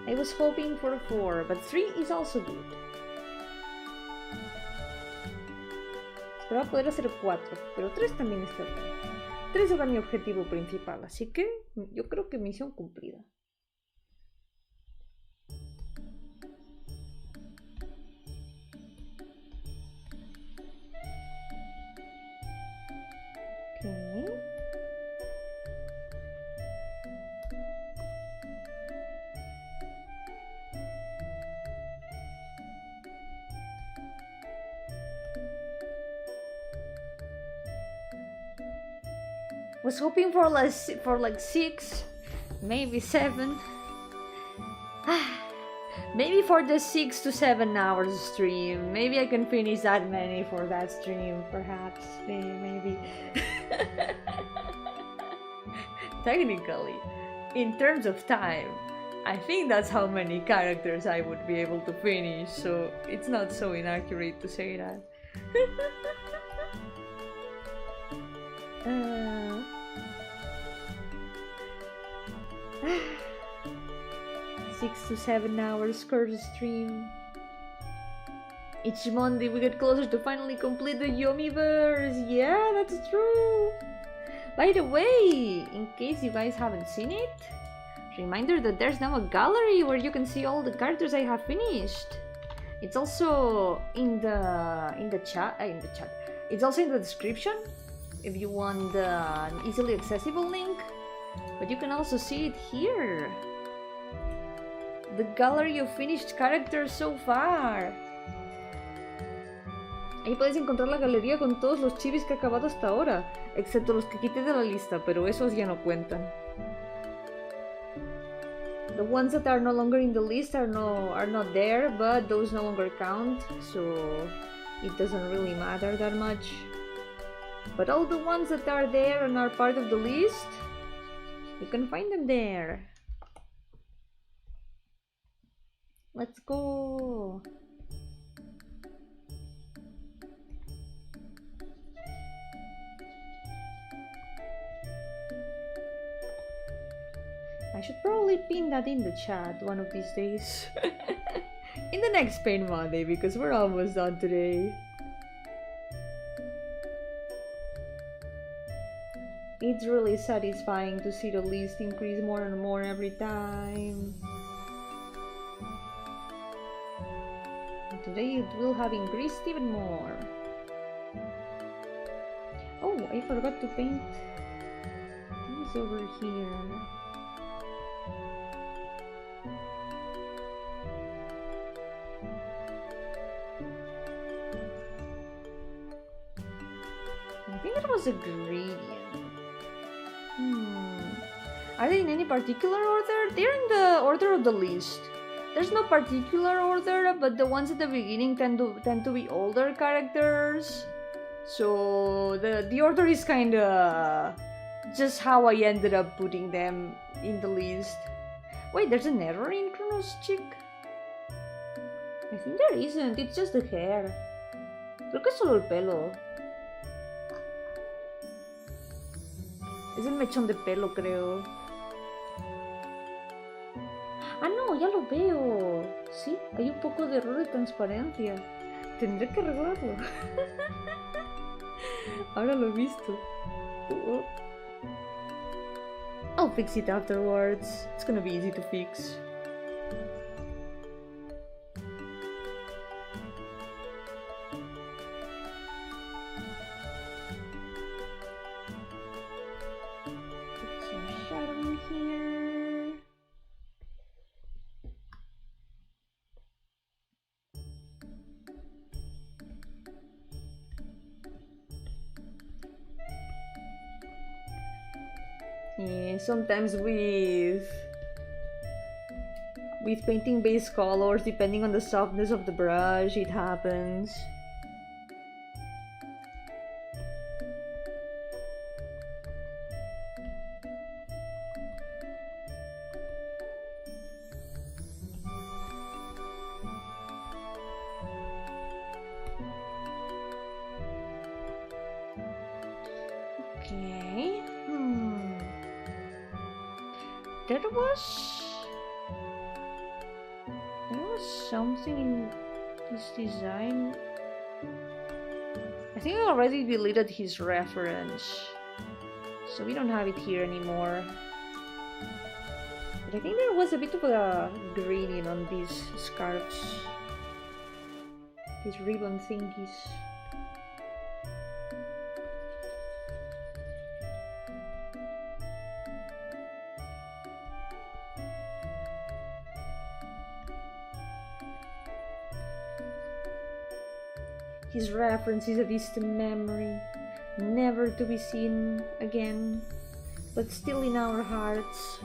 I was hoping for 4, but 3 is also good. Esperaba poder hacer 4, pero 3 también está bien. 3 era mi objetivo principal, así que yo creo que misión cumplida. Okay. Was hoping for like 6, maybe 7. Maybe for the 6 to 7 hours stream. Maybe I can finish that many for that stream, perhaps. Maybe. Technically, in terms of time, I think that's how many characters I would be able to finish, so it's not so inaccurate to say that. 6 to 7 hours curse stream. Each Monday we get closer to finally complete the Yomiverse. Yeah, that's true. By the way, in case you guys haven't seen it, reminder that there's now a gallery where you can see all the characters I have finished. It's also in the chat. It's also in the description if you want an easily accessible link. But you can also see it here. The gallery of finished characters so far. Ahí podéis encontrar la galería con todos los chibis que he acabado hasta ahora, excepto los que quité de la lista, pero esos ya no cuentan. The ones that are no longer in the list are not there, but those no longer count, so it doesn't really matter that much. But all the ones that are there and are part of the list, you can find them there. Let's go! I should probably pin that in the chat one of these days. In the next Pain Monday, because we're almost done today. It's really satisfying to see the list increase more and more every time. And today it will have increased even more. Oh, I forgot to paint these over here. I think it was a gradient. Are they in any particular order? They're in the order of the list. There's no particular order, but the ones at the beginning tend to be older characters. So the order is kinda just how I ended up putting them in the list. Wait, there's an error in Chronos Chick? I think there isn't, it's just the hair. Creo que es solo el pelo. Es el mechón de pelo, creo. Ah, no, ya lo veo. Sí, hay un poco de error de transparencia. Tendré que arreglarlo. Ahora lo he visto. I'll fix it afterwards. It's gonna be easy to fix. Sometimes with painting base colors, depending on the softness of the brush, it happens. Okay. There was something in this design. I think I already deleted his reference, so we don't have it here anymore. But I think there was a bit of a gradient on these scarves, these ribbon thingies. His reference is a distant memory, never to be seen again, but still in our hearts.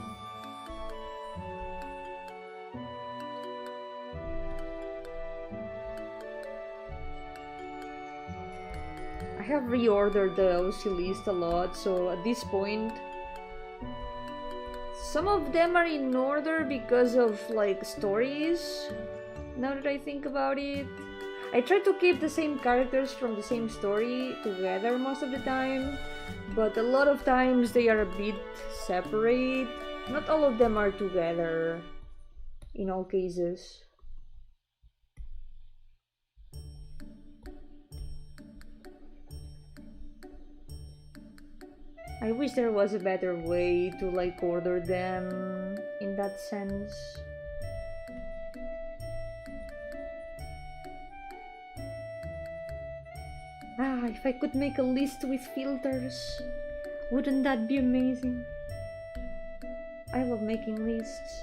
I have reordered the OC list a lot, so at this point, some of them are in order because of like stories, now that I think about it. I try to keep the same characters from the same story together most of the time, but a lot of times they are a bit separate. Not all of them are together in all cases. I wish there was a better way to like order them in that sense. Ah, if I could make a list with filters, wouldn't that be amazing? I love making lists.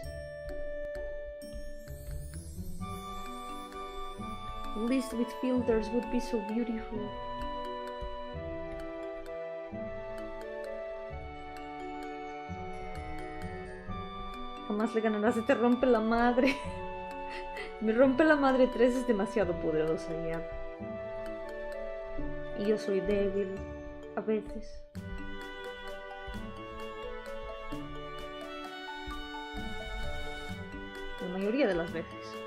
At least with filters would be so beautiful. Jamás le ganarás y te rompe la madre. Me rompe la madre 3 es demasiado poderosa ya. Y yo soy débil. A veces. La mayoría de las veces.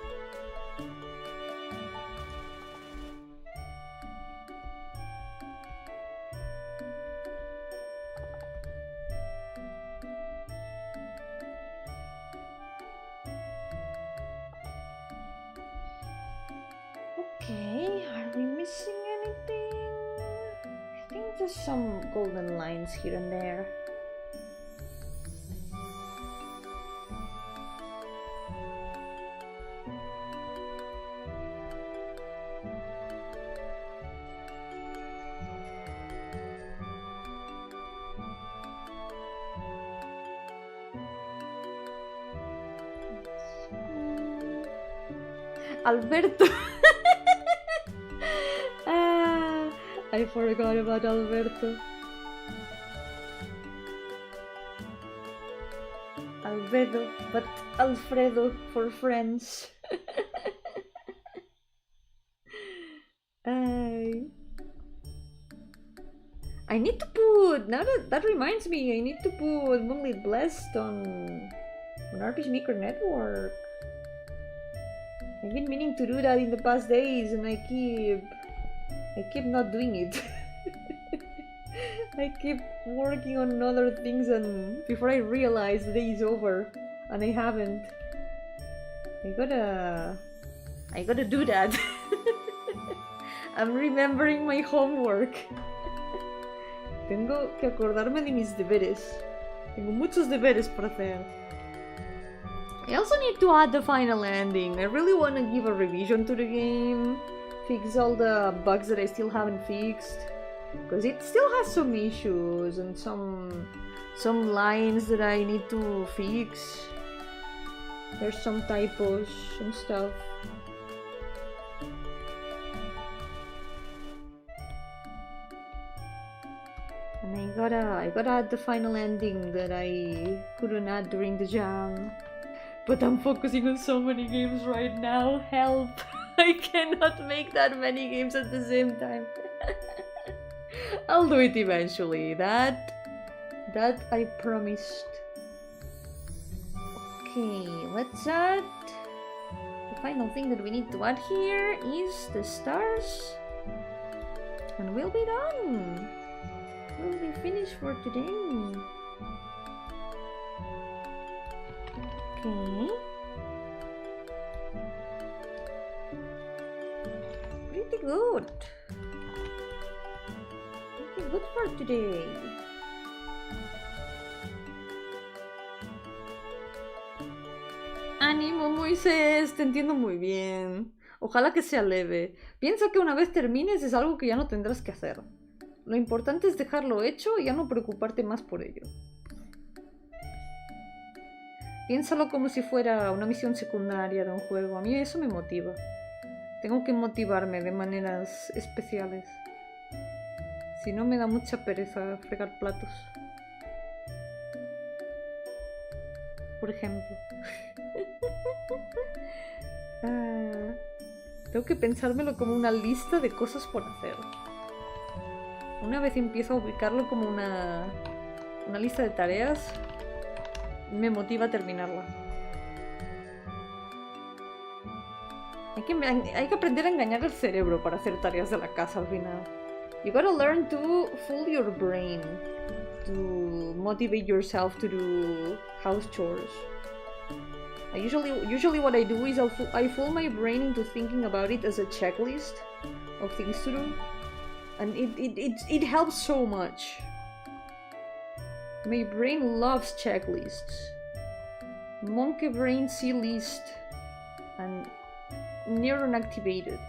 Okay, are we missing anything? I think there's some golden lines here and there. Alberto. I forgot about Alberto. Albedo, but Alfredo for friends. I need to put, now that reminds me, I need to put Moonlit Blessed on RPG Maker Network. I've been meaning to do that in the past days and I keep not doing it. I keep working on other things and before I realize the day is over and I haven't. I gotta do that. I'm remembering my homework. Tengo que acordarme de mis deberes. Tengo muchos deberes por hacer. I also need to add the final ending. I really want to give a revision to the game. Fix all the bugs that I still haven't fixed. Because it still has some issues and some lines that I need to fix. There's some typos and stuff. And I gotta add the final ending that I couldn't add during the jam. But I'm focusing on so many games right now. Help! I cannot make that many games at the same time. I'll do it eventually. That I promised. Okay, let's add. The final thing that we need to add here is the stars. And we'll be done. We'll be finished for today. Okay. Pretty good. Pretty good for today. Ánimo, Moisés, te entiendo muy bien. Ojalá que sea leve. Piensa que una vez termines es algo que ya no tendrás que hacer. Lo importante es dejarlo hecho y ya no preocuparte más por ello. Piénsalo como si fuera una misión secundaria de un juego. A mí eso me motiva. Tengo que motivarme de maneras especiales. Si no, me da mucha pereza fregar platos. Por ejemplo. Tengo que pensármelo como una lista de cosas por hacer. Una vez empiezo a ubicarlo como una lista de tareas, me motiva a terminarla. Hay que aprender a engañar el cerebro para hacer tareas de la casa al final. You gotta learn to fool your brain to motivate yourself to do house chores. Usually what I do is I fool my brain into thinking about it as a checklist of things to do. And it helps so much. My brain loves checklists. Monkey brain C list and neuron activated.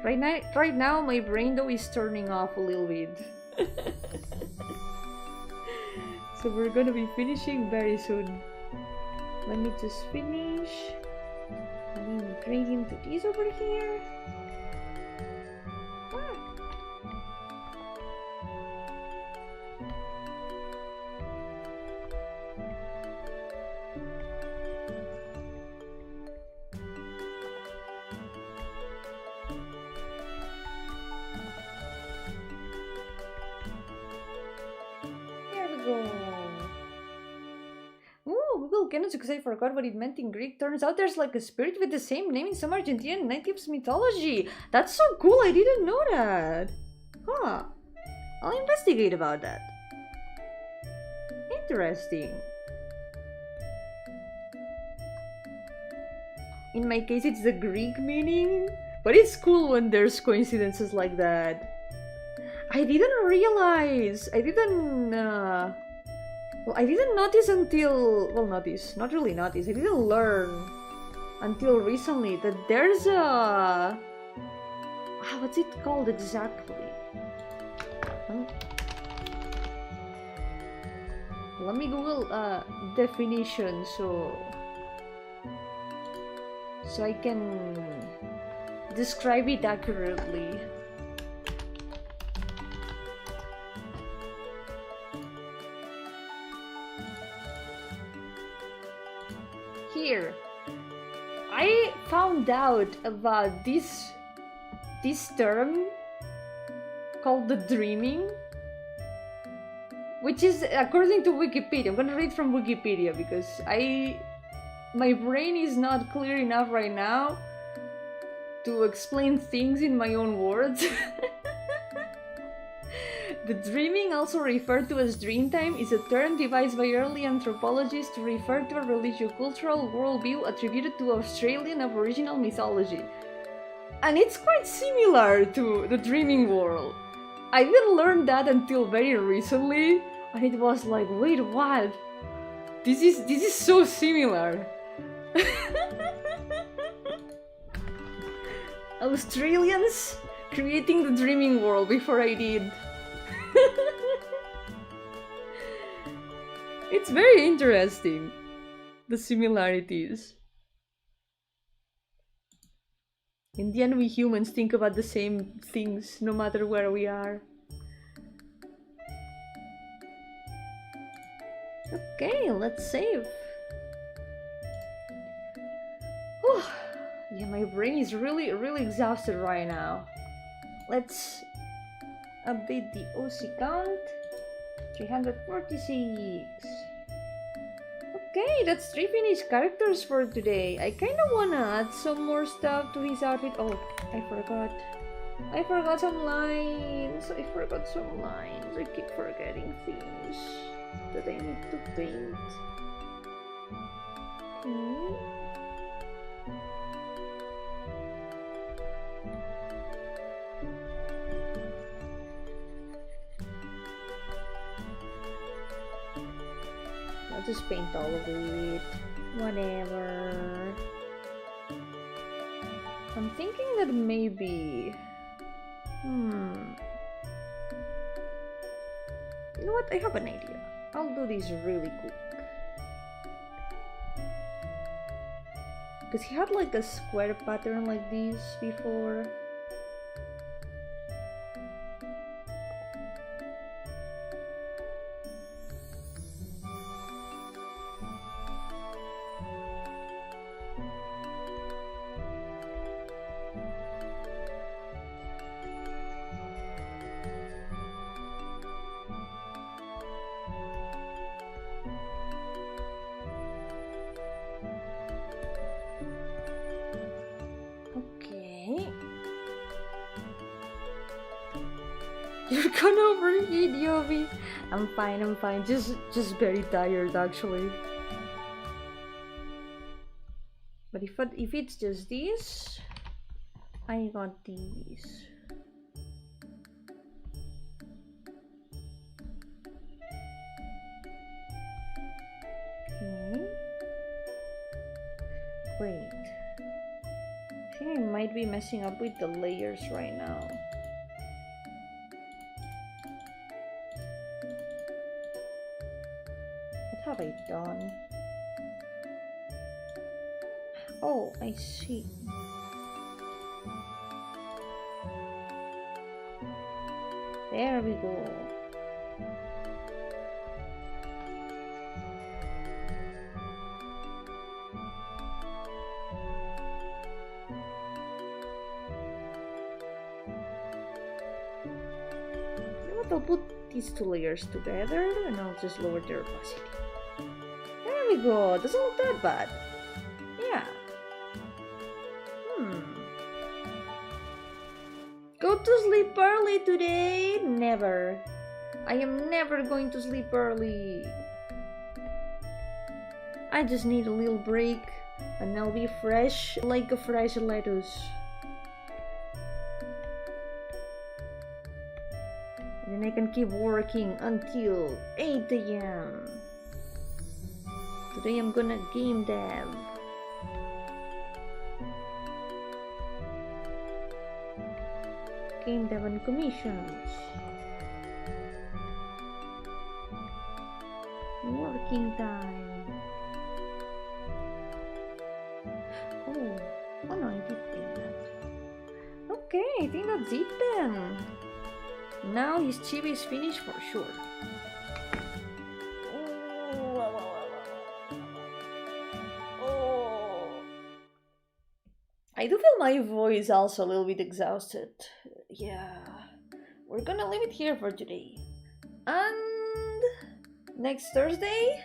Right now my brain though is turning off a little bit. So we're gonna be finishing very soon. Let me just finish. An ingredient to this over here. Ah. Here we go. Ooh, Google cannot because I forgot what it meant in Greek. Turns out there's like a spirit with the same name in some Argentinian natives mythology. That's so cool, I didn't know that. Huh. I'll investigate about that. Interesting. In my case, it's the Greek meaning, but it's cool when there's coincidences like that. I didn't realize, I didn't notice until, well, not really notice, I didn't learn until recently that there's a, what's it called exactly? Let me Google definition so I can describe it accurately. Here, I found out about this term called the dreaming, which is according to Wikipedia. I'm gonna read from Wikipedia because my brain is not clear enough right now to explain things in my own words. The dreaming, also referred to as dreamtime, is a term devised by early anthropologists to refer to a religio-cultural worldview attributed to Australian Aboriginal mythology. And it's quite similar to the dreaming world. I didn't learn that until very recently, and it was like, wait, what? This is so similar. Australians creating the dreaming world before I did. It's very interesting, the similarities. In the end, we humans think about the same things no matter where we are. Okay, let's save. Oh, yeah, my brain is really exhausted right now. Let's update the OC count. 346. Okay, that's 3 finished characters for today. I kinda wanna add some more stuff to his outfit. Oh, I forgot some lines. I keep forgetting things that I need to paint. Okay. I'll just paint all of it. Whatever. I'm thinking that maybe... You know what? I have an idea. I'll do this really quick. Because he had like a square pattern like this before. You're gonna overheat, Yomi. I'm fine. Just very tired, actually. But if it's just this, I got these. Okay. Wait. I think I might be messing up with the layers right now. What have I done? Oh, I see. There we go. I'll put these two layers together and I'll just lower their opacity. There we go. Doesn't look that bad. Yeah. Go to sleep early today? Never. I am never going to sleep early. I just need a little break and I'll be fresh like a fresh lettuce. And then I can keep working until 8 AM. Today I'm gonna game dev. Game dev and commissions. Working time. Oh no, I did think that. Okay, I think that's it then. Now his chibi is finished for sure. I do feel my voice also a little bit exhausted. Yeah. We're gonna leave it here for today. And next Thursday,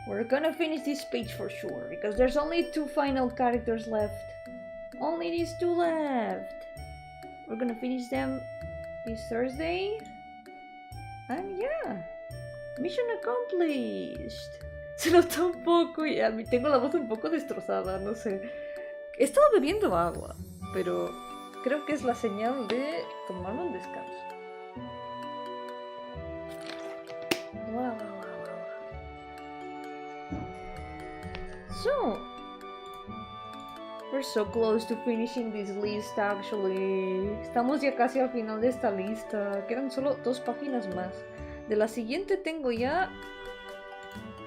we're gonna finish this page for sure, because there's only 2 final characters left. Only these 2 left. We're gonna finish them this Thursday. And yeah, mission accomplished. Se nota un poco, ya tengo la voz un poco destrozada, no sé. He estado bebiendo agua, pero creo que es la señal de tomarme un descanso. Wow. So, we're so close to finishing this list actually. Estamos ya casi al final de esta lista. Quedan solo 2 páginas más. De la siguiente tengo ya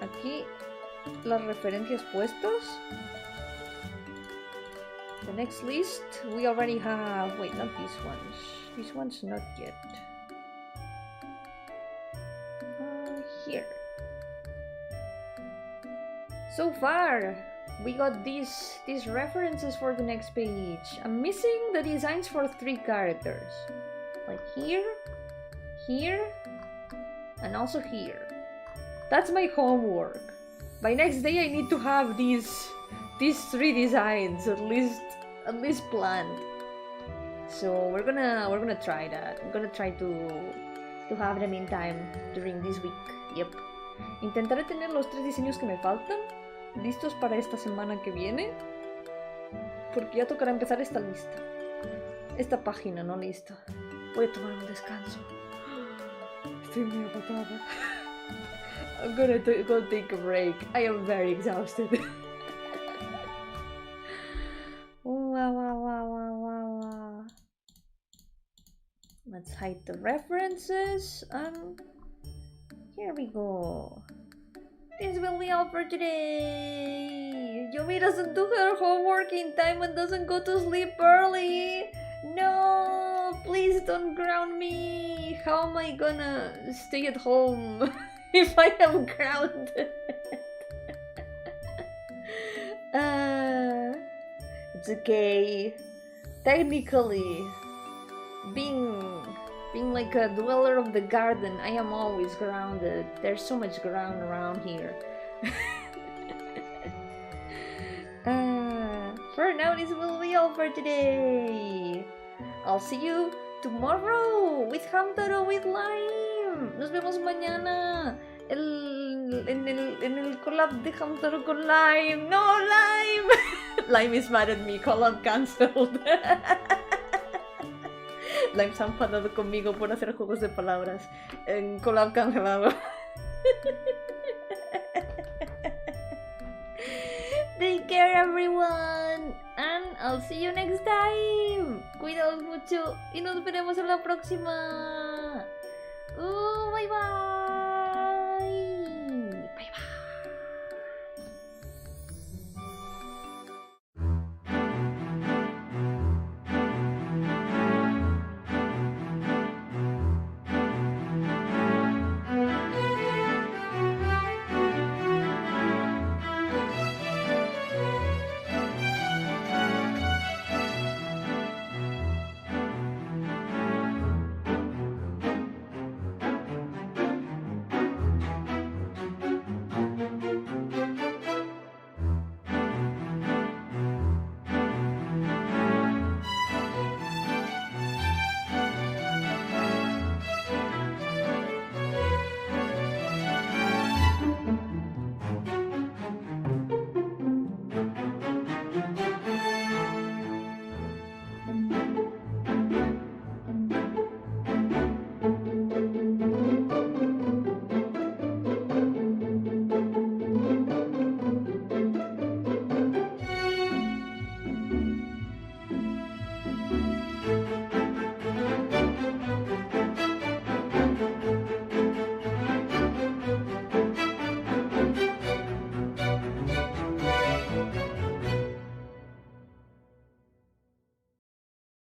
aquí las referencias puestas. The next list we already have. Wait, not these ones. These ones not yet. Here. So far, we got these references for the next page. I'm missing the designs for 3 characters. Like here, here, and also here. That's my homework. By next day I need to have these 3 designs at least planned. So we're gonna try that. I'm gonna try to have them in time during this week. Yep. Intentaré tener los 3 diseños que me faltan listos para esta semana que viene, porque ya tocará empezar esta lista. Esta página no lista. Voy a tomar un descanso. Estoy muy agotada. I'm gonna go take a break. I am very exhausted. Wow. Let's hide the references and here we go. This will be all for today. Yomi doesn't do her homework in time and doesn't go to sleep early. No, please don't ground me. How am I gonna stay at home if I am grounded? It's okay. Technically, being like a dweller of the garden, I am always grounded. There's so much ground around here. For now, this will be all for today. I'll see you tomorrow with Hamtaro with Lime. Nos vemos mañana en el collab de Hamtaro con Lime. No, Lime. Lime is mad at me. Collab cancelled. Lime se ha enfadado conmigo por hacer juegos de palabras. En collab cancelado. Take care everyone. And I'll see you next time. Cuidaos mucho y nos veremos en la próxima. Bye bye.